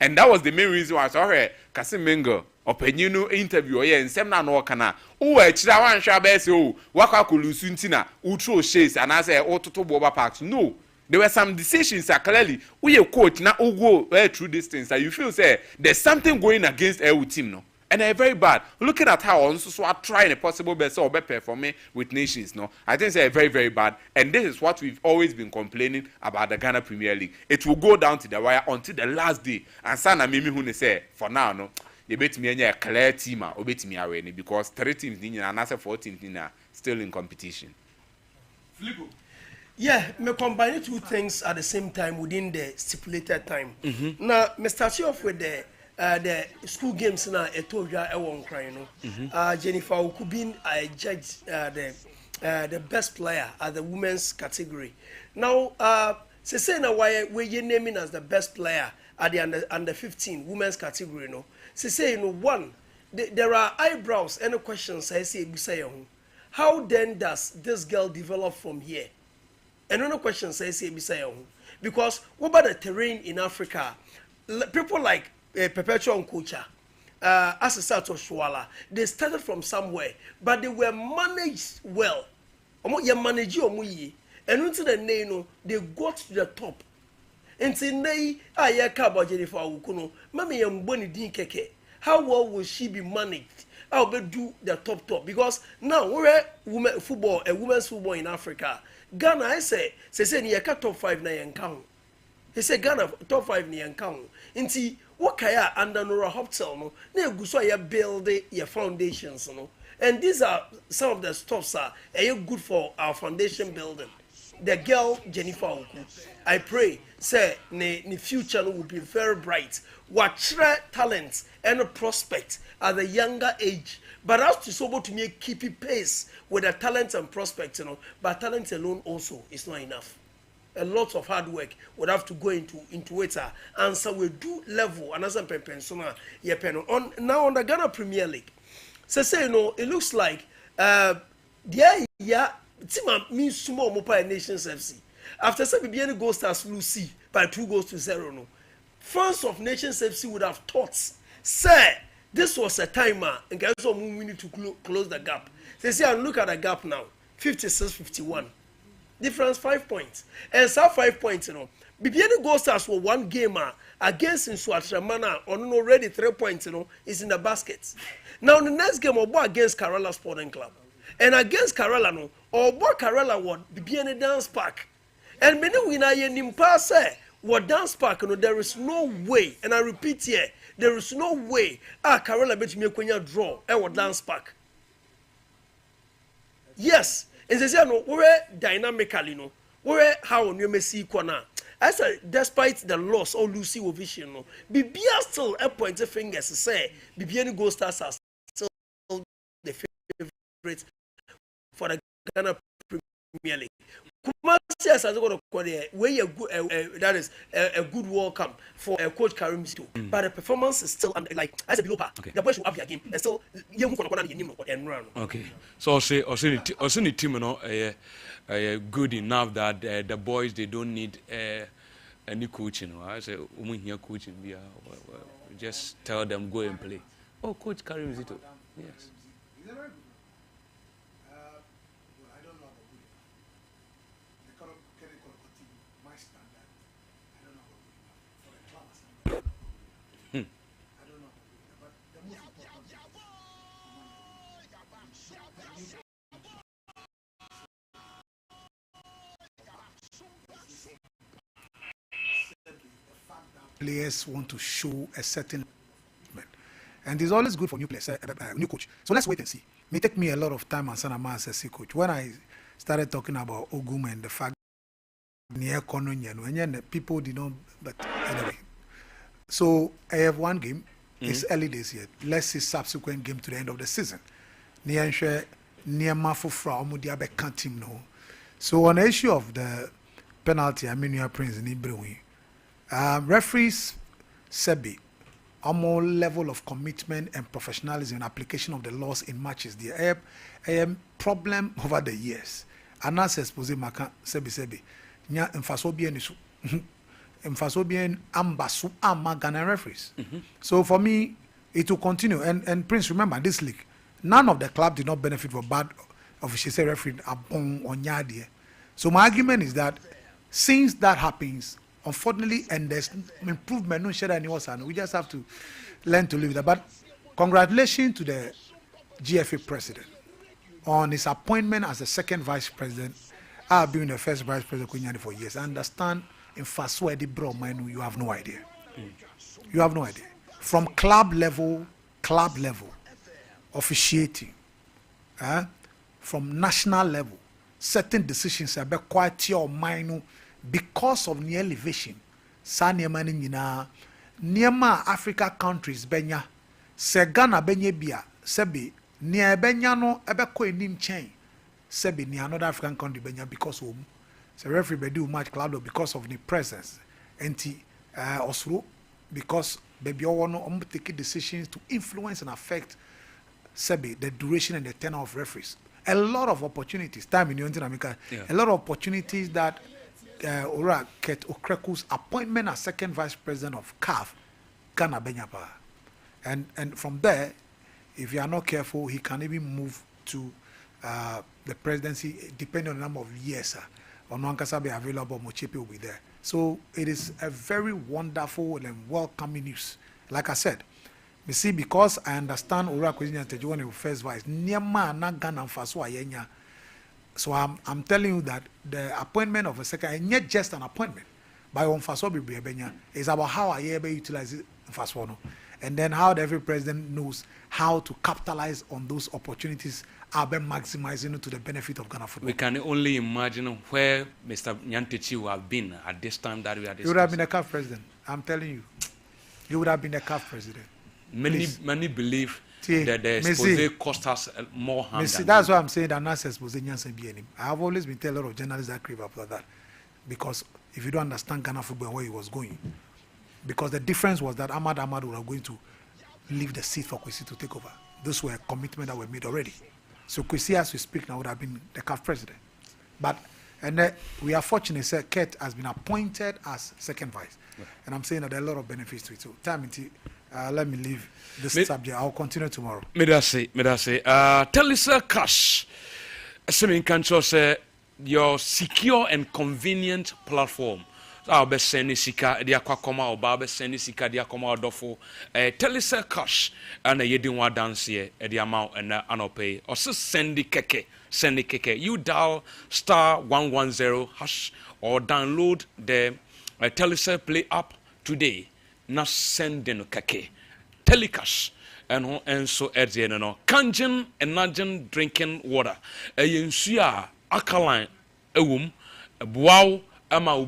Speaker 3: And that was the main reason why I saw her Kasim Mengo openyu no interview oye nsem na no kana wo akira wan hwa be say o wakwa kolusu ntina utro shares and as ototo boba parks. No, there were some decisions that clearly we a coach na go through this things that you feel say there's something going against our team no, and they're very bad. Looking at how also so are trying a possible best or better performing with nations no, I think they're very very bad, and this is what we've always been complaining about the Ghana Premier League. It will go down to the wire until the last day, and sana mimi who say for now no, you bet me a clear team or bet me away because 3 teams and another 4 teams still in competition.
Speaker 4: Yeah, me combine 2 things at the same time within the stipulated time. Now, me start off with the school games now. I told you I won't cry, Jennifer Okubin, I judged the best player at the women's category. Now, say now why we naming as the best player at the under 15 women's category, say one, there are eyebrows and questions. I say, how then does this girl develop from here? And no question says because what about the terrain in Africa? People like Perpetual Nkocha, Asasato Shwala, they started from somewhere, but they were managed well. And into the name, they got to the top. And today, I care about Jennifer Wukuno, Mammy and Bonnie Dean Keke. How well will she be managed? I'll be do the top because now we're women's football in Africa. Ghana, I say near top 5 na yankang. He said Ghana top 5 na yankang. Inti what kaya under Nora Hoptel no, ne guso ya build your foundations no. And these are some of the stuffs are good for our foundation building. The girl Jennifer Oku, I pray say ne future will be very bright. Watch talent and a prospect at the younger age. But as to so to me keep pace with the talent and prospects, but talent alone also is not enough. A lot of hard work would have to go into it. And so we do level and as a persona on now on the Ghana Premier League. So it looks like team means small Mopa Nations FC. After some BBN goals as Lucy by 2-0 no. Fans of Nations FC would have thought, say, this was a timer, and guys, we need to close the gap. They say, and look at the gap now, 56-51. Difference 5 points. And so 5 points, BBN Gold Stars were 1 game against Nswatramana on already 3 points, is in the basket. Now the next game will be against Kerala Sporting Club. And against Kerala, or Kerala won BBN Dance Park. And many winner Nimpa say, what Dance Park, there is no way, and I repeat here, there is no way Kerala bet me a draw at Dance Park. Yes, and they say no, we're dynamically, we're how you may see corner. I said, despite the loss or Lucy Vision, BBA still a point of fingers to say BBN Gold Stars are still the favorite for the Ghana Premier League. Kumasi as I go to where that is a good welcome for Coach Karim too. But the performance is still like as a below par. The boys should have their game. And still
Speaker 1: okay. So also the team good enough that the boys they don't need any coaching. I say here coaching just tell them go and play. Oh, Coach Karim is it? Yes.
Speaker 5: Players want to show a certain and it's always good for new players, new coach. So let's wait and see. It may take me a lot of time as a coach. When I started talking about Ogum and the fact that people did not, but anyway. So I have 1 game. It's early days yet. Let's see subsequent game to the end of the season. So on the issue of the penalty, I mean you are Prince in Ibrahim. Referees Sebi, more level of commitment and professionalism in application of the laws in matches. There a problem over the years. And as expose maka Sebi nya emfaso bien isu emfaso bien ambasu ama Ghana referees. So for me, it will continue. And Prince, remember this league, none of the club did not benefit from bad official referee upon Onyadie. So my argument is that since that happens, unfortunately, and there's improvement, no share any worse, we just have to learn to live with that. But congratulations to the GFA president on his appointment as the second vice president. I've been the first vice president for years. I understand in Faswedi bro, man, you have no idea. You have no idea. From club level, officiating, from national level, certain decisions are quite your mind because of the elevation. Sa niema ni niema Africa countries benya, se Ghana benye bia, sebi niya benya no ebe ko enim chain, sebi ni another African country benya because of se referee be do match club because of the presence, enti osro because baby no take decisions to influence and affect sebi the duration and the tenure of referees. A lot of opportunities, time in America, a lot of opportunities that Ora Ket Okreku's appointment as second vice president of CAF, Ghana Benyapa. And from there, if you are not careful, he can even move to the presidency depending on the number of years. Or Nwankasa be available, Mochepe will be there. So it is a very wonderful and welcoming news. Like I said, you see, because I understand Ora Kwesinya Tejuani first vice, Niama na Ghana Faso Ayenya. So I'm telling you that the appointment of a second, and not just an appointment, by on Faso Bibenya, is about how I ever utilize it in Faso. And then how every president knows how to capitalize on those opportunities, maximizing it to the benefit of Ghana football.
Speaker 1: We can only imagine where Mr. Nyantechi would have been at this time that we are discussing.
Speaker 5: He would have been a CAF president. I'm telling you. He would have been a CAF president.
Speaker 1: Many believe that the expose cost us more harm than
Speaker 5: that's why I'm saying that not expose I have always been telling a lot of journalists that crave after that. Because if you don't understand Ghana football and where he was going, because the difference was that Ahmad were going to leave the seat for Kwesi to take over. Those were commitments that were made already. So Kwesi, as we speak now, would have been the CAF president. But we are fortunate, sir, Ket has been appointed as second vice. Yeah. And I'm saying that there are a lot of benefits to it. So let me leave this subject. I'll continue tomorrow.
Speaker 1: Medase. Tell us, Cash. Assuming control say your secure and convenient platform. I'll be sending Sika, the Aquacoma, or Barber sending Sika, the Aquama Dofo. Tell us, Cash, and you didn't want dance here at the amount and anopay. Or send the keke. You dial *110# or download the Telecel Play app today. Na sending kake telecash and so at the end kangen and nagen drinking water a alkaline wow ama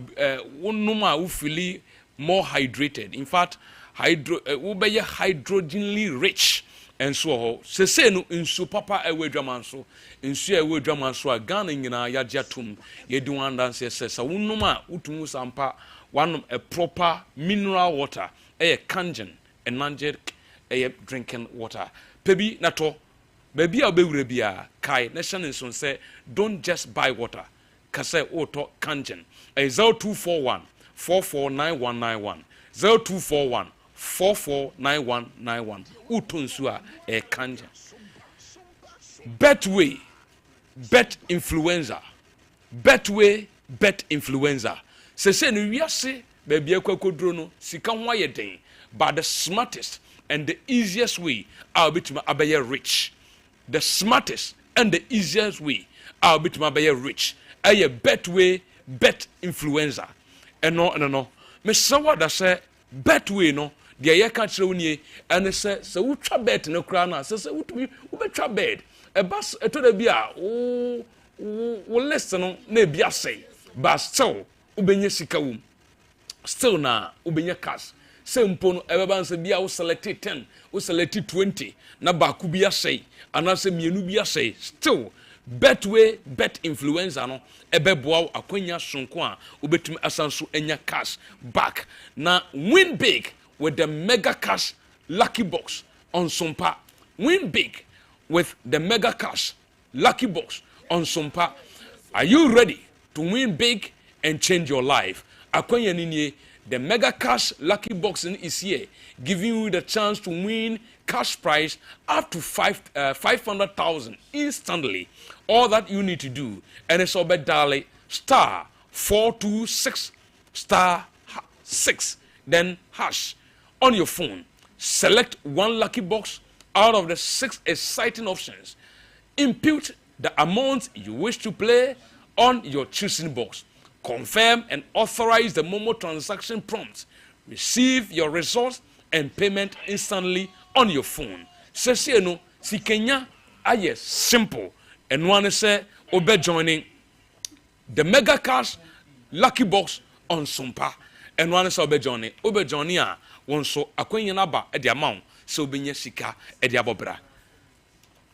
Speaker 1: wonuma ufili more hydrated. In fact, ubeye hydrogenly rich and so se no nsu papa ewe dwaman so nsu ewe dwaman so Ghana nyina yajatum yedu andanse se wonuma utumu sampa one a proper mineral water, a kangen, a nanjeric, a drinking water. Pebi nato, baby a berebia, kai, nation and son say, don't just buy water. Kase auto kangen, a 0241 449191, 0241 449191, utunsua, a kangen. Betway, bet influenza, bet influenza. Se no wiase baby akwakodro no sika ho ayeden, but the smartest and the easiest way I'll be to abaye rich. The smartest and the easiest way I'll be to abaye rich. Aye Betway bet influenza. No. Me sawa da say Betway no de ye ka kire woni ene se wutwa bet no kra na se wutumi wobetwa bet e bas eto da bia wo listen no na bia say but still ubenye sika wum still na ubenye cash se mpo no ebeba nse bia wo select 10 wo select 20 na ba ku bia sei anase mienu bia sei still Betway bet influencer no ebeboa akwanya sonko a obetum asanso enya cash back na win big with the mega cash lucky box on Sompa. Win big with the mega cash lucky box on Sompa. Are you ready to win big and change your life? Akwanya ninye The Mega Cash Lucky Boxing is here, giving you the chance to win cash prize up to 500,000 instantly. All that you need to do, and it's over dial star 426 star 6, then hash on your phone. Select one lucky box out of the 6 exciting options. Input the amount you wish to play on your choosing box. Confirm and authorize the Momo transaction prompt. Receive your results and payment instantly on your phone. Sesi no si Kenya aye simple. And one say obe joining the Mega Cash Lucky Box on Sompa. And one say obe joining a one so akwenya naba e the amount so obenye sika e the abobra.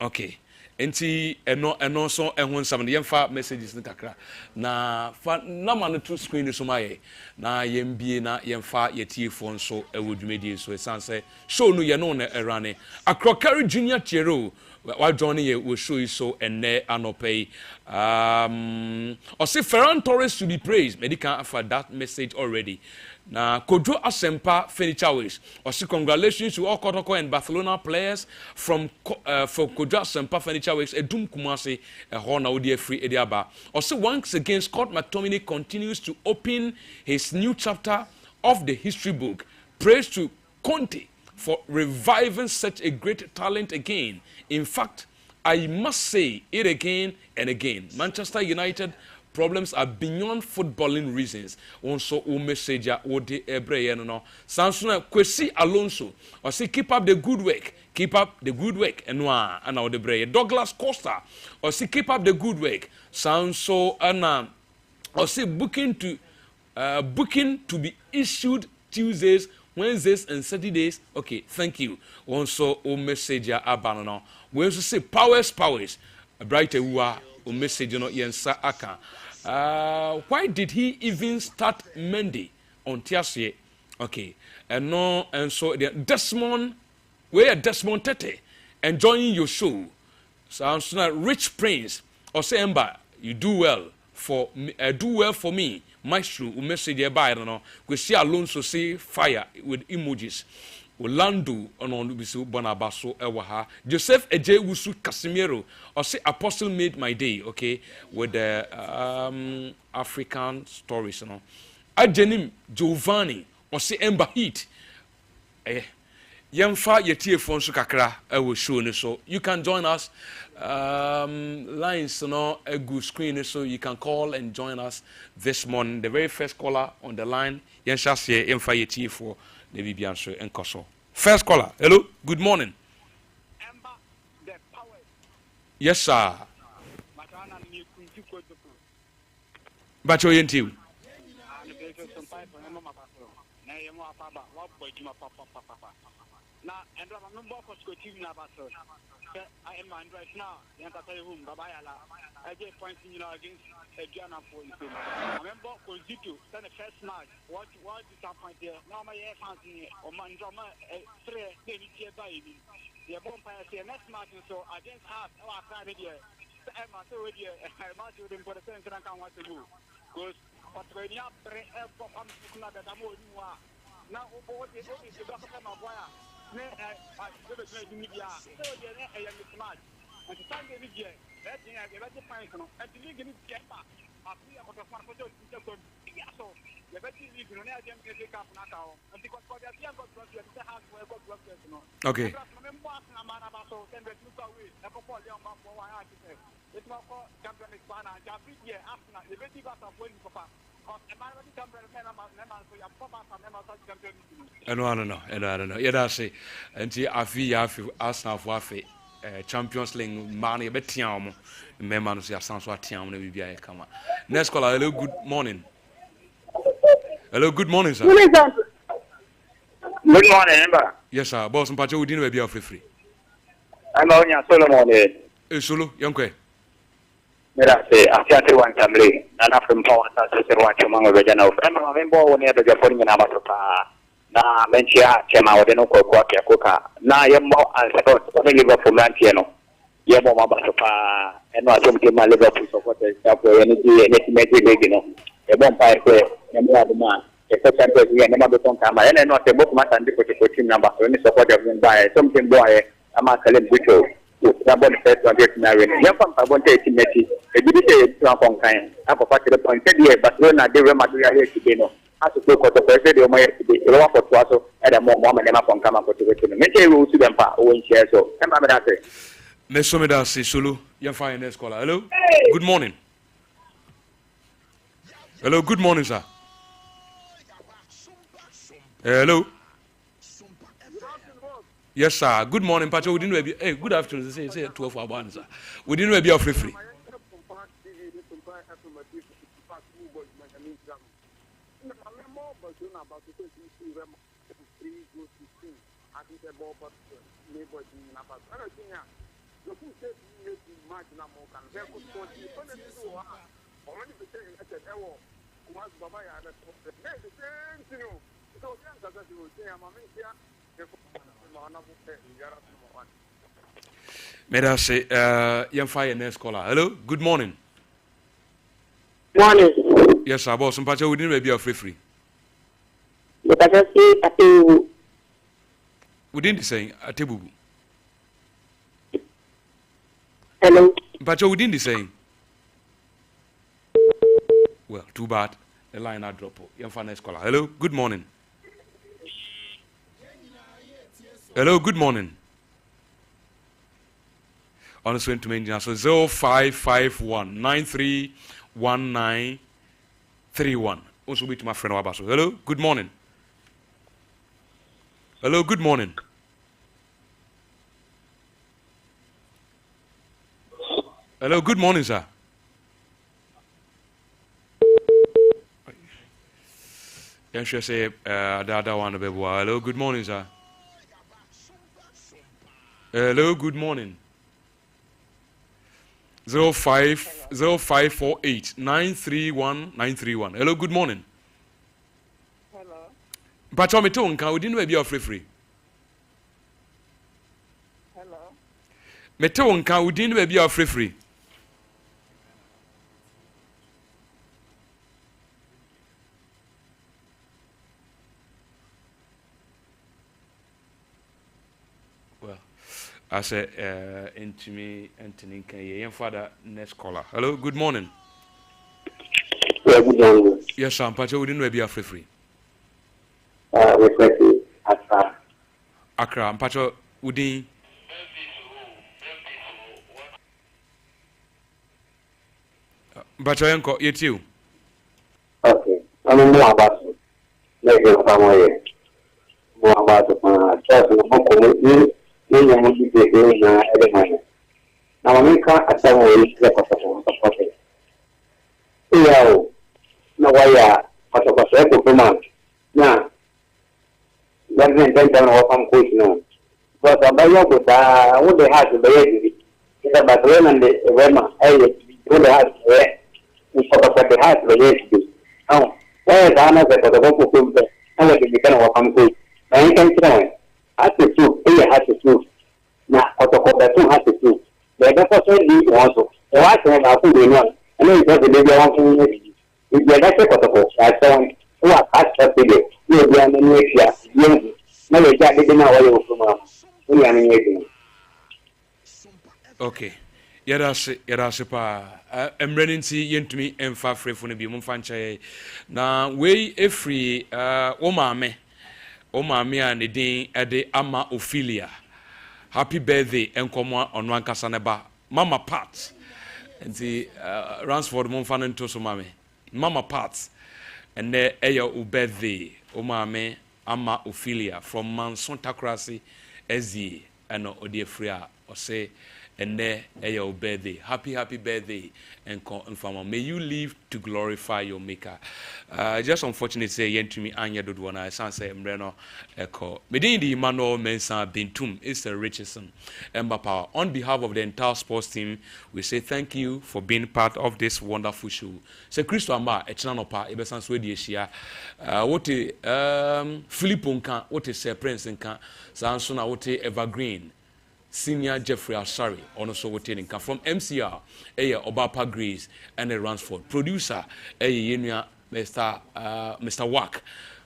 Speaker 1: Okay. Enti eno so ehun sam de yemfa messages nkakra na fa na man to screen so maye na yembie na yemfa yetiefo nso ewodwumedie so esanse show no ye no na erane Akrokari Junior Chero wa join ye we show you so ene anopei or say Ferran Torres to be praised medical for that message already. Na Kojo Asempa Furniture Ways. Also, congratulations to all Kotoko and Barcelona players from for Kojo Asempa Furniture Ways. Edum Kumasi, a Horna Udia Free Ediaba. Also, once again, Scott McTominay continues to open his new chapter of the history book. Praise to Conte for reviving such a great talent again. In fact, I must say it again and again. Manchester United problems are beyond footballing reasons. Also, o message o de ebreye no. Samsung Kwesi Alonso. Or say keep up the good work. Keep up the good work. Enwa ana o de breye. Douglas Costa. Or say keep up the good work. Samsung ana. Or say booking to be issued Tuesdays, Wednesdays and Saturdays. Okay, thank you. Also, o message abano. We also say powers. Brighter wua o message no yensa aka. Why did he even start Mendy on Tiasie? Okay, and so Desmond Tete enjoying your show. Sounds like Rich Prince or say Emba, you do well for me. Maestro, who message by I don't know. We see Alonso say fire with emojis. Orlando on bisu bonabaso ewaha Joseph Eje Wusu Casimiro or say Apostle made my day, okay, with the African stories, you know. Ajenim Giovanni or say Ember Heat Yemfa yetie phone so kakra will show ne so you can join us lines, you know, a good screen so you can call and join us this morning. The very first caller on the line Yensha say Yemfa yetie for and Koso. First caller. Hello. Good morning. Yes, sir. But you're in team.
Speaker 7: I am right now. I just pointing against Adriana for instance. I remember Kozito sent the first match. What disappointed? Now my fans or Mandroma 3 day by me. The Bompire say next match so I just have our card here. I'm already I match with him for the center and can want to do. Because what when you have I'm that I'm now what is the doctor my boy. I go to the media. So I am smart. And the time they begin, that thing I get fine. And the league is get back. After about a fun photo, so the better league, you know, I can get up now. And because for the young got to the house where God bless you.
Speaker 1: Okay.
Speaker 7: It's more for champion Spana, Javier, after the baby got of winning papa.
Speaker 1: I don't know. Yeah, that's it. Until I feel Arsenal for Champions League money, but Tiamo, member of Sansa Tiam, will be a come. Next caller, hello, good morning. Hello, good morning, sir.
Speaker 9: Good morning, Ember.
Speaker 1: Yes, sir. Boss and Pacho, we didn't be free.
Speaker 9: I'm on your Solomon.
Speaker 1: Solo, young quay.
Speaker 9: Mira, after one family, and after Power, one among the general. I'm a member near the Japonian Amazon. Na menchia chema wadeno kwa kuka na yemo alsot on Liverpool mantiano yemo mabasopa eno asomti ma Liverpool support ya kwa energy energy league no e bon pa e yemo aduma champions here never be from Kama and not a book matter and the team number so any support of by something boy I'm a Kalem Bucho somebody first one get married young from Pabonte Timothy a good from kind up a particular point here Barcelona they were Madrid here today no as to go to the radio my lower for Tuaso and a more woman never from Kama for the make a rule to them for own share so come on that
Speaker 1: Mesomeda Sisulu young fine next caller hello good morning. Hello, good morning, sir. Hello. Yes, sir. Good morning, Pacho. We didn't be. Hey, good afternoon. Say 12 hours, sir. We didn't be free. May I say, young fire next caller. Hello, good morning.
Speaker 11: Morning.
Speaker 1: Yes, sir. Boss, Mpacho, we didn't be free.
Speaker 11: We
Speaker 1: didn't say Atebu.
Speaker 11: Hello.
Speaker 1: Mpacho, we didn't say. Well, too bad. The line had dropped. Young fire next caller. Hello, good morning. Hello, good morning. On the swing to me, so 0551 931931. Also be to my friend Wabaso. Hello, good morning. Hello, good morning. Hello, good morning, sir. Yes, I say the other one. Hello, good morning, sir. Hello, good morning. 0548 931 931. Hello, good morning.
Speaker 11: Hello.
Speaker 1: But me too, we didn't be free.
Speaker 11: Hello.
Speaker 1: Me too, we didn't be free. I say, into me, Anthony, can you father next caller? Hello, good morning.
Speaker 11: Yeah, good morning.
Speaker 1: Yes, sir. Pacho, we didn't be free.
Speaker 11: Accra.
Speaker 1: Accra, Pacho, we didn't. Pacho, yanko, yet you.
Speaker 11: Okay. I'm more about it. Let's go somewhere. More about it. Just in the in the multi na everyone. Now we can't attend with the support. Yeah, no way. But of course, now, that's the intention of some coach now. But about your good, what they have to be the Barcelona and the Rema, what they have to wear, what they have to wear. Now, where is another for the local food? And what you can overcome coach. And you can try. Has to prove, he has to prove. Now, Otoko has to prove. The other person leaves also. The last time I put in one, and then because the baby wants to if you are not Otoko, I saw who are asked for today. You will be an Indonesia. You know, exactly know where you from. We are in
Speaker 1: Okay. Yadase pa. I'm ready to see yentumi emfa free for bi mumfa nche na we efri o maame a ne din ede ama Ophelia. Happy birthday enkomo ono ankasa ne ba Mama Pat. Nti Ransford mumfa no nto so Mama Pat and there eya o birthday o maame ama Ophelia from Manson Takrasi Ezi eno odi a o say and there your birthday. Happy birthday and confirm. May you live to glorify your maker. Just unfortunate say yen to me anya do one I say mreno echo. Medin the Emmanuel Mensa Bintum is the Richardson Ember Power. On behalf of the entire sports team, we say thank you for being part of this wonderful show. Say Christo Amba Echnanopa Ebesan Swedi Asia. What Philip Nka, what is Prince Nka, Sansona, what Evergreen. Senior Jeffrey Asari, also retaining from MCR, Obapa Grease, and Ransford. Producer, Yenua Mr. Wack.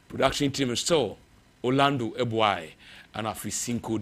Speaker 1: Production team is still Orlando Ebuai and Afi Cinco